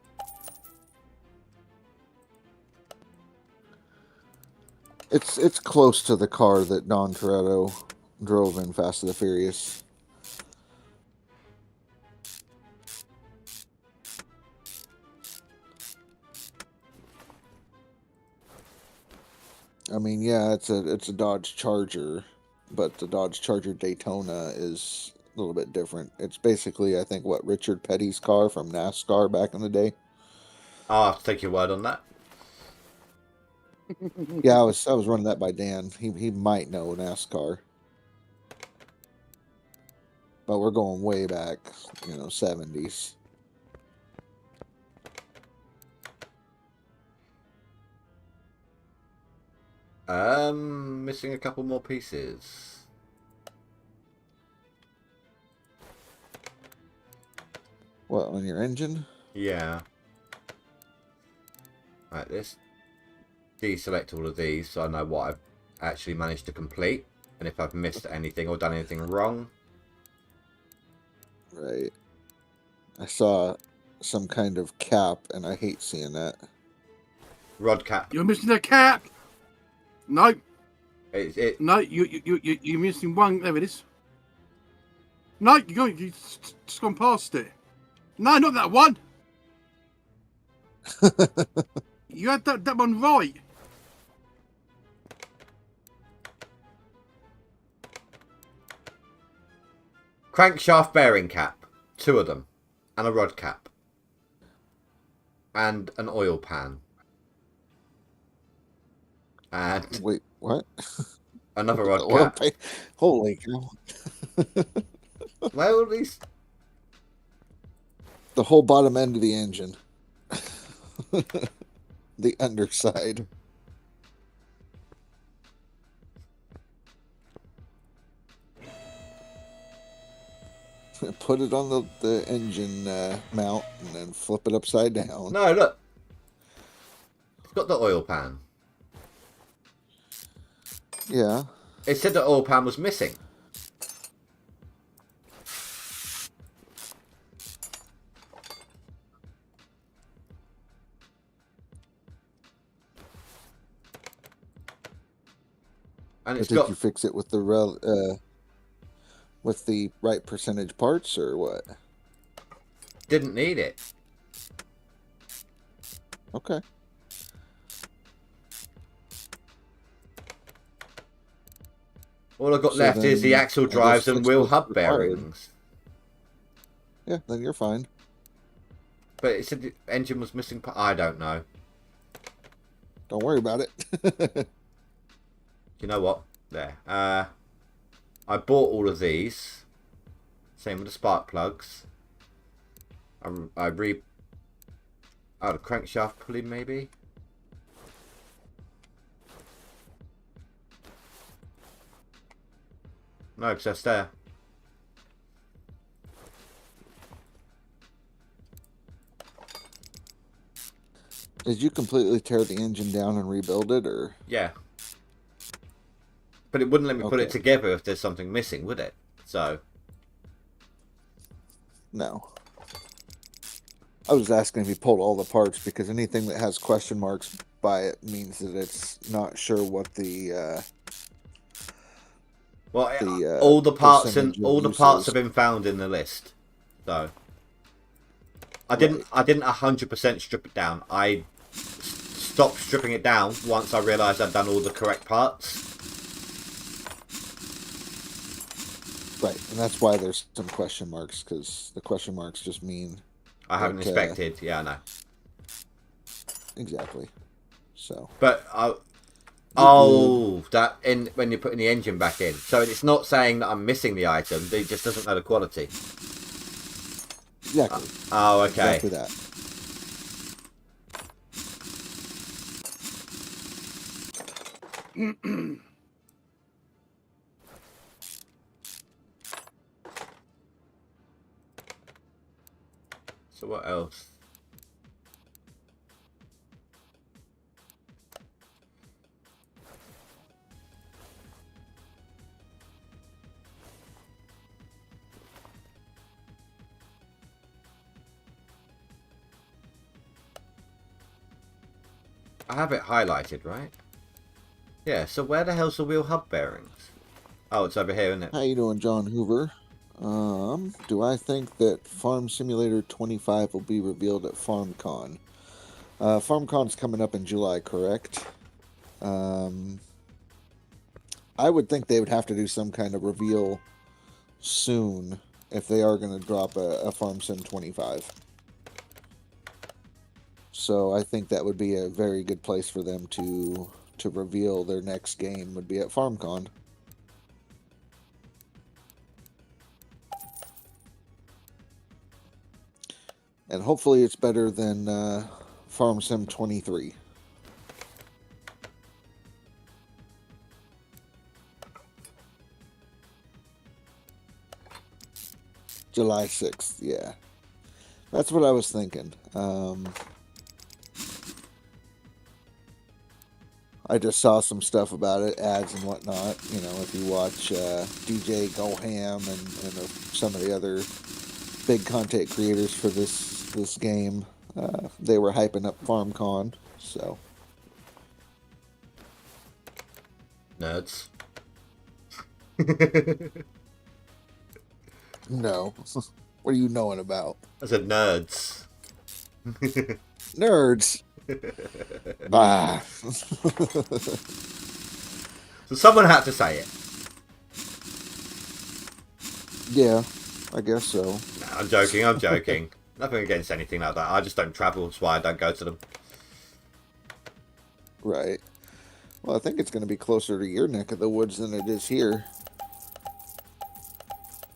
It's close to the car that Don Toretto drove in Fast and the Furious. I mean, yeah, it's a Dodge Charger, but the Dodge Charger Daytona is a little bit different. It's basically, I think, what Richard Petty's car from NASCAR back in the day. I'll have to take your word on that. Yeah, I was running that by Dan. He might know NASCAR, but we're going way back, 70s. Missing a couple more pieces. What, on your engine? Yeah. Like this. Deselect all of these so I know what I've actually managed to complete. And if I've missed anything or done anything wrong. Right. I saw some kind of cap, and I hate seeing that. Rod cap. You're missing a cap. No. No, you're missing one. There it is. No, you just gone past it. No, not that one. You had that one right. Crankshaft bearing cap. 2 of them. And a rod cap. And an oil pan. And wait, what? Another rod cap. Holy cow. Where are these? The whole bottom end of the engine. The underside. Put it on the engine mount and then flip it upside down. No, look. It's got the oil pan. Yeah. It said the oil pan was missing. And it's Did you fix it with the right percentage parts or what? Didn't need it. Okay. All I've got left is the axle drives and wheel hub bearings. Yeah, then you're fine. But it said the engine was missing. I don't know. Don't worry about it. You know what? There. I bought all of these. Same with the spark plugs. I the crankshaft pulley maybe. No, because that's there. Did you completely tear the engine down and rebuild it, or? Yeah. But it wouldn't let me put it Okay. together if there's something missing, would it? So. No. I was asking if you pulled all the parts, because anything that has question marks by it means that it's not sure what the Well, all the parts percentage of all the use parts is. have been found in the list. So. I Right. didn't 100% strip it down. I stopped stripping it down once I realised I'd done all the correct parts. Right, and that's why there's some question marks, because the question marks just mean I haven't that, inspected. Yeah, I know. exactly. So. But You're that when you're putting the engine back in, so it's not saying that I'm missing the item. It just doesn't know the quality. Exactly. Oh, okay. Exactly that. So what else? I have it highlighted, right? Yeah, so where the hell's the wheel hub bearings? Oh, it's over here, isn't it? How you doing, John Hoover? Do I think that Farm Simulator 25 will be revealed at FarmCon? FarmCon's coming up in July, correct? I would think they would have to do some kind of reveal soon if they are going to drop a Farm Sim 25. So I think that would be a very good place for them to reveal their next game, would be at FarmCon. And hopefully it's better than Farm Sim 23. July 6th, yeah. That's what I was thinking. I just saw some stuff about it, ads and whatnot. You know, if you watch DJ Goham and some of the other big content creators for this game, they were hyping up FarmCon. So Nerds. no, what are you knowing about? I said nerds. Nerds. Ah. So someone had to say it. Yeah, I guess so. Nah, I'm joking, I'm joking. Nothing against anything like that. I just don't travel, that's why I don't go to them. Right. Well, I think it's going to be closer to your neck of the woods than it is here.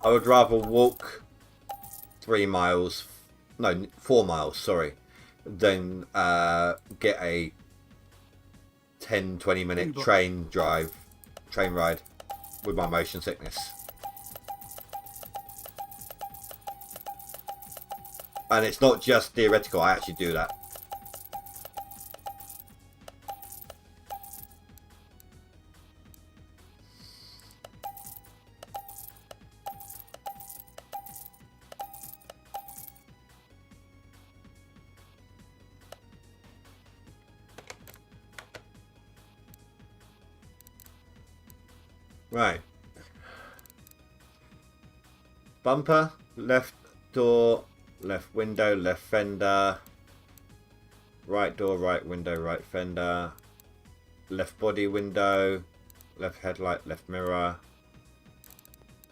I would rather walk 3 miles, no, 4 miles, sorry, than get a 10-20 minute train ride with my motion sickness. And it's not just theoretical, I actually do that. Right. Bumper, left door, left window, left fender. Right door, right window, right fender. Left body window, left headlight, left mirror.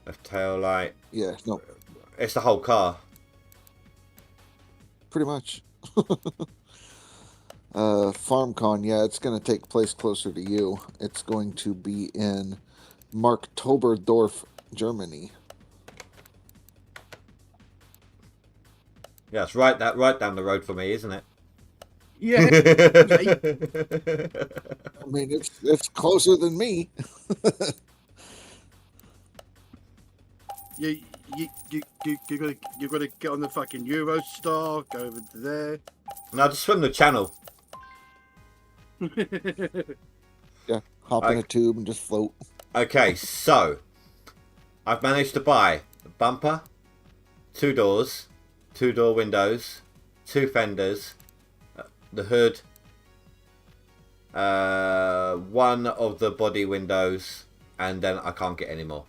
Left tail light. Yeah, no, It's the whole car. pretty much. FarmCon, yeah, it's going to take place closer to you. It's going to be in Marktoberdorf, Germany. Yeah, it's right down the road for me, isn't it? Yeah, mate. I mean, it's closer than me. You gotta get on the fucking Eurostar, go over to there. No, just swim the channel. Yeah, hop in a tube and just float. Okay, so I've managed to buy a bumper, 2 doors, 2-door windows, 2 fenders, the hood, 1 of the body windows, and then I can't get any more.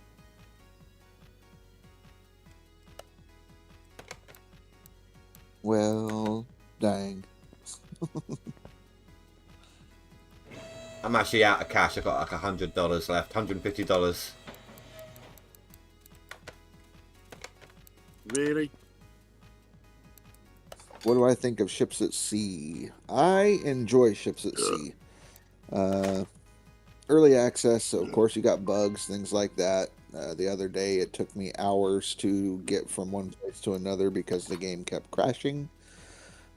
Well, dang. I'm actually out of cash. I've got like $100 left, $150. Really? What do I think of ships at sea? I enjoy ships at sea. Early access, so of course you got bugs, things like that. The other day it took me hours to get from one place to another because the game kept crashing.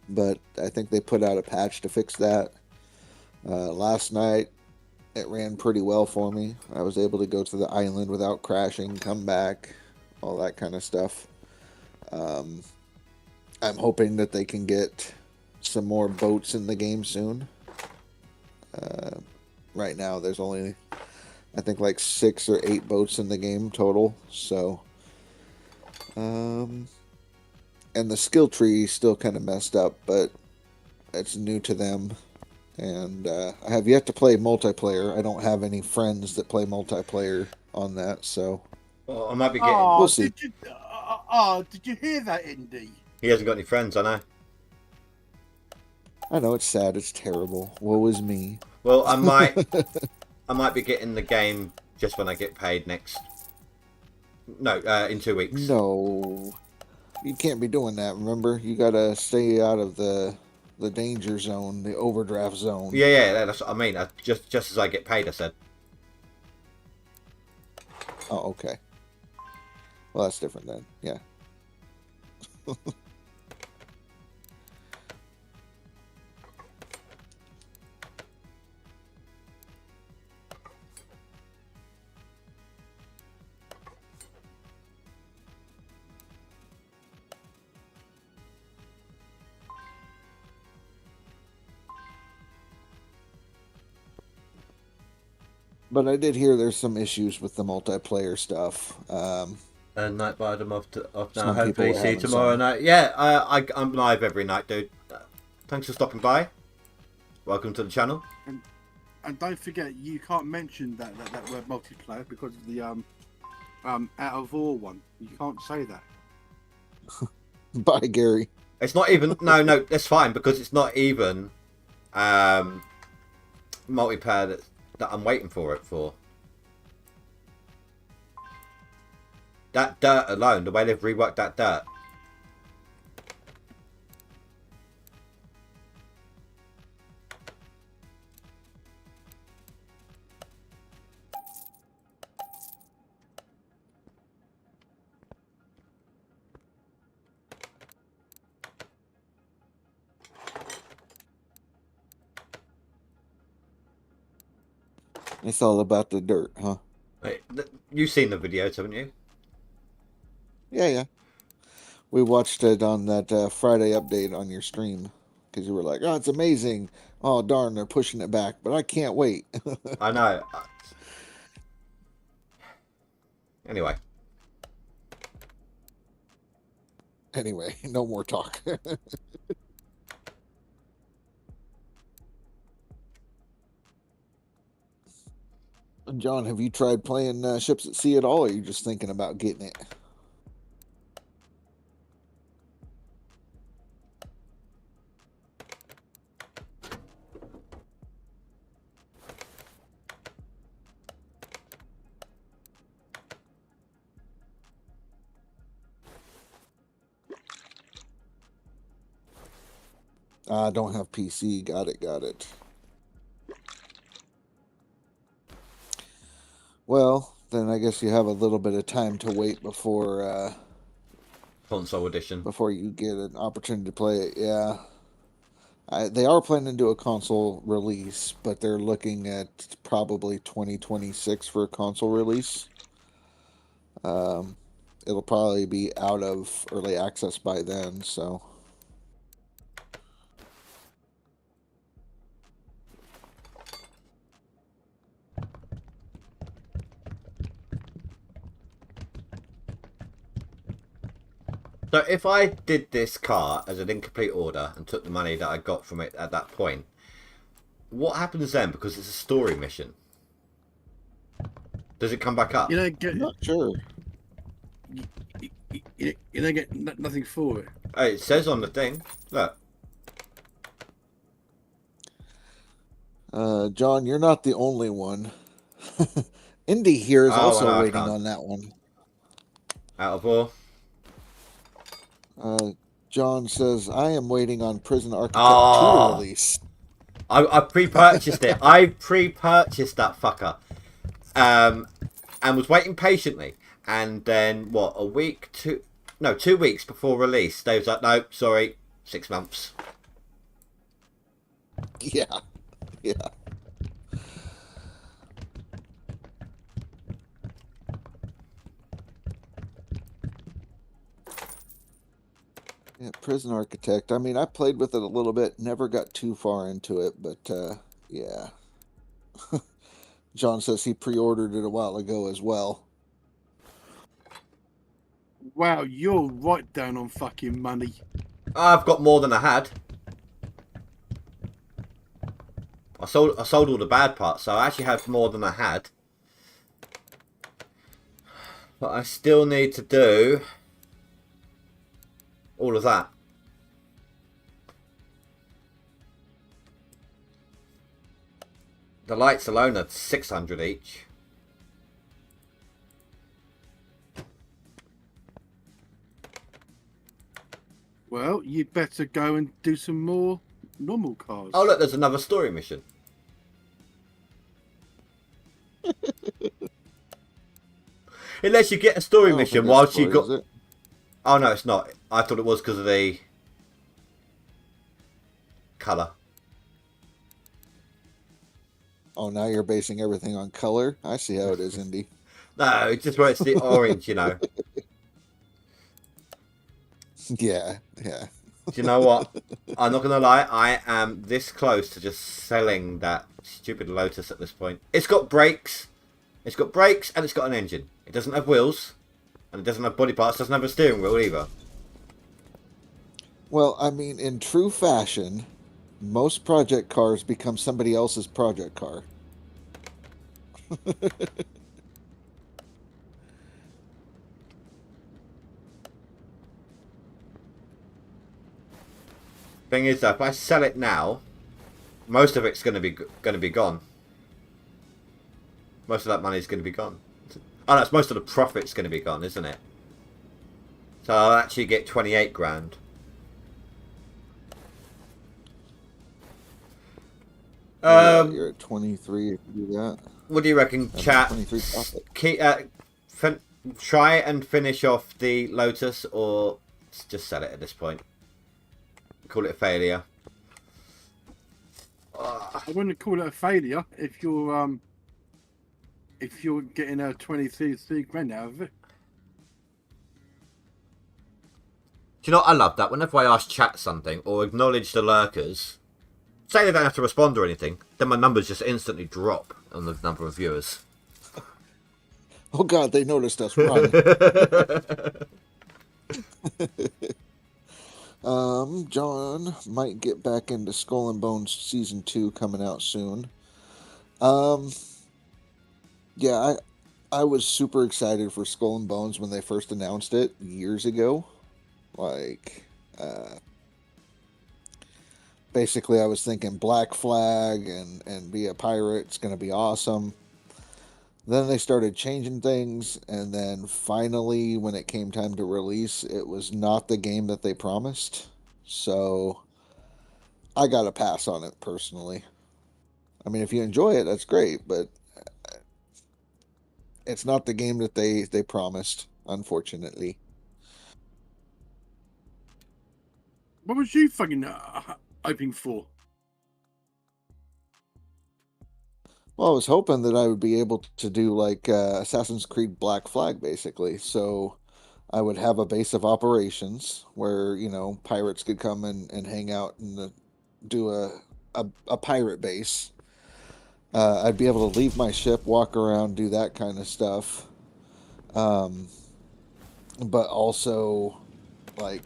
But I think they put out a patch to fix that. Last night it ran pretty well for me. I was able to go to the island without crashing, come back, all that kind of stuff. I'm hoping that they can get some more boats in the game soon. Right now, there's only, I think, like 6 or 8 boats in the game total. So, and the skill tree is still kind of messed up, but it's new to them. And I have yet to play multiplayer. I don't have any friends that play multiplayer on that, so Well, I might be getting... Oh, We'll see. did you hear that, Indy? He hasn't got any friends, I know. I know it's sad. It's terrible. Woe is me. Well, I might be getting the game just when I get paid next. No, in 2 weeks. No, you can't be doing that. Remember, you gotta stay out of the danger zone, the overdraft zone. Yeah, that's what I mean. Just as I get paid, I said. Oh, okay. Well, that's different then. Yeah. But I did hear there's some issues with the multiplayer stuff. Night bite, I'm off now. Some people Hopefully were see you having tomorrow some. night. Yeah, I'm live every night, dude. Thanks for stopping by. Welcome to the channel. And don't forget, you can't mention that word multiplayer because of the out of all one. You can't say that. Bye, Gary. It's not even... No, that's fine, because it's not even multiplayer that I'm waiting for it for. That dirt alone, the way they've reworked that dirt. It's all about the dirt, huh? You've seen the videos, haven't you? Yeah. We watched it on that Friday update on your stream because you were like, "Oh, it's amazing! Oh, darn, they're pushing it back, but I can't wait." I know. Anyway. Anyway, no more talk. John, have you tried playing Ships at Sea at all, or are you just thinking about getting it? I don't have PC. Got it. Got it. Well, then I guess you have a little bit of time to wait Console edition. before you get an opportunity to play it. Yeah. They are planning to do a console release, but they're looking at probably 2026 for a console release. Um, it'll probably be out of early access by then, so. So if I did this car as an incomplete order and took the money that I got from it at that point, what happens then? Because it's a story mission. Does it come back up? You don't get. I'm not sure. You don't get nothing for it. Hey, it says on the thing. Look. John, you're not the only one. Indy here is Oh, also no, I waiting can't. on that one. Out of all. John says, I am waiting on Prison Architect 2 Oh. to release. I pre-purchased it. I pre-purchased that fucker. And was waiting patiently. And then, what, 2 weeks before release, they was like, no, sorry, 6 months. Yeah. Yeah. Yeah, Prison Architect. I mean, I played with it a little bit, never got too far into it, but yeah. John says he pre-ordered it a while ago as well. Wow, you're right down on fucking money. I've got more than I had. I sold all the bad parts, so I actually have more than I had. But I still need to do all of that. The lights alone are 600 each. Well, you better go and do some more normal cars. Oh look, there's another story mission. It lets you get a story mission whilst you got... Oh no, it's not. I thought it was because of the colour. Oh, now you're basing everything on color? I see how it is, Indy. No, it's just where it's the orange, you know. Yeah, yeah. Do you know what? I'm not gonna lie, I am this close to just selling that stupid Lotus at this point. It's got brakes. It's got brakes and it's got an engine. It doesn't have wheels. And it doesn't have body parts, doesn't have a steering wheel either. Well, I mean, in true fashion, most project cars become somebody else's project car. Thing is though, if I sell it now, most of it's gonna be gone. Most of that money is gonna be gone. Oh no, it's most of the profit's gonna be gone, isn't it? So I'll actually get 28 grand. You're at 23 if you do that. What do you reckon, chat? 23 profit. Try and finish off the Lotus, or just sell it at this point. Call it a failure. I wouldn't call it a failure if you're getting a 23 grand out of it. Do you know what I love that? Whenever I ask chat something or acknowledge the lurkers, say they don't have to respond or anything, then my numbers just instantly drop on the number of viewers. Oh God, they noticed us. Run. John might get back into Skull and Bones Season 2 coming out soon. Yeah, I was super excited for Skull and Bones when they first announced it years ago. Like, basically I was thinking Black Flag and be a pirate, it's going to be awesome. Then they started changing things, and then finally, when it came time to release, it was not the game that they promised. So, I got to pass on it personally. I mean, if you enjoy it, that's great, but it's not the game that they promised, unfortunately. What was you fucking hoping for? Well, I was hoping that I would be able to do like Assassin's Creed Black Flag, basically. So I would have a base of operations where, pirates could come and hang out and do a pirate base. I'd be able to leave my ship, walk around, do that kind of stuff. Um, but also, like,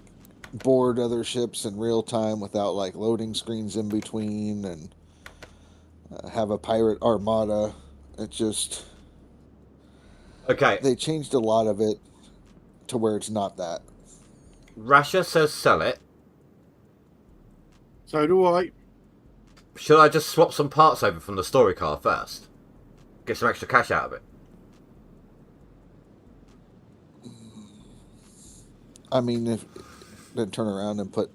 board other ships in real time without, like, loading screens in between and have a pirate armada. It just... Okay, They changed a lot of it to where it's not that. Rasha says sell it. So do I. Should I just swap some parts over from the story car first? Get some extra cash out of it. I mean, if then turn around and put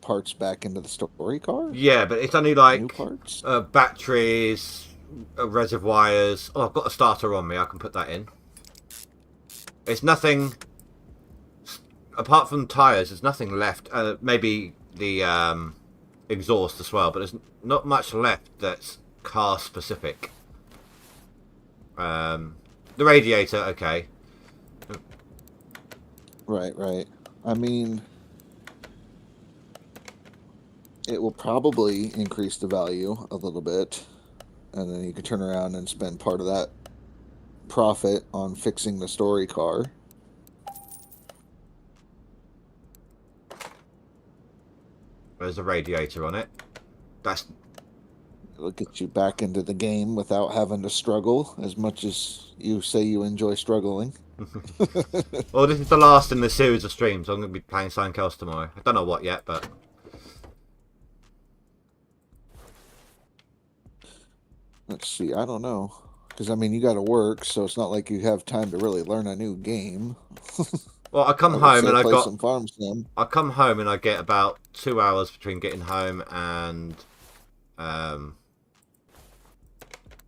parts back into the story car? Yeah, but it's only New like parts? batteries, reservoirs. Oh, I've got a starter on me. I can put that in. It's nothing... Apart from tyres, there's nothing left. Maybe the exhaust as well, but there's not much left that's car specific. The radiator, okay. Right. I mean, it will probably increase the value a little bit, and then you can turn around and spend part of that profit on fixing the story car. There's a radiator on it. It'll get you back into the game without having to struggle as much as you say you enjoy struggling. Well, this is the last in the series of streams. I'm going to be playing something else tomorrow. I don't know what yet, but... Let's see, I don't know. Because, I mean, you got to work, so it's not like you have time to really learn a new game. Well, I come home and I play got... some farm sim. I come home and I get about 2 hours between getting home and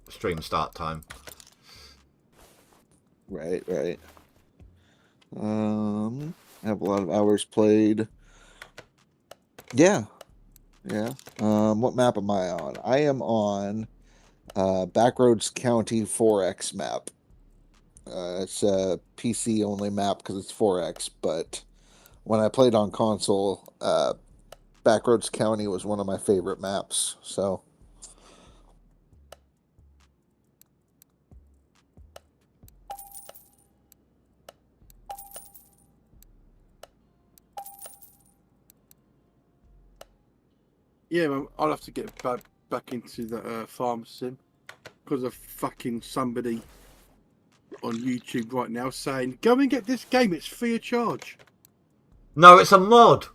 stream start time. Right. I have a lot of hours played. Yeah. What map am I on? I am on Backroads County 4X map. It's a PC only map because it's 4X, but when I played on console, Backroads County was one of my favorite maps, so... Yeah, man, I'll have to get back into the farm sim because of fucking somebody on YouTube right now saying, "Go and get this game; it's free of charge." No, it's a mod.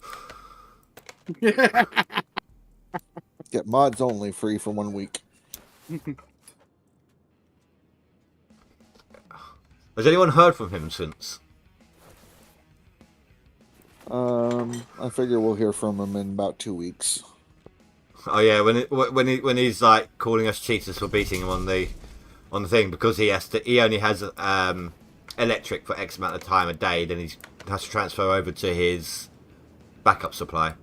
Get mods only free for 1 week. Has anyone heard from him since? I figure we'll hear from him in about 2 weeks. Oh yeah, when he's like calling us cheaters for beating him on the thing because he only has electric for X amount of time a day, then he has to transfer over to his backup supply.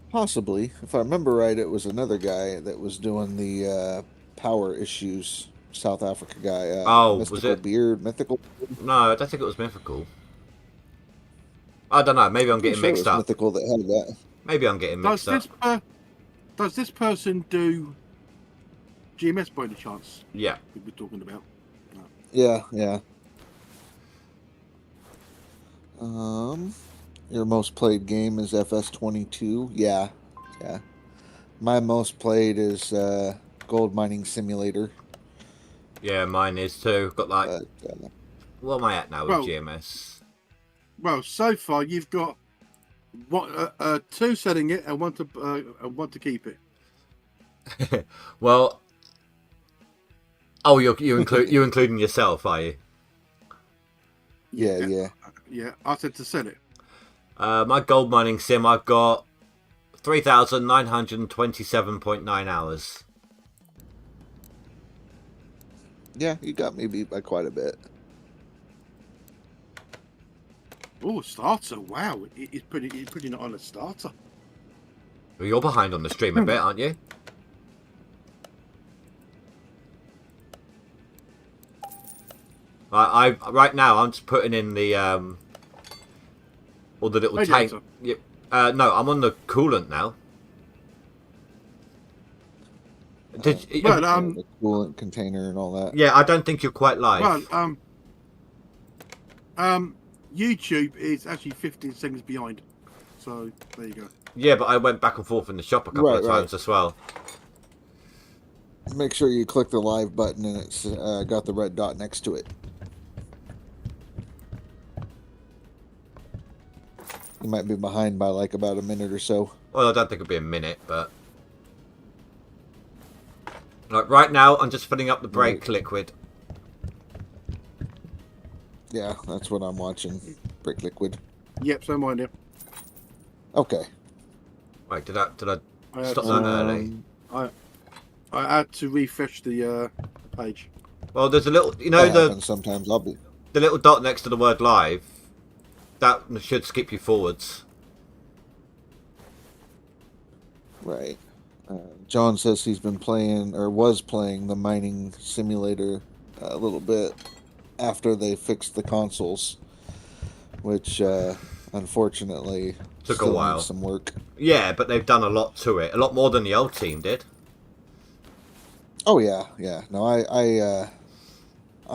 Possibly. If I remember right, it was another guy that was doing the power issues. South Africa guy. Was Mystical it? Beard? Mythical? No, I don't think it was Mythical. I don't know. Maybe I'm getting Sure mixed it was up. Mythical that had that. Maybe I'm getting mixed up. Does this person do GMS by any chance? Yeah. We're talking about. Yeah. Your most played game is FS22. Yeah. My most played is Gold Mining Simulator. Yeah, mine is too. Got like... what am I at now with GMS? Well, so far you've got two selling it and one to keep it. Well, you including yourself, are you? Yeah. Yeah, I said to sell it. My gold mining sim, I've got 3,927.9 hours. Yeah, you got me beat by quite a bit. Oh, starter! Wow, he's putting it on a starter. Well, you're behind on the stream a bit, aren't you? Right now I'm just putting in the all the little tank. Radiator. Yep. No, I'm on the coolant now. Well, the coolant container and all that. Yeah, I don't think you're quite live. Well, YouTube is actually 15 seconds behind. So there you go. Yeah, but I went back and forth in the shop a couple of times as well. Make sure you click the live button and it's got the red dot next to it. You might be behind by like about a minute or so. Well, I don't think it'll be a minute, but like right now, I'm just filling up the brake liquid. Yeah, that's what I'm watching. Brake liquid. Yep, so am I now. Okay. Wait, did I stop to, that early? I had to refresh the page. Well, there's a little, you know, sometimes I'll be the little dot next to the word live. That should skip you forwards. right. John says he's been playing or was playing the mining simulator a little bit after they fixed the consoles, which unfortunately Took still a while. needs some work. Yeah, but they've done a lot to it, a lot more than the old team did. Oh yeah. No, I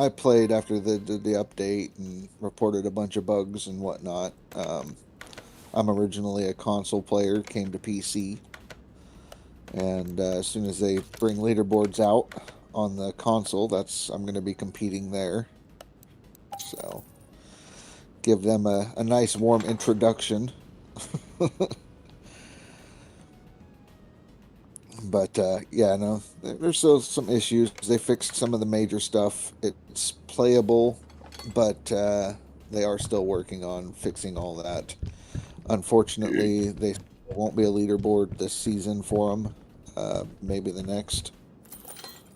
played after the update and reported a bunch of bugs and whatnot. I'm originally a console player, came to PC, and as soon as they bring leaderboards out on the console, I'm going to be competing there. So give them a nice warm introduction. But yeah, no, there's still some issues. They fixed some of the major stuff. It's playable, but they are still working on fixing all that. Unfortunately, they won't be a leaderboard this season for them. Maybe the next.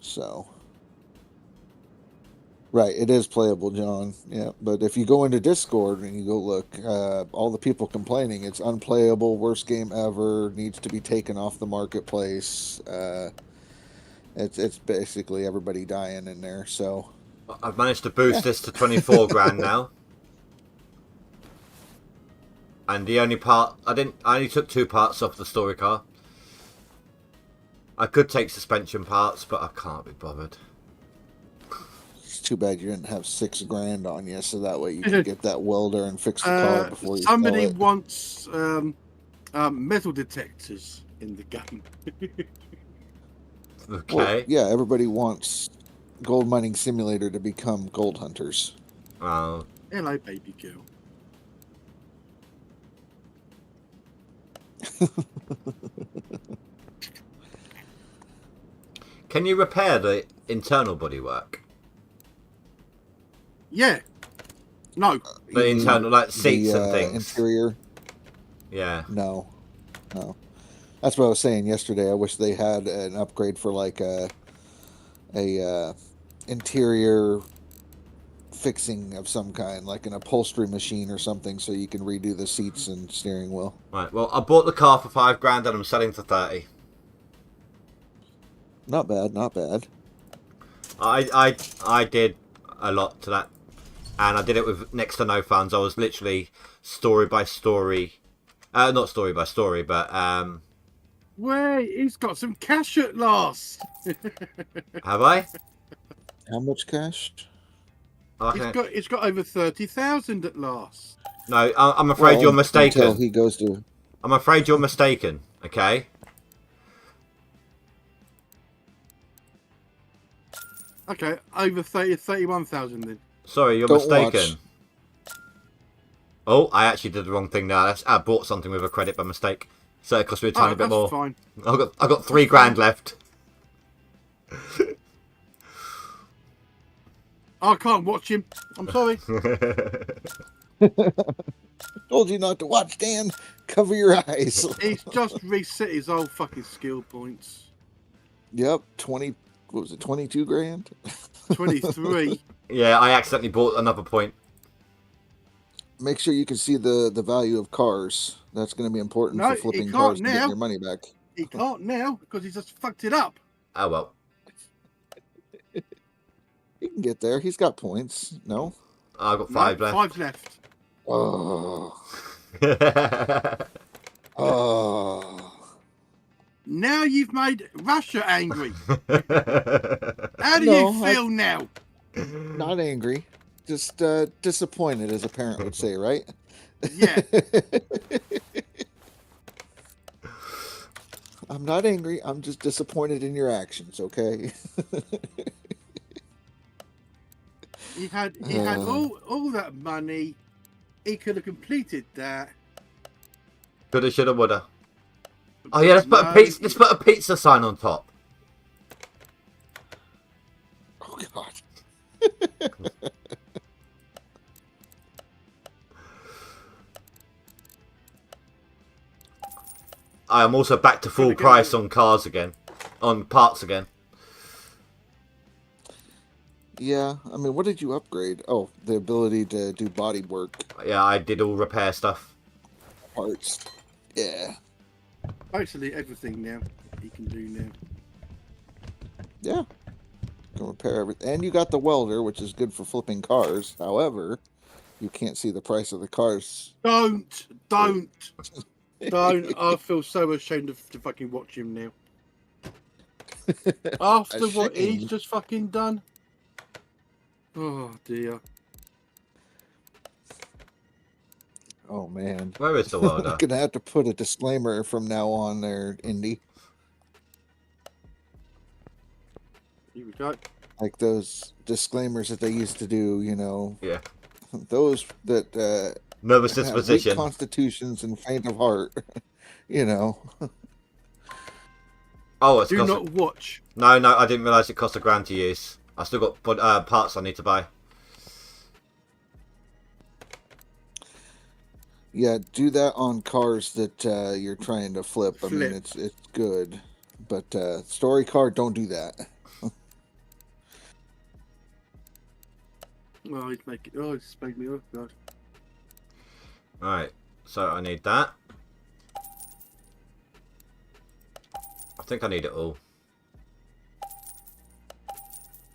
So, right, it is playable, John. Yeah, but if you go into Discord and you go look, all the people complaining it's unplayable, worst game ever, needs to be taken off the marketplace. It's basically everybody dying in there. So I've managed to boost this to 24 grand now. And the only part I only took 2 parts off the story car. I could take suspension parts, but I can't be bothered. it's too bad you didn't have 6 grand on you, so that way you could get that welder and fix the car before you somebody sell it. wants metal detectors in the game. Okay. Well, yeah, everybody wants Gold Mining Simulator to become Gold Hunters. Oh. Hello, baby girl. Can you repair the internal bodywork? Yeah. No. The internal, like seats and things. Interior. Yeah. No. That's what I was saying yesterday. I wish they had an upgrade for like a interior fixing of some kind, like an upholstery machine or something, so you can redo the seats and steering wheel. Right. Well, I bought the car for 5 grand and I'm selling for 30. Not bad. I did a lot to that, and I did it with next to no funds. I was literally story by story, not story by story, but Wait, he's got some cash at last. have I? How much cash? Okay. It's got over 30,000 at last. No, I'm afraid you're mistaken. Until he goes to. I'm afraid you're mistaken. Okay. Okay, over 31,000 then. Sorry, you're Don't mistaken. watch. Oh, I actually did the wrong thing now. I bought something with a credit by mistake, so it cost me a tiny bit more. Fine. I got 3 grand left. I can't watch him. I'm sorry. Told you not to watch, Dan. Cover your eyes. He's just reset his old fucking skill points. Yep, 20. What was it? 22 grand. 23. Yeah, I accidentally bought another point. Make sure you can see the value of cars. That's going to be important No, for he flipping can't cars and now. getting your money back. He can't now because he's just fucked it up. Oh well. He can get there. He's got points. No. I've got 5 No, left. 5 left. Oh. Oh. Now you've made Russia angry. How do No, you feel now? Not angry. Just disappointed, as a parent would say, right? Yeah. I'm not angry. I'm just disappointed in your actions, okay? He had all that money. He could have completed that. Coulda, shoulda, woulda. Oh yeah, let's put a pizza sign on top. Oh God. I am also back to full price on cars again, on parts again. Yeah, I mean, what did you upgrade? Oh, the ability to do body work. Yeah, I did all repair stuff. Parts. Yeah. Basically everything now he can do now. Yeah. Can repair everything. And you got the welder, which is good for flipping cars. However, you can't see the price of the cars. Don't. I feel so ashamed to fucking watch him now. After what he's just fucking done. Oh dear. Oh man. Where is the welder? I'm gonna have to put a disclaimer from now on there, Indy. Here we go. Like those disclaimers that they used to do, you know. Yeah. Those that Nervous have disposition. weak constitutions and faint of heart. You know. Oh, it's Do not watch. No, I didn't realise it cost £1,000 to use. I still got parts I need to buy. Yeah, do that on cars that you're trying to flip. I mean, it's good, but story car, don't do that. Oh, he's making. Oh, it's making me. Oh God. Right, so I need that. I think I need it all.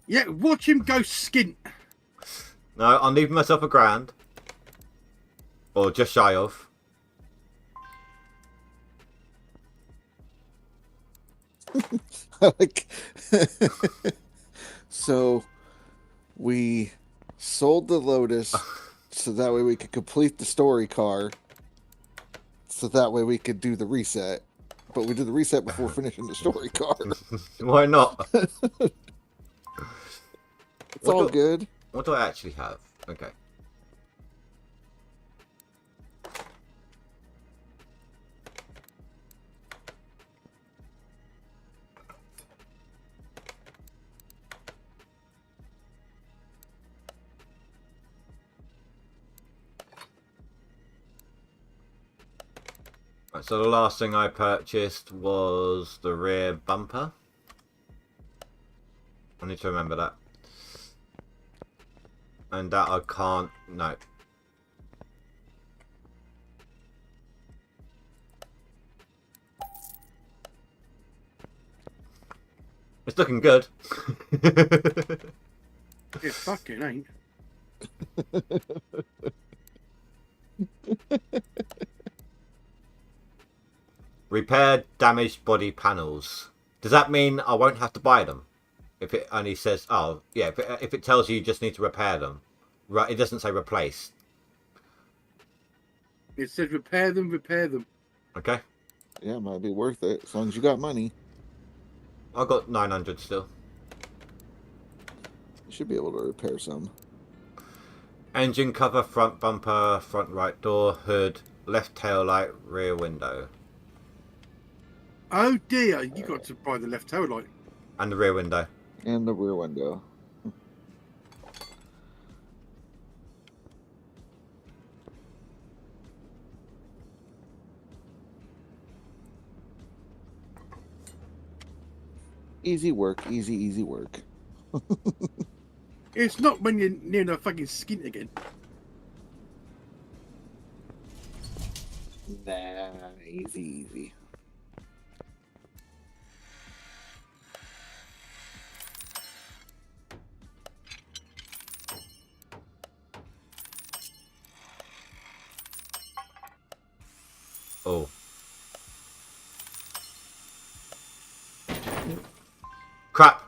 Yeah, watch him go skint. No, I'm leaving myself £1,000. Or just shy of. Like, so we sold the Lotus so that way we could complete the story car. So that way we could do the reset. But we did the reset before finishing the story car. Why not? It's all good. What do I actually have? Okay. Right, so the last thing I purchased was the rear bumper. I need to remember that. And that I can't... No. It's looking good. It fucking ain't. Repair damaged body panels. Does that mean I won't have to buy them? If it only says... Oh, yeah. If it tells you just need to repair them. Right, it doesn't say replace. It says repair them. Okay. Yeah, it might be worth it as long as you got money. I got 900 still. You should be able to repair some. Engine cover, front bumper, front right door, hood, left tail light, rear window. Oh dear, you got to buy the left tail light. And the rear window. And the rear window. Easy work, easy work. It's not when you're near enough fucking skin again. Nah, easy. Oh. Crap!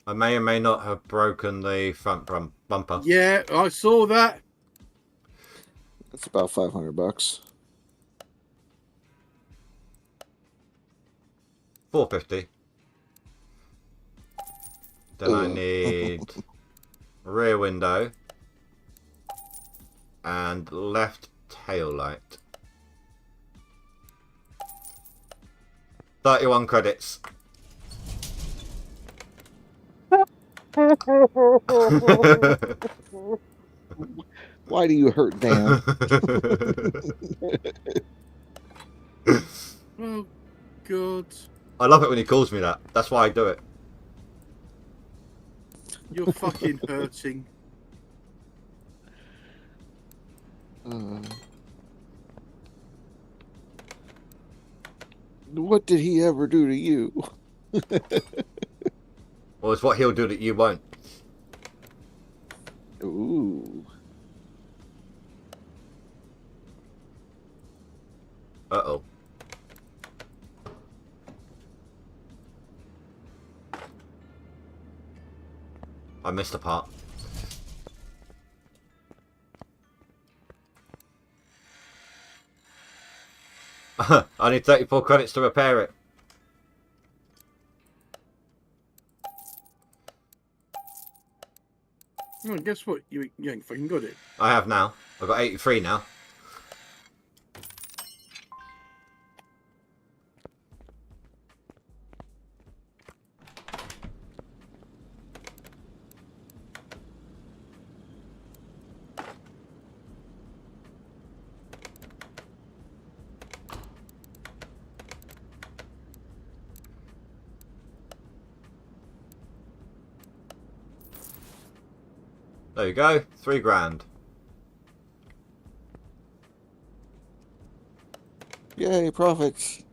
I may or may not have broken the front bumper. Yeah, I saw that. That's about $500. 450. Then I need rear window and left tail light. 31 credits. Why do you hurt Dan? Oh, God. I love it when he calls me that. That's why I do it. You're fucking hurting. What did he ever do to you? Or it's what he'll do that you won't. Ooh. Uh-oh. I missed a part. I need 34 credits to repair it. Oh, guess what? You ain't fucking got it. I have now. I've got 83 now. There you go. 3 grand. Yay, profits.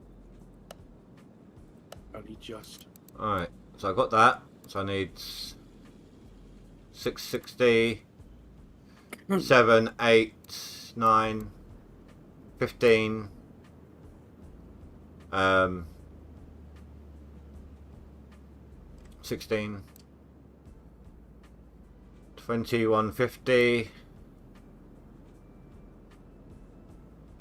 Only just. Alright. So I got that. So I need 660, 7, 8, 9, 15, 16, 2150,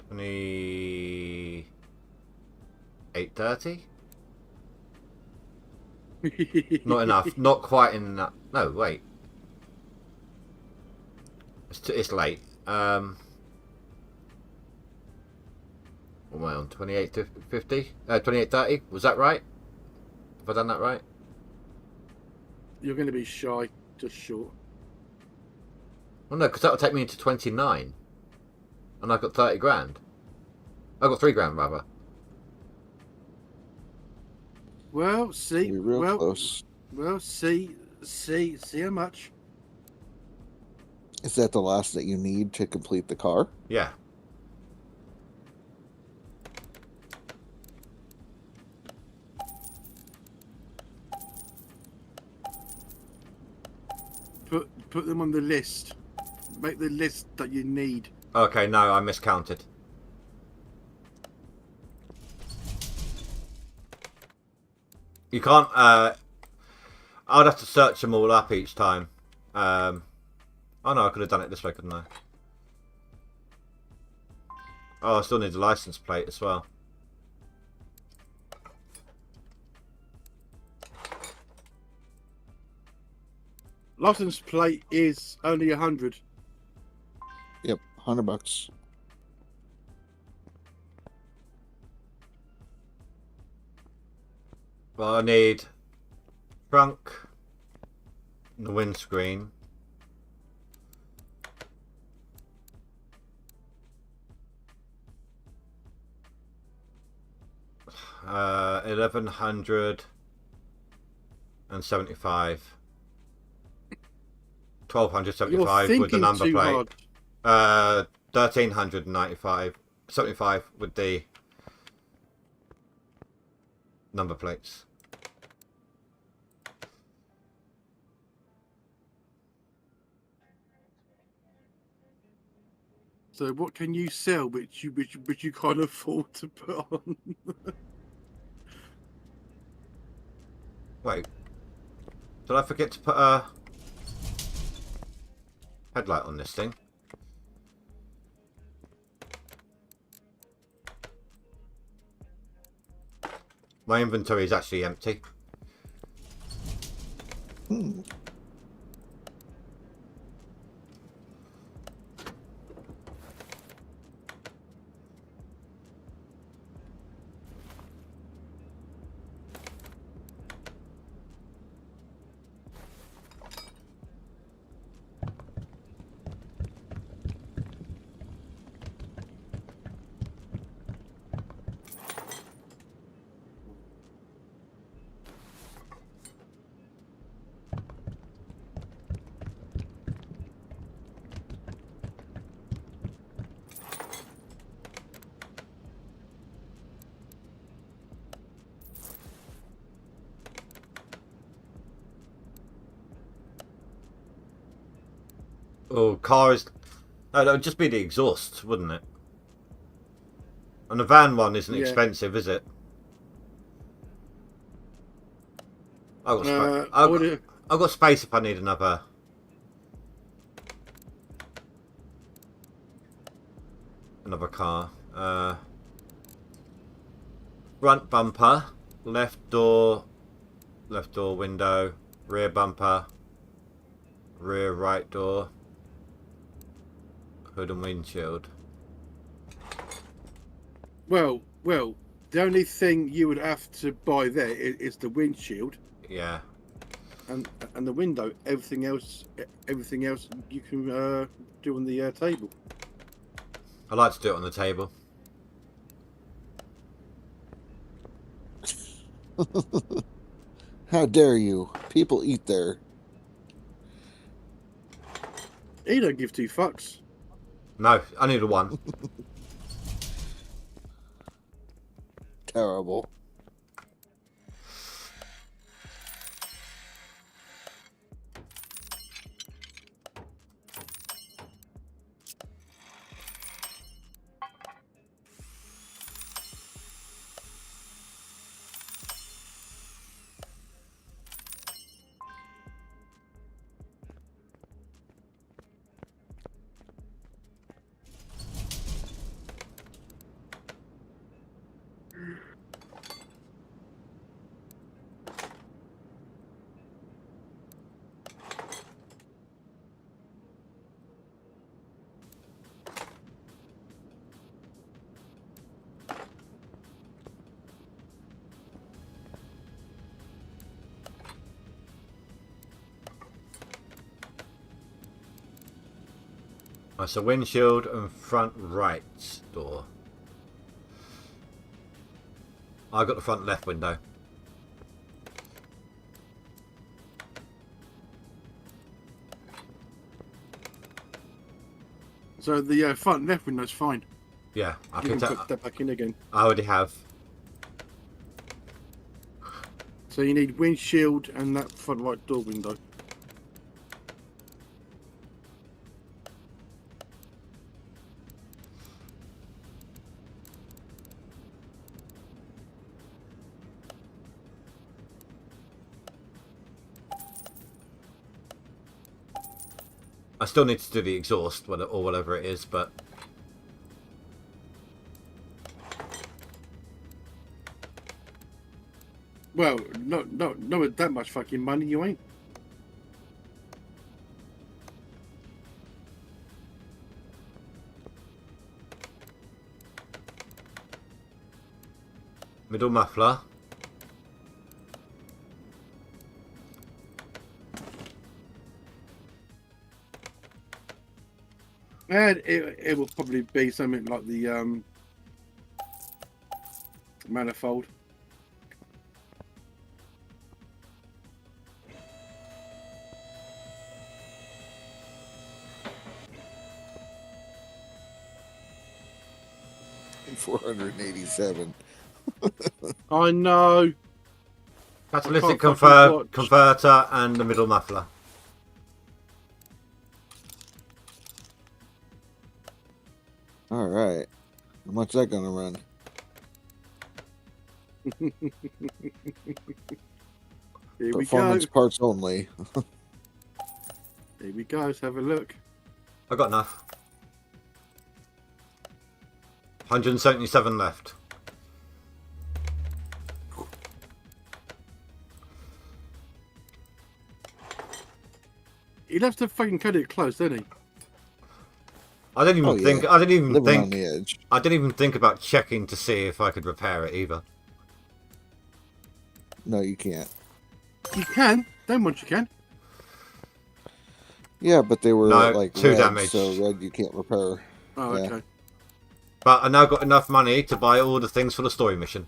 2830. Not enough. Not quite in that. No, wait. It's late. What am I on? 2850? 2830? Was that right? Have I done that right? You're going to be shy, just short. Well, no, because that'll take me into 29. And I've got 30 grand. I've got 3 grand, rather. Well, see, We're real close. well, see how much. Is that the last that you need to complete the car? Yeah. Put them on the list. Make the list that you need. Okay, no, I miscounted. You can't, I'd have to search them all up each time. Oh no, I could have done it this way, couldn't I? Oh, I still need a license plate as well. License plate is only 100. Yep, $100. Well, I need trunk, the windscreen, 1175. 1275 You're with the thinking number too plate. hard. 1395. 75 with the number plates. So what can you sell which you can't afford to put on? Wait. Did I forget to put a headlight on this thing? My inventory is actually empty. Oh, car is... No, that would just be the exhaust, wouldn't it? And the van one isn't Yeah. expensive, is it? I've got, I've got space if I need another... Another car. Front bumper, left door window, rear bumper, rear right door, hood and windshield. Well, the only thing you would have to buy there is the windshield Yeah. and the window. Everything else you can do on the table. I like to do it on the table. How dare you? People eat there. He don't give two fucks. No, I need a one. Terrible. That's a windshield and front right door. I got the front left window. So the front left window's fine. Yeah, I You can picked put up. that back in again. I already have. So you need windshield and that front right door window. I still need to do the exhaust or whatever it is, but Well, not with that much fucking money, you ain't. middle muffler. And it will probably be something like the manifold. 487. I know. Catalytic can't fucking watch. converter and the middle muffler. All right. How much that gonna run? Here we go. Performance parts only. Here we go. Let's have a look. I got enough. 177 left. He loves to fucking cut it close, doesn't he? I didn't even think. I didn't even Living on think. the edge. I didn't even think about checking to see if I could repair it either. No, you can't. You can. Don't want you can. Yeah, but they were No, like 2 red, damage. so red you can't repair. Oh, Yeah. okay. But I now got enough money to buy all the things for the story mission.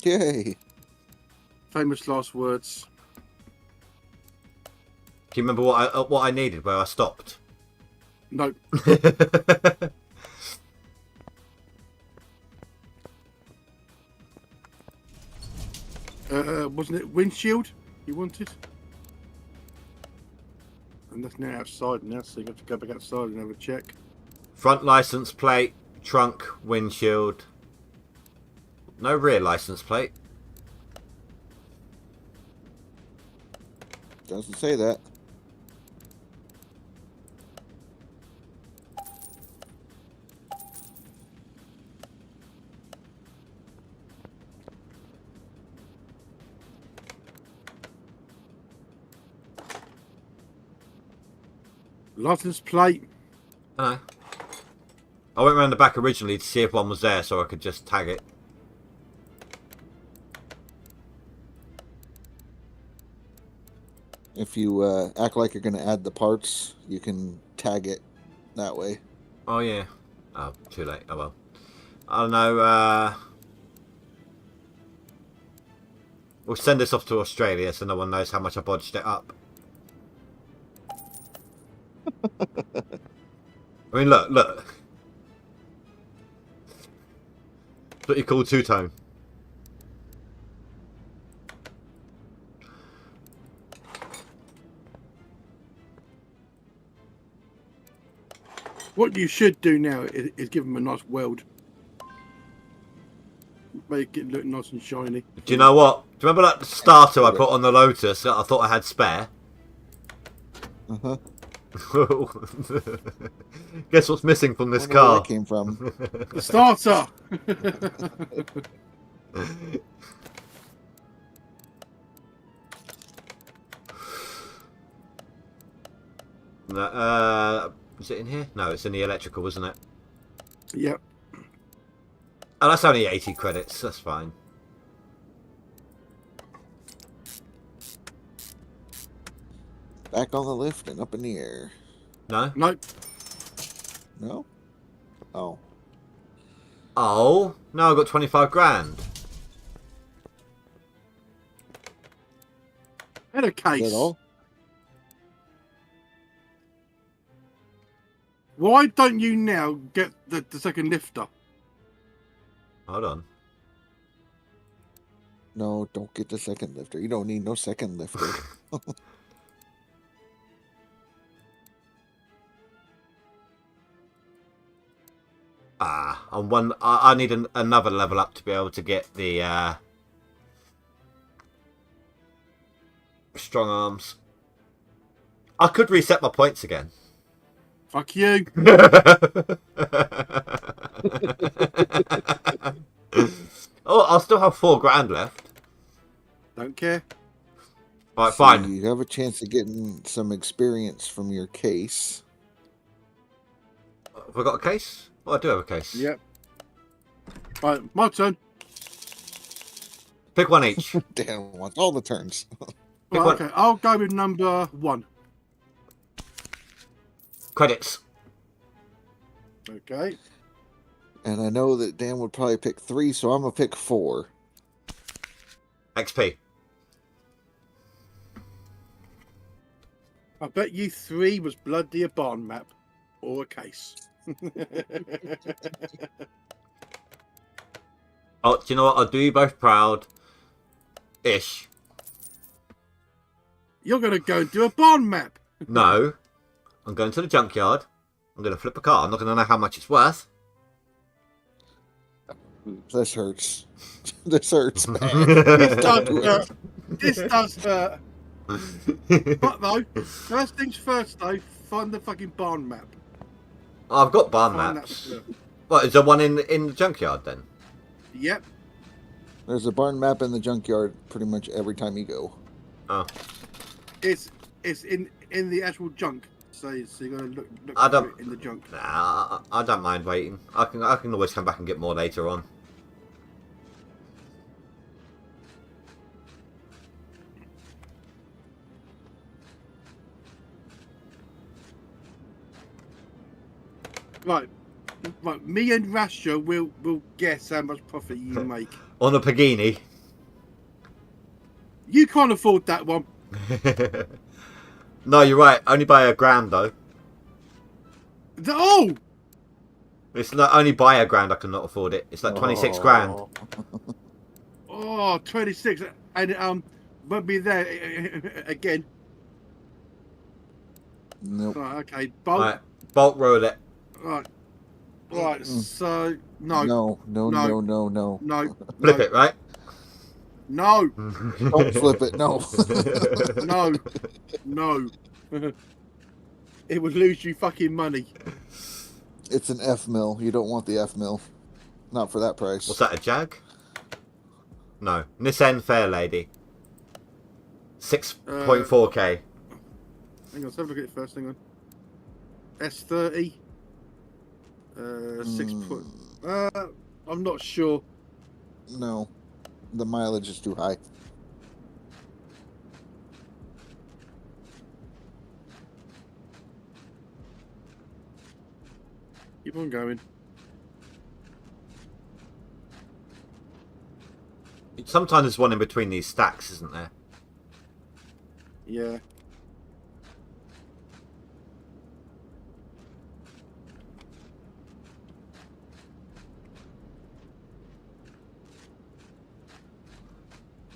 Yay! Famous last words. Do you remember what I needed where I stopped? No. Wasn't it windshield you wanted? And that's now outside now, so you have to go back outside and have a check. Front license plate, trunk, windshield. No rear license plate. Doesn't say that. License plate. I know. I went around the back originally to see if one was there so I could just tag it. If you act like you're going to add the parts, you can tag it that way. Oh yeah. Oh, too late. Oh well. I don't know. We'll send this off to Australia so no one knows how much I bodged it up. I mean, look. It's what you call two-tone. What you should do now is give them a nice weld. Make it look nice and shiny. Do you know what? Do you remember that starter I put on the Lotus that I thought I had spare? Uh-huh. Guess what's missing from this Wonder where car? that came from. The starter! Is it in here? No, it's in the electrical, isn't it? Yep. Oh, that's only 80 credits. That's fine. Back on the lift and up in the air. No? Nope. No? Oh. Oh, no, I got 25 grand. Had a Is case. that all? Why don't you now get the second lifter? Hold on. No, don't get the second lifter. You don't need no second lifter. I need another level up to be able to get the strong arms. I could reset my points again. Fuck you. Oh, I'll still have 4 grand left. Don't care. Alright, So fine. you have a chance of getting some experience from your case. Have I got a case? Oh, I do have a case. Yep. Right, my turn. Pick one each. Dan wants all the turns. Right, one. okay, I'll go with number 1. Credits. Okay. And I know that Dan would probably pick 3, so I'm going to pick 4. XP. I bet you 3 was bloody a barn map. or a case. Oh, do you know what? I'll do you both proud. Ish. You're going to go and do a barn map. No. I'm going to the junkyard. I'm going to flip a car. I'm not going to know how much it's worth. This hurts. This hurts, man. This does hurt. But though, first things first though, find the fucking barn map. I've got barn Find maps. that- What, is there one in the junkyard then? Yep. There's a barn map in the junkyard pretty much every time you go. Oh. It's in the actual junk. So you gotta look I for don't- it in the junk. Nah, I don't mind waiting. I can always come back and get more later on. Right. Me and Rasha will guess how much profit you make. On a Pagini. You can't afford that one. No, you're right. Only by $1,000 though. Oh! It's not only by $1,000 I cannot afford it. It's like 26 grand. Oh, 26. And won't be there again. Nope. Right, okay. Bolt. Right, bolt roll it. Right. Right, so no. No. No. Flip it, right? No. Don't flip it. No. No. No. It would lose you fucking money. It's an F mill. You don't want the F mill. Not for that price. What's that, a Jag? No. Nissan Fair Lady. 6.4k. Hang on, let's have a look at it first. Hang on. S30. 6 point. I'm not sure. No. The mileage is too high. Keep on going. Sometimes there's one in between these stacks, isn't there? Yeah.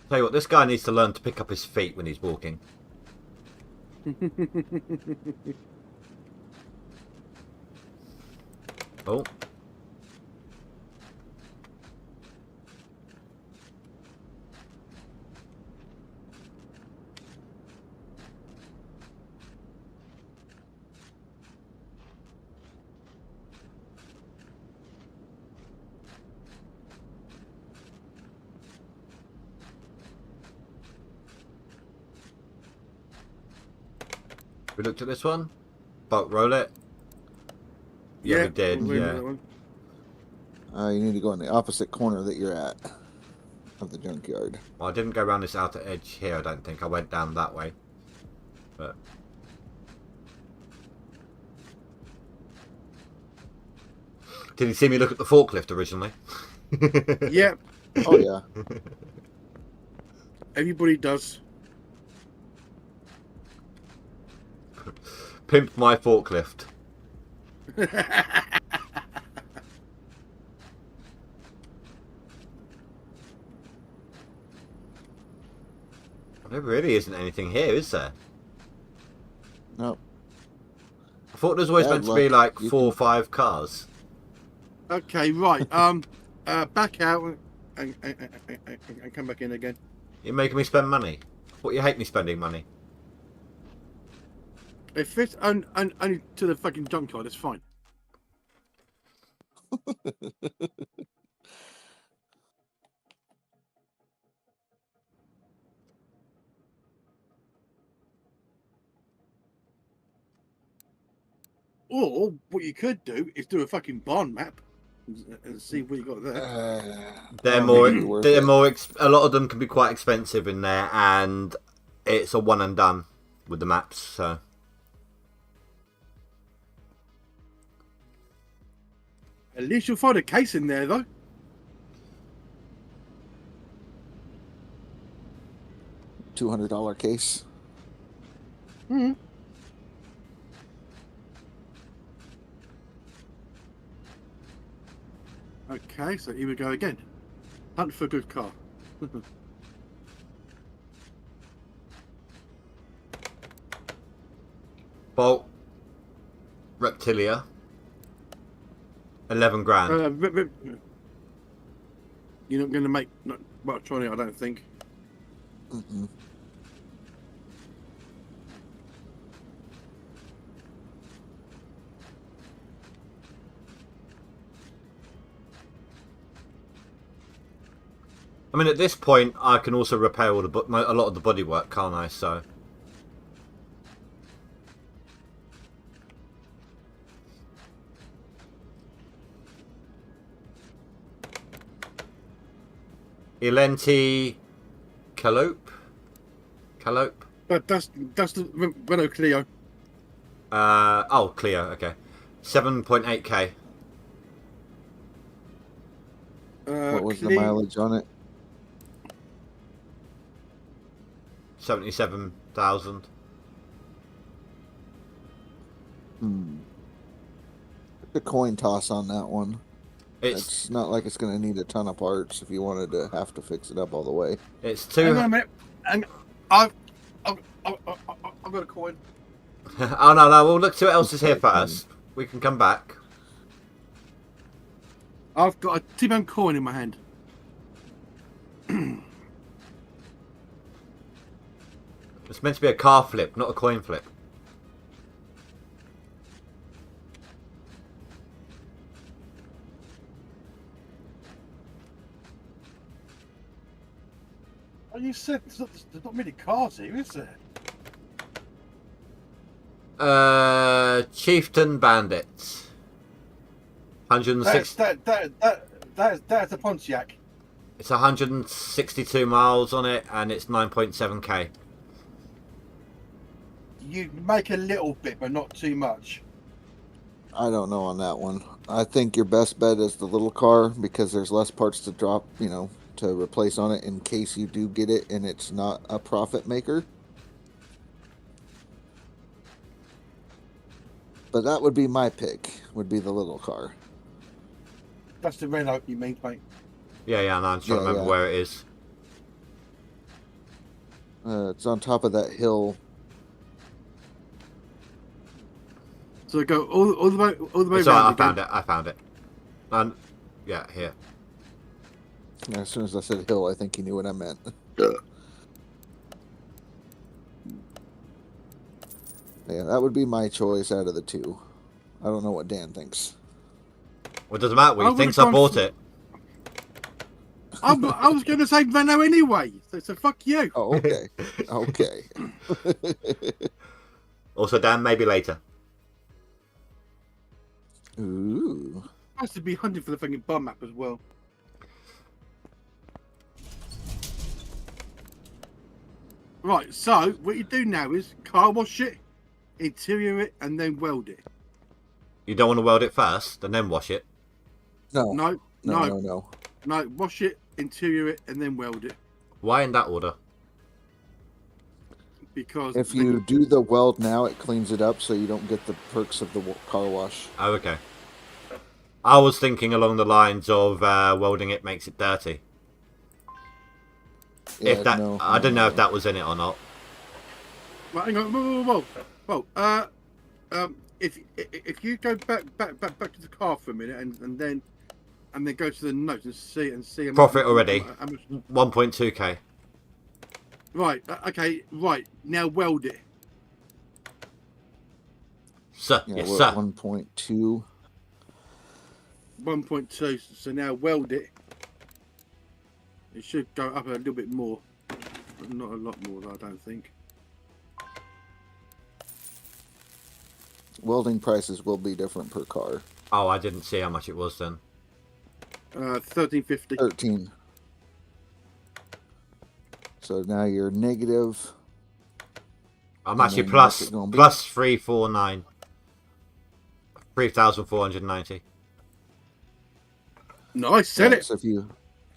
Tell you what, this guy needs to learn to pick up his feet when he's walking. Oh. We looked at this one. Bolt roll it. Yeah, we did. we'll Yeah. that one. You need to go in the opposite corner that you're at of the junkyard. Well, I didn't go around this outer edge here, I don't think. I went down that way. But did he see me look at the forklift originally? Yep. Oh yeah. Everybody does. Pimp my forklift. There really isn't anything here, is there? No. I thought there was always Bad meant to be luck. like You 4 or 5 cars. Okay, right. Back out and come back in again. You're making me spend money. What, you hate me spending money? If it's only to the fucking junkyard, it's fine. Or what you could do is do a fucking barn map and see what you got there. They're Oh, more. maybe worth They're it. more. A lot of them can be quite expensive in there, and it's a one and done with the maps. So At least you'll find a case in there, though. $200 case. Hmm. Okay, so here we go again. Hunt for a good car. Bolt. Reptilia. 11 grand. You're not going to make much on it, I don't think. Mm-mm. I mean, at this point, I can also repair all the a lot of the bodywork, can't I? So. Elenti Calope? But that's the Renault Clio. Oh, Clio, okay. 7.8k. What was the Clio- mileage on it? 77,000. The coin toss on that one. It's It's not like it's going to need a ton of parts if you wanted to have to fix it up all the way. it's Hang on a two. minute. And I've got a coin. Oh no, we'll look to what else is here first. We can come back. I've got a T-bone coin in my hand. It's meant to be a car flip, not a coin flip. Oh, you said there's not many cars here, is there? Chieftain Bandits. 106. That's a Pontiac. It's 162 miles on it, and it's 9.7k. You make a little bit, but not too much. I don't know on that one. I think your best bet is the little car because there's less parts to drop, to replace on it in case you do get it and it's not a profit maker. But that would be my pick, would be the little car. That's the Renault you mean, mate. Yeah, no, I'm trying to remember where it is. It's on top of that hill. So go all the way It's around. alright, I found it. Yeah, here. As soon as I said hill, I think you knew what I meant. Yeah, that would be my choice out of the two. I don't know what Dan thinks. Well, it doesn't matter. He thinks I bought it. I was going to say Renault anyway, so fuck you. Oh, okay. Okay. Also, Dan, maybe later. Ooh. Has to be hunting for the fucking bomb map as well. Right, so what you do now is car wash it, interior it, and then weld it. You don't want to weld it first and then wash it? No, No, wash it, interior it, and then weld it. Why in that order? Because if you do the weld now, it cleans it up so you don't get the perks of the car wash. Oh, okay. I was thinking along the lines of welding it makes it dirty. Yeah, If that, I don't know if that was in it or not. Right, hang on, whoa. If you go back to the car for a minute and then go to the notes and see Profit already. How much, 1.2k. right, okay, right. Now weld it. Sir, Yeah, yes, we're sir. at 1.2. 1.2. So now weld it. It should go up a little bit more, but not a lot more, I don't think. Welding prices will be different per car. Oh, I didn't see how much it was then. 13.50. 13. So now you're negative. I'm And actually then plus what's it gonna be? plus 349. 3,490. Nice, sell Yeah, it. so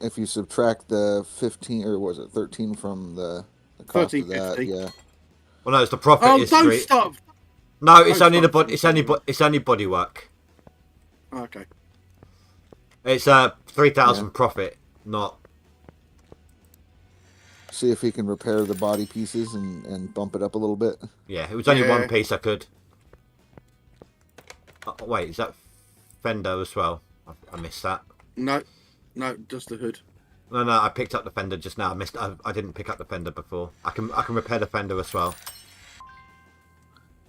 if you subtract the 15 or was it 13 from the cost of that, 13.50. yeah. Well, no, it's the profit Oh, is don't three. stop. No, it's Don't only the stop. body. It's only body work. Okay. It's 3,000 profit, not. See if he can repair the body pieces and bump it up a little bit. Yeah, it was only Yeah. one piece I could. Oh, wait, is that fender as well? I missed that. No, just the hood. No, I picked up the fender just now. I didn't pick up the fender before. I can repair the fender as well.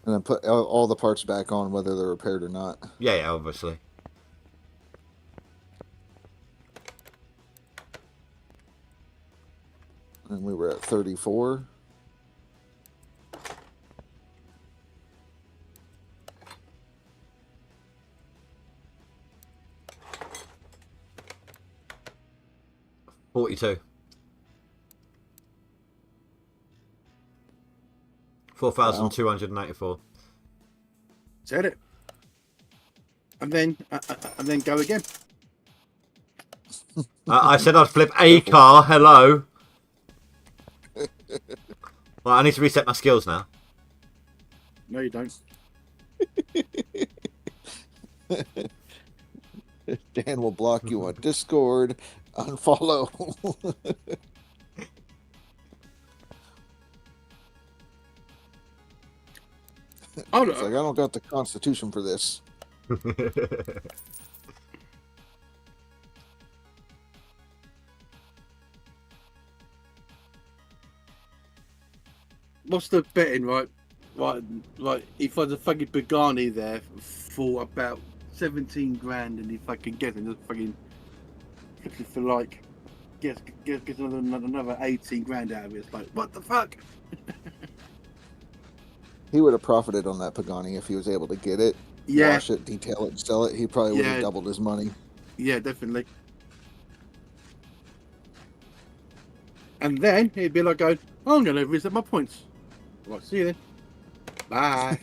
And then put all the parts back on, whether they're repaired or not. Yeah, obviously. And we were at 34. $42. 4,294. Said it. And then go again. I said I'd flip a car. Hello. Well, I need to reset my skills now. No, you don't. Dan will block you on Discord. Unfollow. Oh, It's like, I don't got the constitution for this. what's the betting, right? Right. He finds a fucking Pagani there for about 17 grand, and he fucking gets it. Just fucking flips it for like gets another 18 grand out of it. It's like, what the fuck? He would have profited on that Pagani if he was able to get it, Yeah, wash it, detail it, and sell it. He probably would have Yeah. doubled his money. yeah, definitely. And then he'd be like, going, I'm going to reset my points. Right, see you then. Bye.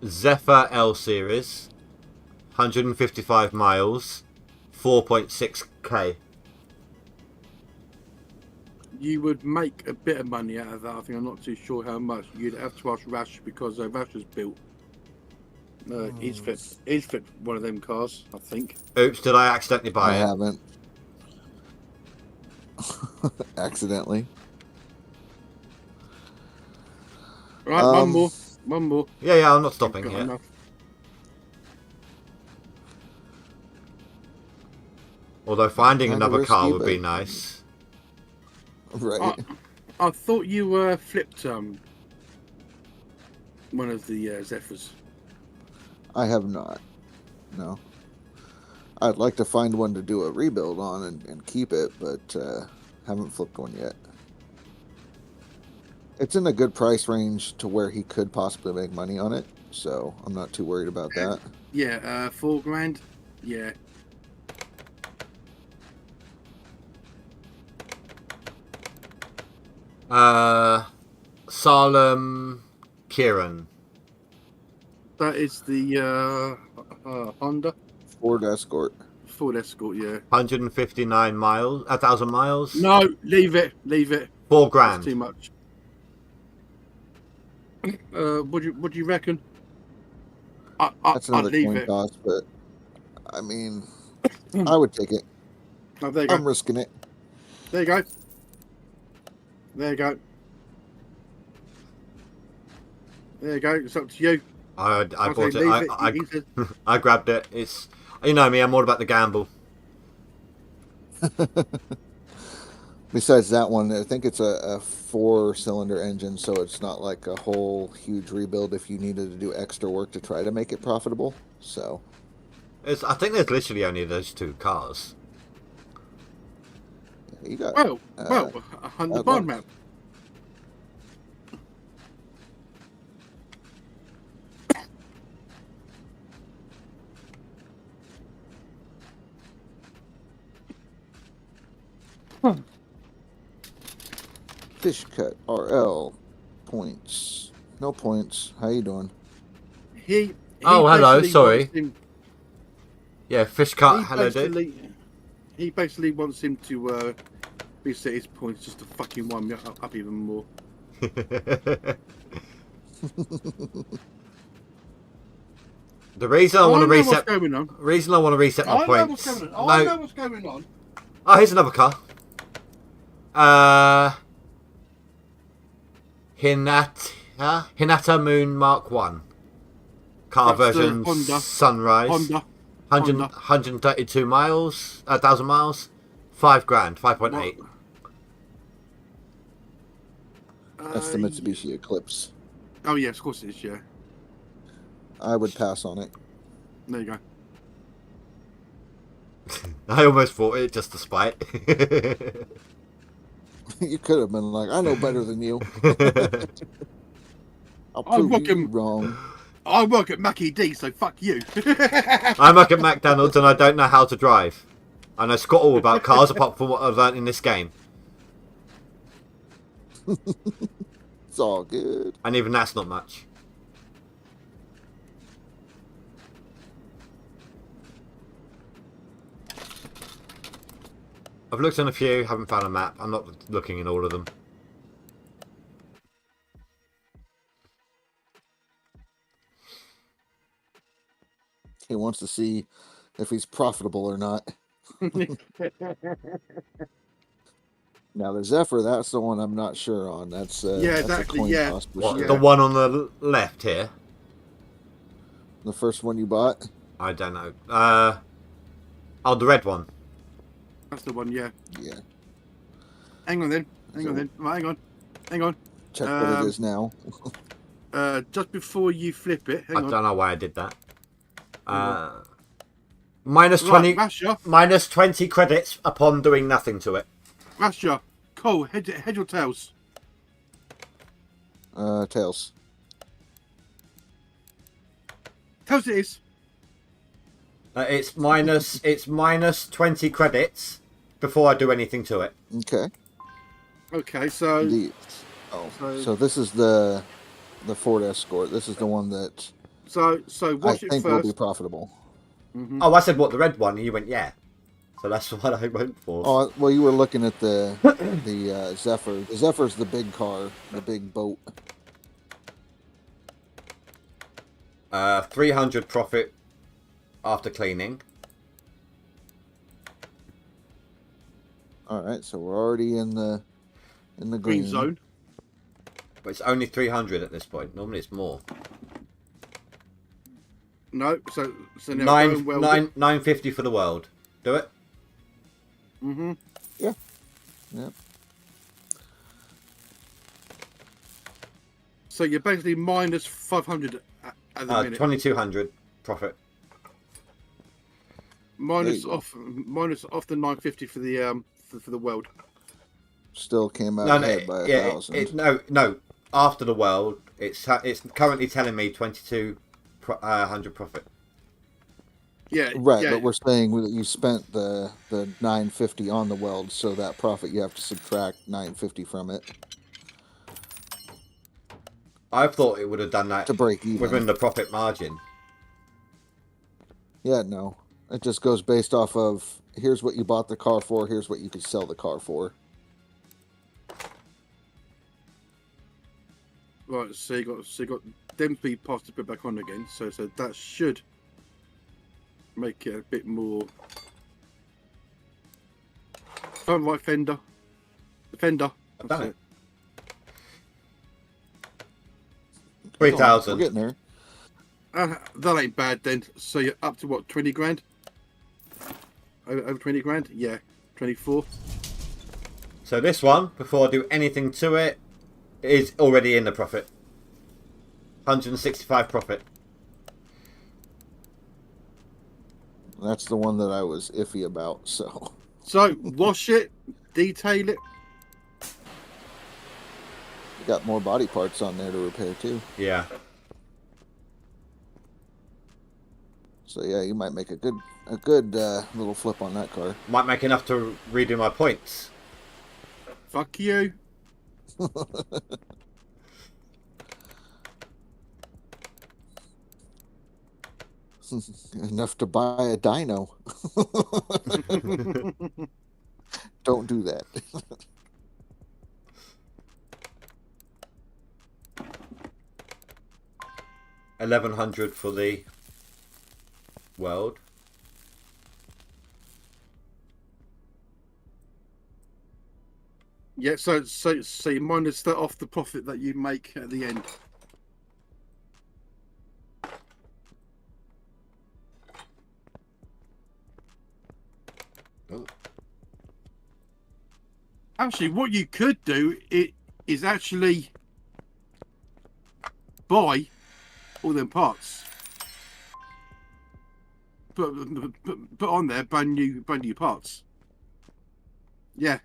Zephyr L series, 155 miles, 4.6k. You would make a bit of money out of that. I think I'm not too sure how much. You'd have to ask Rash because Rash has built. He's flipped one of them cars, I think. Oops, did I accidentally buy I it? haven't. Accidentally. Right, one more. Yeah, I'm not stopping Got yet. enough. Although finding Kinda another car risky, would be but- nice. Right. I thought you flipped one of the Zephyrs. I have not. No. I'd like to find one to do a rebuild on and keep it, but haven't flipped one yet. It's in a good price range to where he could possibly make money on it, so I'm not too worried about that. Yeah, 4 grand. Yeah. Salem Kieran. That is the Honda Ford Escort. Ford Escort, yeah. 159 miles, 1,000 miles. No, leave it. 4 That's grand. too much. What do you reckon? That's I'd another leave coin it. toss, but I mean, I would take it. Oh, there you go. I'm risking it. There you go. There you go. There you go. It's up to you. I I'll bought say it. leave I He says, I grabbed it. It's, you know me, I'm all about the gamble. Besides that one, I think it's a 4-cylinder engine, so it's not like a whole huge rebuild if you needed to do extra work to try to make it profitable. So I think there's literally only those 2 cars. you got well, on the that barn luck. map. Fish cut RL points. No points. How you doing? He Oh, hello, basically sorry. wants him- Yeah, fish cut. Hello, dude. He basically wants him to reset his points just to fucking wind me up even more. The reason I want to know reset. what's going on. Reason I want to reset my I know points. what's going on. I know what's going on. Oh, here's another car. Hinata Moon Mark 1. Car That's the version Honda. Sunrise. Honda. 132 miles, 1,000 miles. 5 grand, 5.8. That's the Mitsubishi Eclipse. Oh yes, of course it is. Yeah. I would pass on it. There you go. I almost bought it just to spite. You could have been like, I know better than you. I'll I'm prove you looking- wrong. I work at Mackie D, so fuck you. I work at McDonald's and I don't know how to drive. I know squat all about cars apart from what I've learned in this game. It's all good. And even that's not much. I've looked on a few, haven't found a map. I'm not looking in all of them. He wants to see if he's profitable or not. Now the Zephyr, that's the one I'm not sure on. That's Yeah, that's exactly, a coin yeah. toss for What, sure. the one on the left here? The first one you bought? I don't know. Oh, the red one. That's the one. Yeah. Yeah. Hang on then. Hang on then. Right, hang on. Check what it is now. Just before you flip it, hang I on. don't know why I did that. Minus Right, 20 Rasha, minus 20 credits upon doing nothing to it. Rasha, Cole, head or tails? Tails. Tails it is. It's minus 20 credits before I do anything to it. Okay. Okay, so So this is the Ford Escort. This is the one that so I watch it think will be first. profitable. Oh, I said what, the red one, and you went yeah. So that's what I went for. Oh, well, you were looking at the Zephyr. The Zephyr's the big car, the big boat. 300 profit after cleaning. All right, so we're already in the Green zone. But it's only 300 at this point. Normally it's more. No, so now going well. 950 for the world. Do it. Yeah. So you're basically minus 500 at the minute. 2200 profit. Minus There you off the 950 for the for the world. Still came out ahead by 1,000. No. After the world, it's currently telling me 2200 profit. Yeah. Right, yeah. but we're saying that you spent the 950 on the weld, so that profit you have to subtract 950 from it I thought it would have done that to break even. within the profit margin. Yeah, no. It just goes based off of here's what you bought the car for, here's what you could sell the car for. Right, so you got them speed parts to put back on again. So that should make it a bit more. Front right fender, the fender. I've done That's it. 3,000. We're getting there. That ain't bad then. So you're up to what, 20 grand? Over 20 grand? Yeah, 24. So this one, before I do anything to it, is already in the profit. 165 profit. That's the one that I was iffy about, so. So wash it, detail it. You got more body parts on there to repair too. Yeah. So yeah, you might make a good little flip on that car. Might make enough to redo my points. Fuck you. Enough to buy a dino. Don't do that. 1100 for the world. Yeah, so you minus that off the profit that you make at the end. Oh. Actually, what you could do is actually buy all them parts. Put on there brand new parts. Yeah.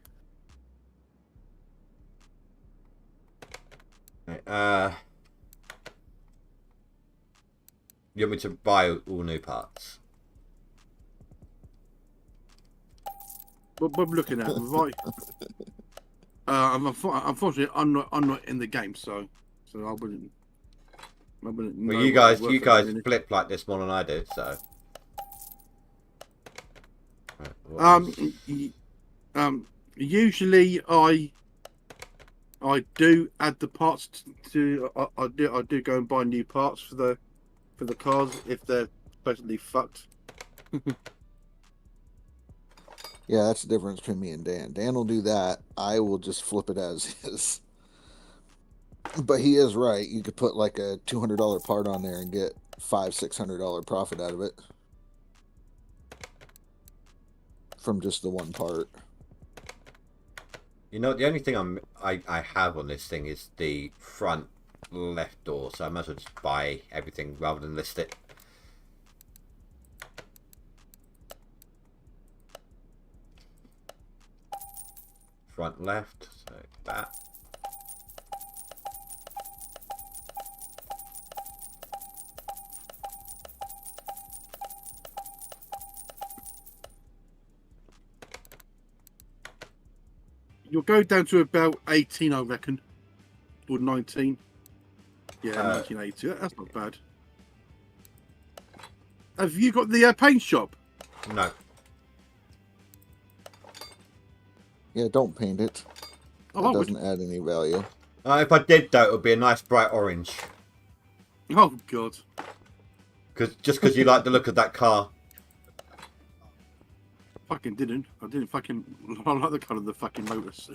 Right, you want me to buy all new parts? What I'm looking at, right? Unfortunately, I'm not in the game, so I wouldn't Well, know you what they're guys worth at the minute. flip like this more than I do, so. Right, Usually I do add the parts to I do go and buy new parts for the cars if they're basically fucked. Yeah, that's the difference between me and Dan. Dan will do that. I will just flip it as is. But he is right. You could put like a $200 part on there and get $600 profit out of it from just the one part. You know, the only thing I have on this thing is the front left door, so I might as well just buy everything rather than list it. Front left, so that. You'll go down to about 18, I reckon, or 19. Yeah, 1982. That's not bad. Have you got the paint shop? No. Yeah, don't paint it. Oh, It doesn't add any value. If I did, though, it would be a nice bright orange. Oh, God. Just because you like the look of that car. Fucking didn't. I didn't fucking I like the colour of the fucking Lotus.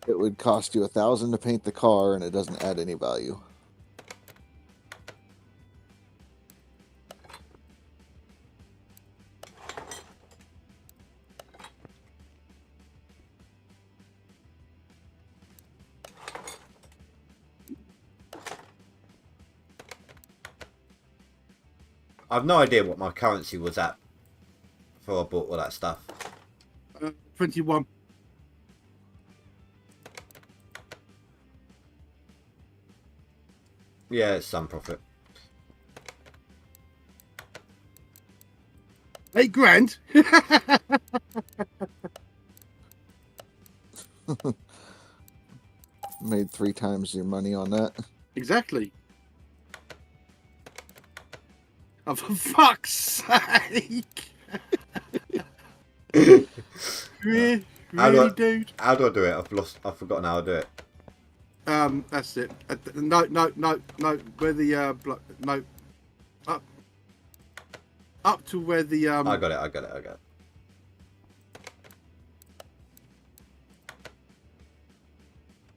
It would cost you $1,000 to paint the car, and it doesn't add any value. I've no idea what my currency was at before I bought all that stuff. 21. Yeah, it's some profit. 8 grand? Made 3 times your money on that. Exactly. Oh, for fuck's sake! Really, dude? How do I do it? I've forgotten how to do it. That's it. No. Where the no. Up to where the I got it.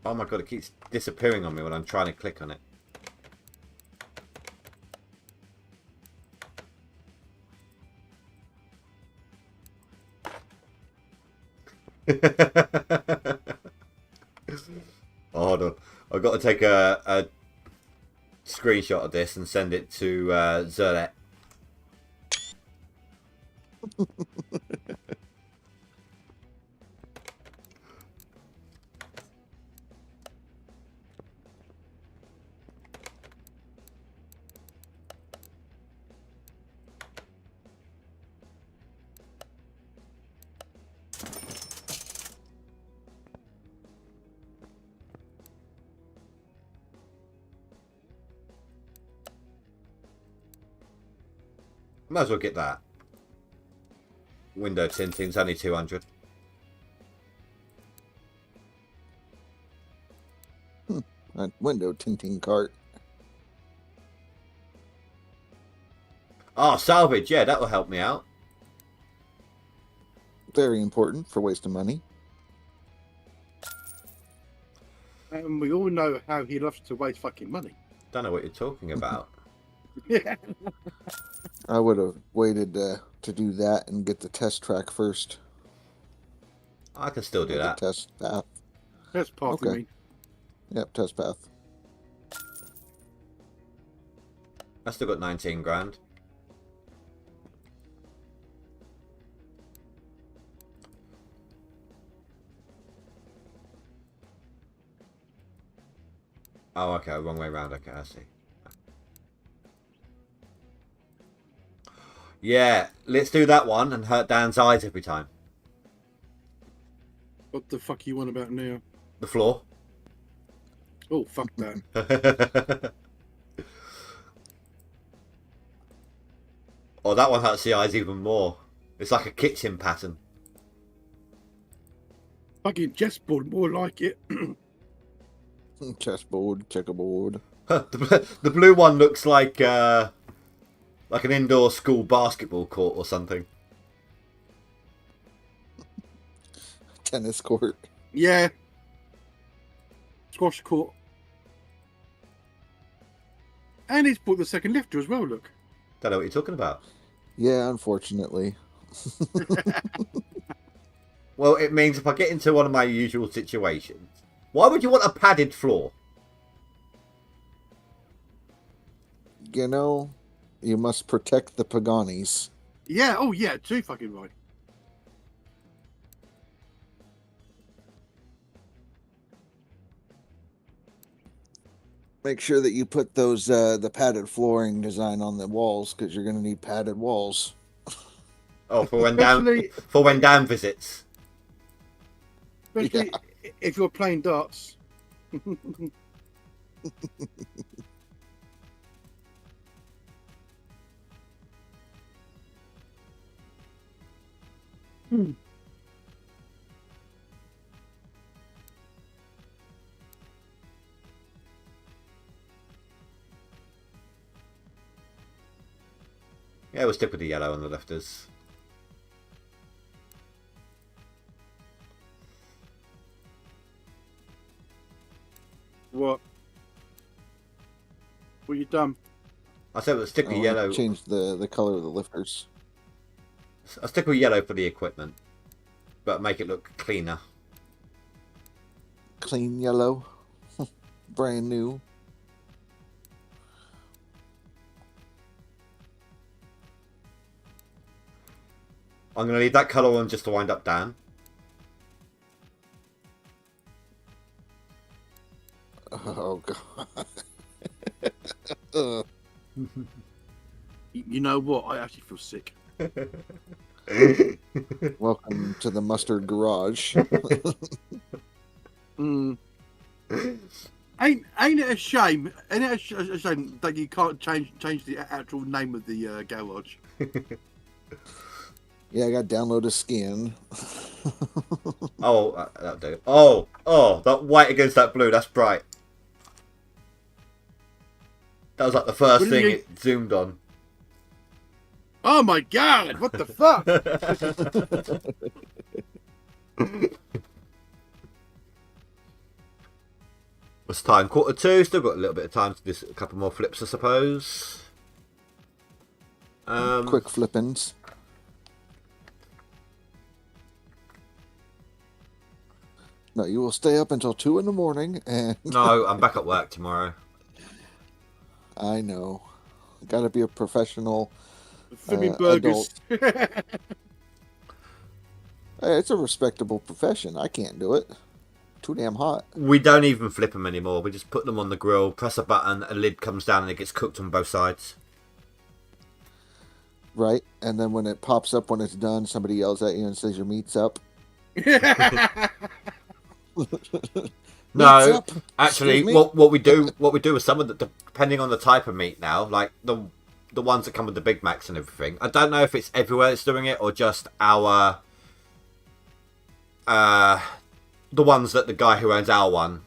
Oh my god, it keeps disappearing on me when I'm trying to click on it. Oh, hold on. I've got to take a screenshot of this and send it to Zerlet. Might as well get that. Window tinting's only 200. A window tinting cart. Oh, salvage. Yeah, that will help me out. Very important for wasting money. And we all know how he loves to waste fucking money. Don't know what you're talking about. Yeah. I would have waited to do that and get the test track first. I can still do Or the that. test path. That's part Okay. of me. Yep, test path. I still got 19 grand. Oh, okay, wrong way round. Okay, I see. Yeah, let's do that one and hurt Dan's eyes every time. What the fuck you want about now? The floor. Oh, fuck that. Oh, that one hurts the eyes even more. It's like a kitchen pattern. Fucking chessboard, more like it. Chessboard, checkerboard. The blue one looks like an indoor school basketball court or something. Tennis court. Yeah. Squash court. And he's bought the second lifter as well, look. Don't know what you're talking about. Yeah, unfortunately. Well, it means if I get into one of my usual situations, why would you want a padded floor? You know, you must protect the Paganis. Yeah, oh yeah, too fucking right. Make sure that you put those the padded flooring design on the walls, because you're going to need padded walls. Oh, for when Especially- Dan visits. Especially if you're playing darts. Yeah, we'll stick with the yellow on the lifters. What? What you done? I said we'll stick with Oh, yellow. Change the color of the lifters. I'll stick with yellow for the equipment, but make it look cleaner. Clean yellow. Brand new. I'm going to leave that colour on just to wind up Dan. Oh, God. You know what? I actually feel sick. Welcome to the mustard garage. Mm. Ain't it a shame? Ain't it a shame that you can't change the actual name of the garage? Yeah, I got download a skin. Oh, that'll do. Oh, that white against that blue, that's bright. That was like the first What do you thing mean? it zoomed on. Oh my god! What the fuck? What's the time? 1:45. Still got a little bit of time to do a couple more flips, I suppose. Quick flippins. No, you will stay up until 2 in the morning, and No, I'm back at work tomorrow. I know. Got to be a professional. Flipping burgers. Hey, it's a respectable profession. I can't do it. Too damn hot. We don't even flip them anymore. We just put them on the grill, press a button, a lid comes down, and it gets cooked on both sides. Right? And then when it pops up when it's done, somebody yells at you and says your meat's up. No, Meat's up. actually, Excuse me? what we do with some of the, depending on the type of meat now, like the the ones that come with the Big Macs and everything. I don't know if it's everywhere that's doing it or just our the ones that the guy who owns our one.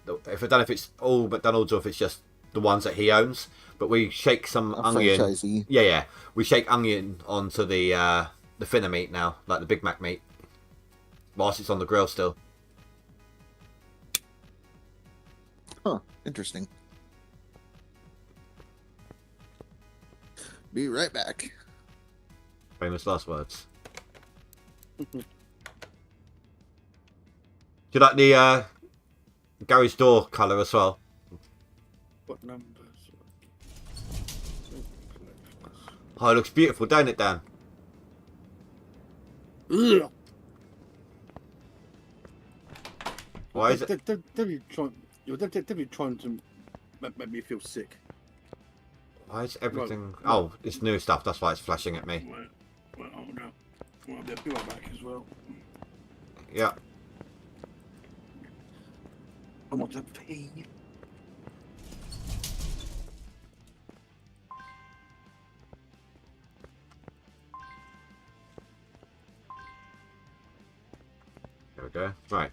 If I don't know if it's all McDonald's or if it's just the ones that he owns. But we shake some onion. Franchisee. Yeah. We shake onion onto the thinner meat now, like the Big Mac meat, whilst it's on the grill still. Huh. Interesting. Be right back. Famous last words. Do you like the garage door colour as well? What numbers? Oh, it looks beautiful, don't it, Dan? Ugh. Why is it? You're definitely trying to make me feel sick. Why is everything... Right. Oh, it's new stuff, that's why it's flashing at me. Well, hold on. Well, I'll be right back as well. Yeah. I want to pee. There we go. Right.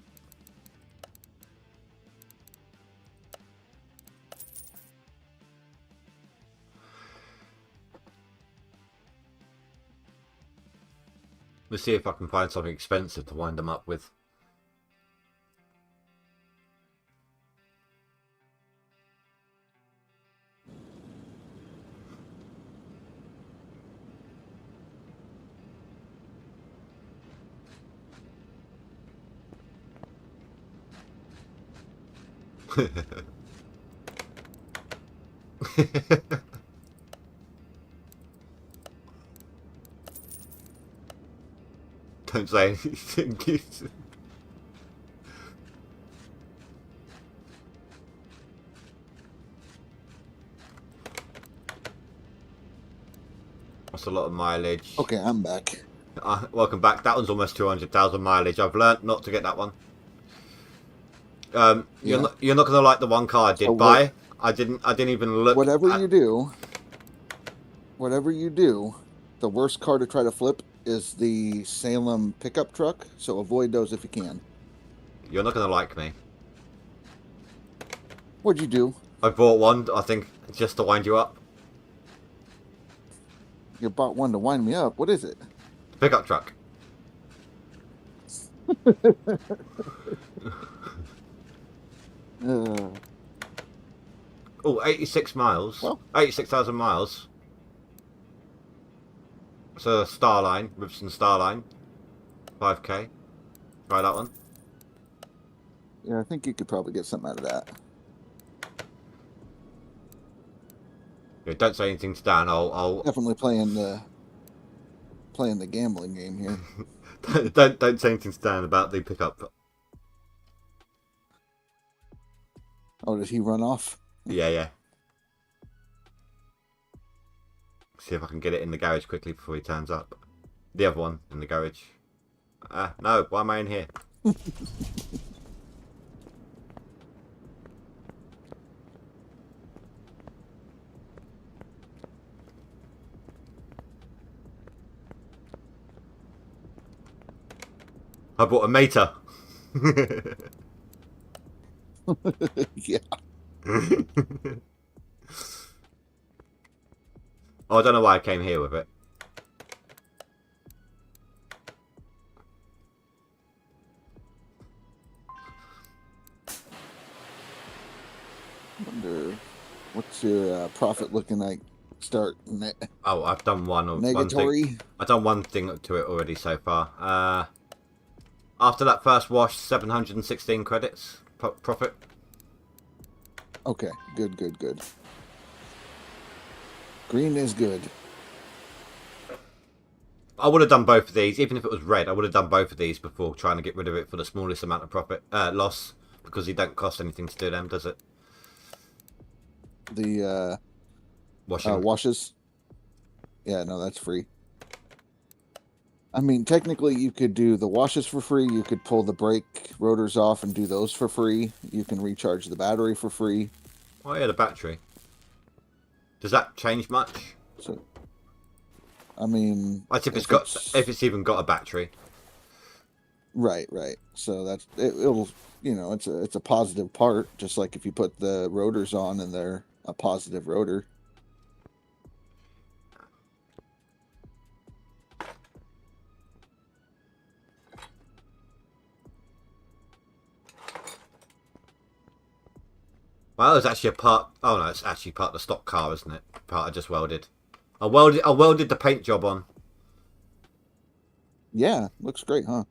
Let's see if I can find something expensive to wind them up with. Don't say anything. That's a lot of mileage. Okay, I'm back. Welcome back. That one's almost 200,000 mileage. I've learnt not to get that one. You're not gonna like the one car I did buy. I didn't even look. Whatever you do, the worst car to try to flip is the Salem pickup truck. So avoid those if you can. You're not gonna like me. What'd you do? I bought one. I think just to wind you up. You bought one to wind me up. What is it? Pickup truck. Oh, 86 miles. Well, 86,000 miles. It's a Starline, Rivson Starline. 5k. Try that one. yeah, I think you could probably get something out of that. Yeah, don't say anything to Dan. I'll Definitely playing the gambling game here. don't say anything to Dan about the pickup. Oh, did he run off? Yeah. See if I can get it in the garage quickly before he turns up. The other one in the garage. No, why am I in here? I bought a Mater. Yeah. Oh, I don't know why I came here with it. Wonder what's your profit looking like? Start Oh, I've done one thing. negatory. I've done one thing to it already so far. After that first wash, 716 credits profit. Okay, good. Green is good. I would have done both of these, even if it was red. I would have done both of these before trying to get rid of it for the smallest amount of profit loss, because it don't cost anything to do them, does it? The washes. Yeah, no, that's free. I mean, technically, you could do the washes for free. You could pull the brake rotors off and do those for free. You can recharge the battery for free. Oh yeah, the battery. Does that change much? So, I mean, Like if it's even got a battery. Right. So it'll, it's a positive part, just like if you put the rotors on and they're a positive rotor. Well, there's actually a part. Oh no, it's actually part of the stock car, isn't it? Part I just welded. I welded the paint job on. Yeah, looks great, huh?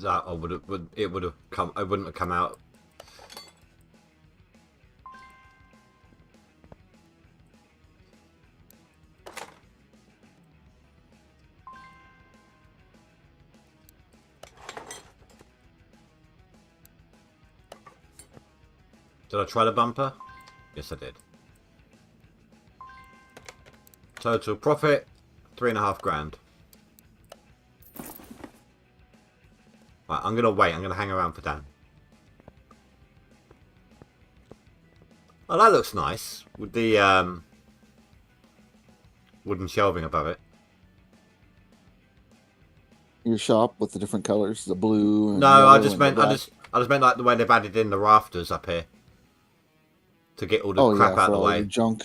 That I would have come. I wouldn't have come out. Did I try the bumper? Yes, I did. Total profit, $3.5 grand. Right, I'm gonna wait. I'm gonna hang around for Dan. Oh, that looks nice with the wooden shelving above it. Your shop with the different colors, the blue. And No, I yellow just and meant the black. I just meant like the way they've added in the rafters up here to get all the crap out of the way. Your junk.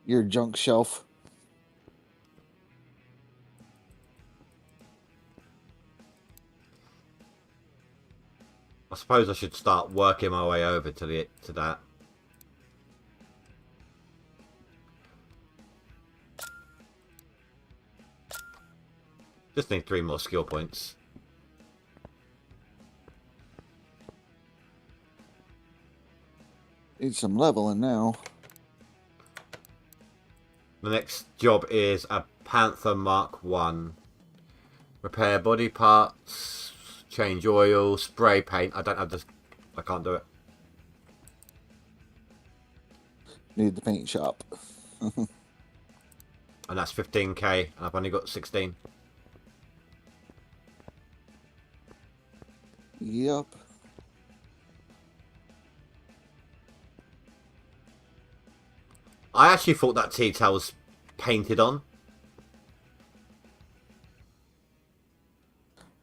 Your junk shelf. I suppose I should start working my way over to that. Just need 3 more skill points. Need some leveling now. The next job is a Panther Mark 1. Repair body parts, change oil, spray paint. I don't have this. I can't do it. Need the paint shop. And that's 15k. And I've only got 16. Yep. I actually thought that T-tail was painted on.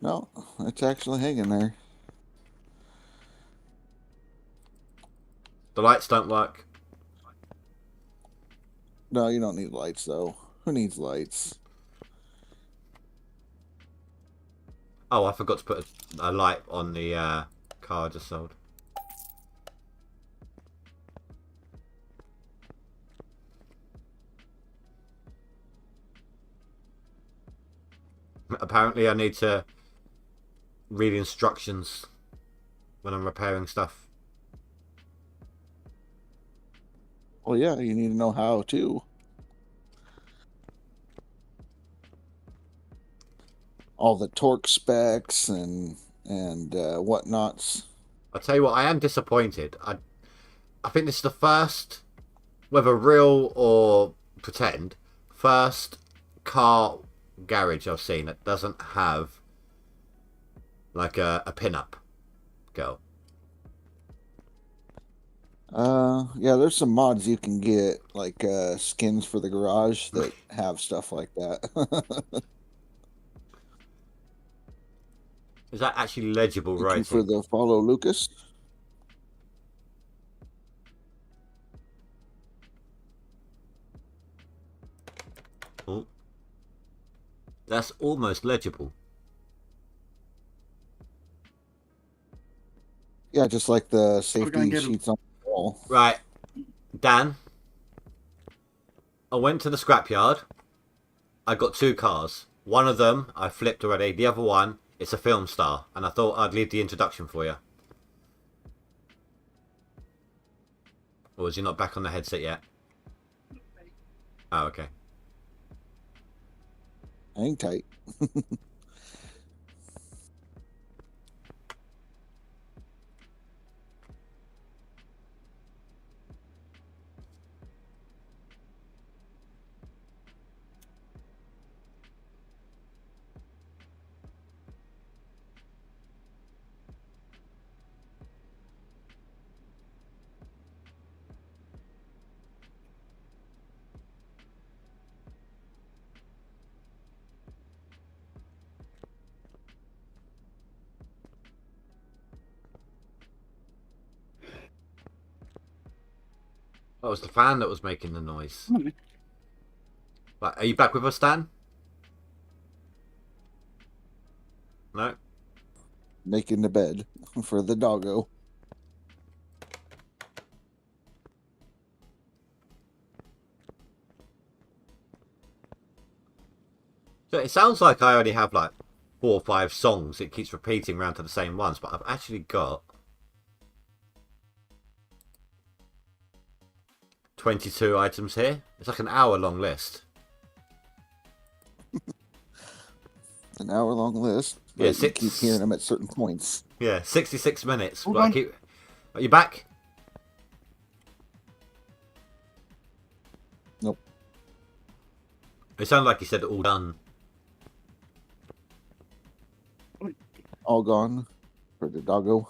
No, it's actually hanging there. The lights don't work. No, you don't need lights, though. Who needs lights? Oh, I forgot to put a light on the car I just sold. Apparently I need to read instructions when I'm repairing stuff. Well, yeah, you need to know how to. All the torque specs and whatnots. I'll tell you what, I am disappointed. I think this is the first, whether real or pretend, first car garage I've seen that doesn't have like a pin-up girl. Yeah, there's some mods you can get, like skins for the garage that have stuff like that. Is that actually legible Thank you writing? for the follow, Lucas. Oh. That's almost legible. Yeah, just like the gonna safety get 'em. sheets on the wall. Right, Dan. I went to the scrapyard. I got 2 cars. One of them I flipped already. The other one, it's a film star. And I thought I'd leave the introduction for you. Or is he not back on the headset yet? Oh, okay. Hang tight. That was the fan that was making the noise. Hmm. Right, are you back with us, Dan? No? Making the bed for the doggo. So it sounds like I only have like 4 or 5 songs. It keeps repeating around to the same ones, but I've actually got 22 items here. It's like an hour-long list. An hour-long list. But Yeah, you six. keep hearing them at certain points. Yeah, 66 minutes. Hold But I on. keep. Are you back? Nope. It sounded like you said all done. All gone for the doggo.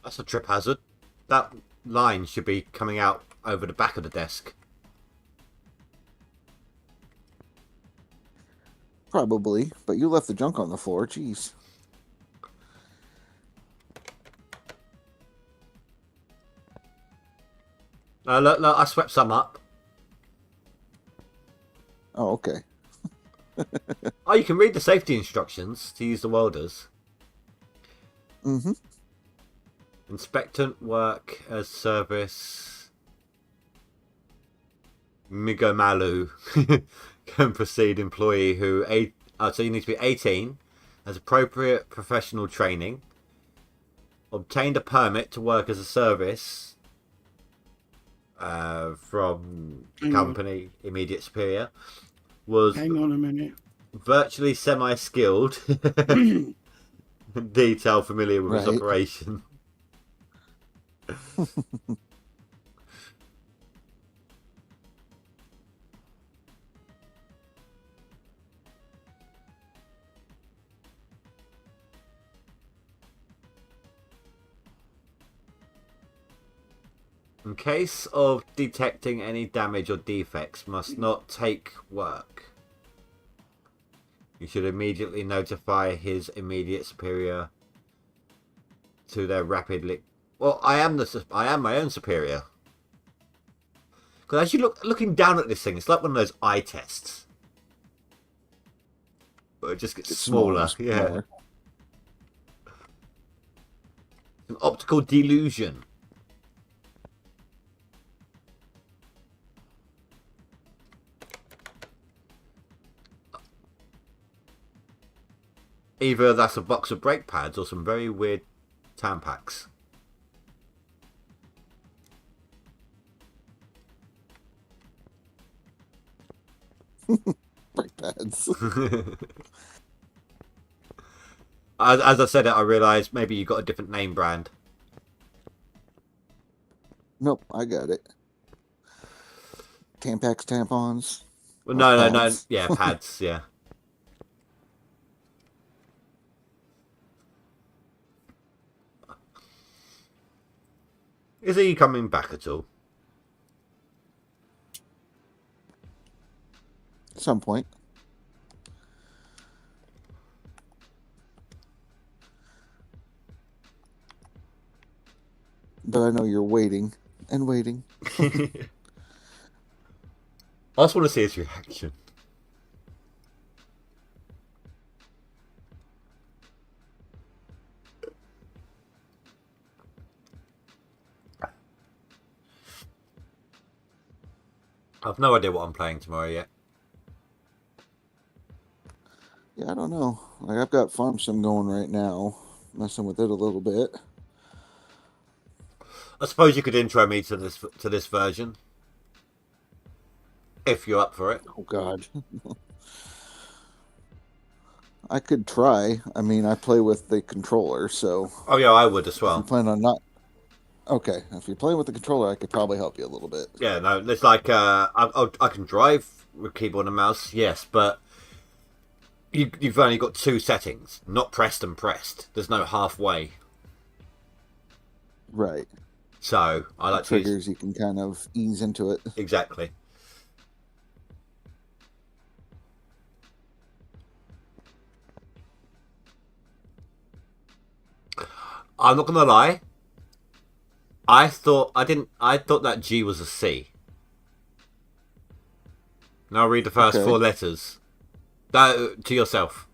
That's a trip hazard. That line should be coming out over the back of the desk. Probably, but you left the junk on the floor. Jeez. Look, I swept some up. Oh, okay. Oh, you can read the safety instructions to use the welders. Mm-hmm. Inspectant work as service. Migomalu can proceed employee who so you need to be 18, has appropriate professional training, obtained a permit to work as a service from company immediate superior, was Hang on a minute. virtually semi-skilled, detail familiar with his Right. operation. In case of detecting any damage or defects, must not take work. You should immediately notify his immediate superior to their rapidly. Well, I am my own superior. Because as you looking down at this thing, it's like one of those eye tests, but it just gets smaller. Yeah, smaller. an optical delusion. Either that's a box of brake pads or some very weird Tampax. Brake pads. As I said it, I realised maybe you got a different name brand. Nope, I got it. Tampax tampons. Well, Or no, pads. yeah, pads, yeah. Is he coming back at all? At some point. But I know you're waiting and waiting. I just want to see his reaction. I've no idea what I'm playing tomorrow yet. Yeah, I don't know. Like, I've got Farm Sim going right now, messing with it a little bit. I suppose you could intro me to this version, if you're up for it. Oh God, I could try. I mean, I play with the controller, so Oh yeah, I would as if you well. plan on not okay, if you're playing with the controller, I could probably help you a little bit. Yeah, no, it's like I can drive with keyboard and mouse, yes, but you've only got 2 settings, not pressed and pressed. There's no halfway. Right. So I like to use... Triggers, you can kind of ease into it. Exactly. I'm not gonna lie. I thought that G was a C. Now read the first Okay. 4 letters. To yourself.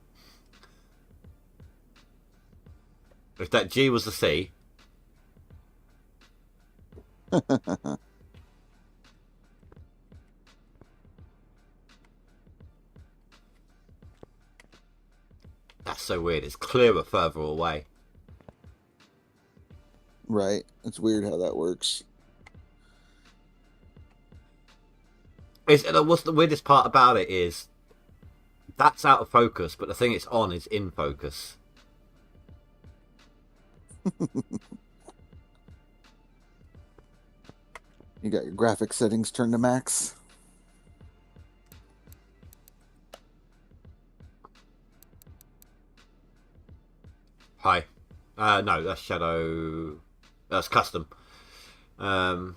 If that G was a C. That's so weird. It's clearer further away. Right. It's weird how that works. What's the weirdest part about it is that's out of focus, but the thing it's on is in focus. You got your graphic settings turned to max. Hi. No, that's shadow. That's custom. Gotcha.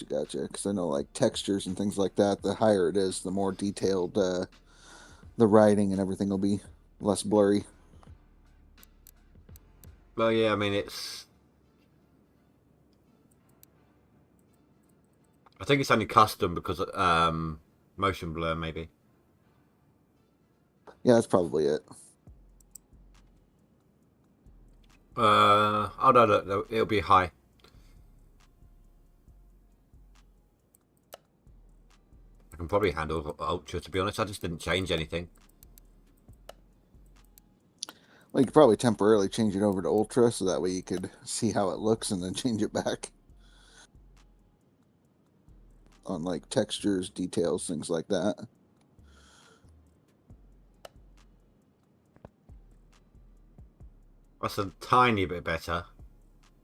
Because I know, like, textures and things like that, the higher it is, the more detailed the writing and everything will be less blurry. Well, yeah, I mean, it's... I think it's only custom because motion blur, maybe. Yeah, that's probably it. Oh, no, it'll be high. I can probably handle Ultra, to be honest. I just didn't change anything. Well, you could probably temporarily change it over to Ultra so that way you could see how it looks and then change it back. On, like, textures, details, things like that. That's a tiny bit better.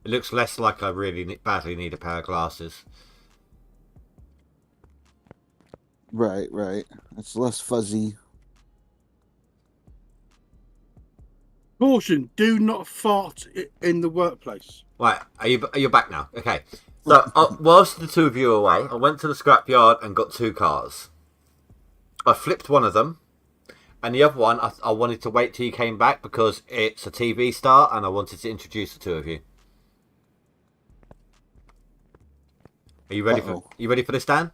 It looks less like I really badly need a pair of glasses. Right. It's less fuzzy. Caution: do not fart in the workplace. Right, are you back now? Okay. So, whilst the 2 of you were away, I went to the scrapyard and got 2 cars. I flipped one of them, and the other one, I wanted to wait till you came back because it's a TV star, and I wanted to introduce the 2 of you. Are you ready for this, Dan?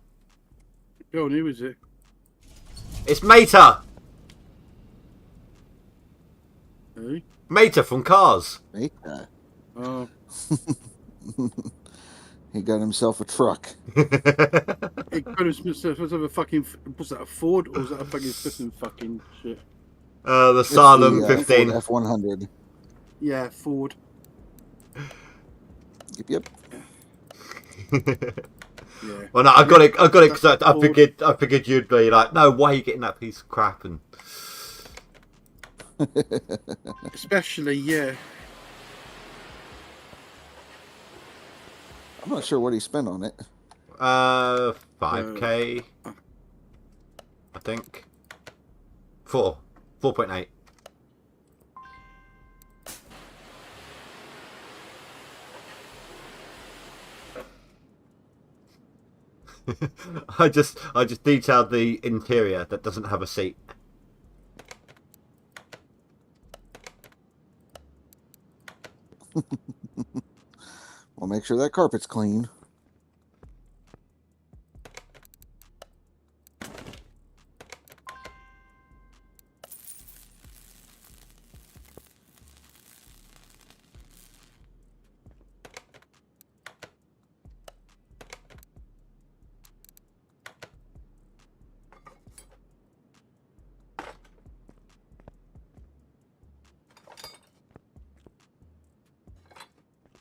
Go on, who is it? It's Mater! Who? Mater from Cars. Make that. Oh, He got himself a truck. it got himself a fucking. Was that a Ford or was that a fucking fucking shit? The Salem It's the, 15. Ford F100. Yeah, Ford. Yep. Yeah. Well, no, I got it because I figured you'd be like, no, why are you getting that piece of crap? And Especially, yeah. I'm not sure what he spent on it. 5k, I think. 4.8. I just detailed the interior that doesn't have a seat. We'll make sure that carpet's clean.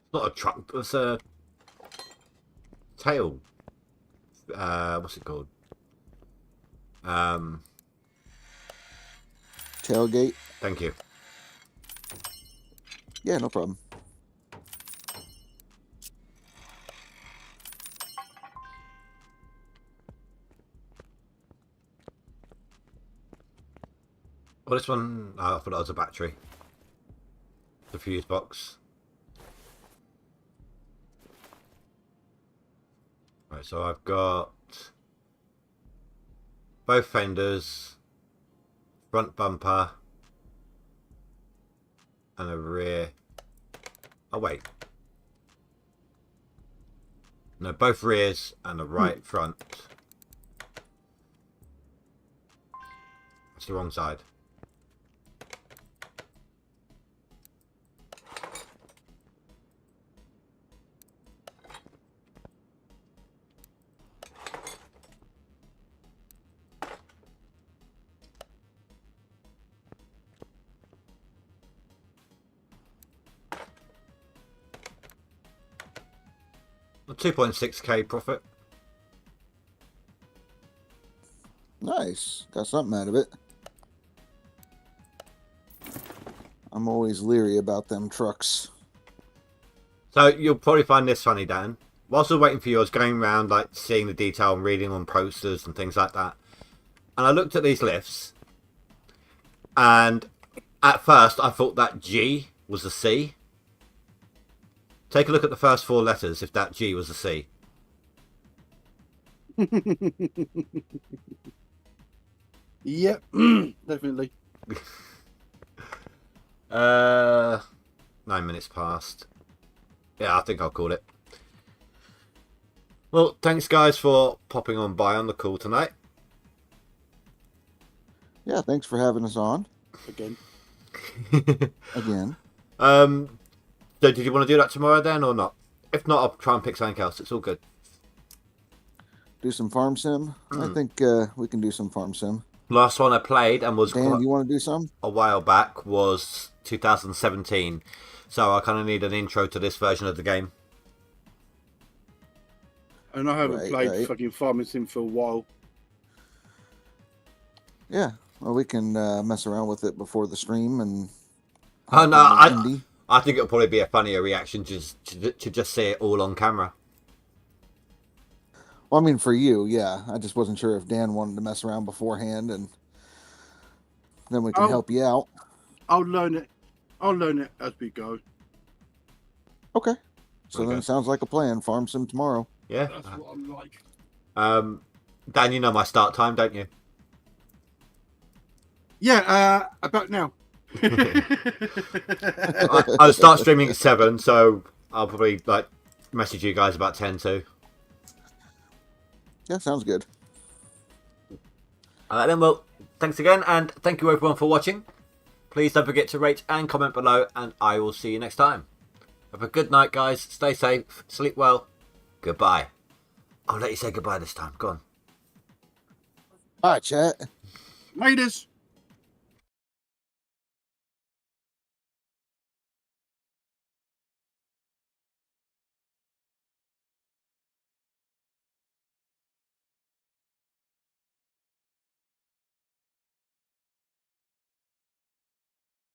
It's not a truck, it's a tail. What's it called? Tailgate. Thank you. Yeah, no problem. Well, this one, I thought that was a battery. The fuse box. Right, so I've got both fenders, front bumper, and a rear. Oh, wait. No, both rears and a right front. That's the wrong side. A 2.6k profit. Nice. Got something out of it. I'm always leery about them trucks. So you'll probably find this funny, Dan. Whilst I was waiting for you, I was going around like seeing the detail and reading on posters and things like that. And I looked at these lifts, and at first I thought that G was a C. Take a look at the first four letters if that G was a C. Yep, definitely. 9 minutes past. Yeah, I think I'll call it. Well, thanks guys for popping on by on the call tonight. Yeah, thanks for having us on. Again. Again. So did you want to do that tomorrow then or not? If not, I'll try and pick something else. It's all good. Do some farm sim? I think we can do some farm sim. Last one I played and was Dan, you want to do some? a while back was 2017. So I kind of need an intro to this version of the game. And I haven't played right. fucking Farming Sim for a while. Yeah. Well, we can mess around with it before the stream and. Oh no, I think it'll probably be a funnier reaction just to just see it all on camera. Well, I mean, for you, yeah. I just wasn't sure if Dan wanted to mess around beforehand, and then we can help you out. I'll learn it. I'll learn it as we go. Okay. So then it sounds like a plan. Farm sim tomorrow. Yeah. That's what I'm like. Dan, you know my start time, don't you? Yeah, about now. I'll start streaming at 7, so I'll probably like message you guys about 10 too. Yeah, sounds good. Alright then, well, thanks again, and thank you everyone for watching. Please don't forget to rate and comment below, and I will see you next time. Have a good night, guys. Stay safe, sleep well. Goodbye. I'll let you say goodbye this time. Go on. All right, chat. Laters.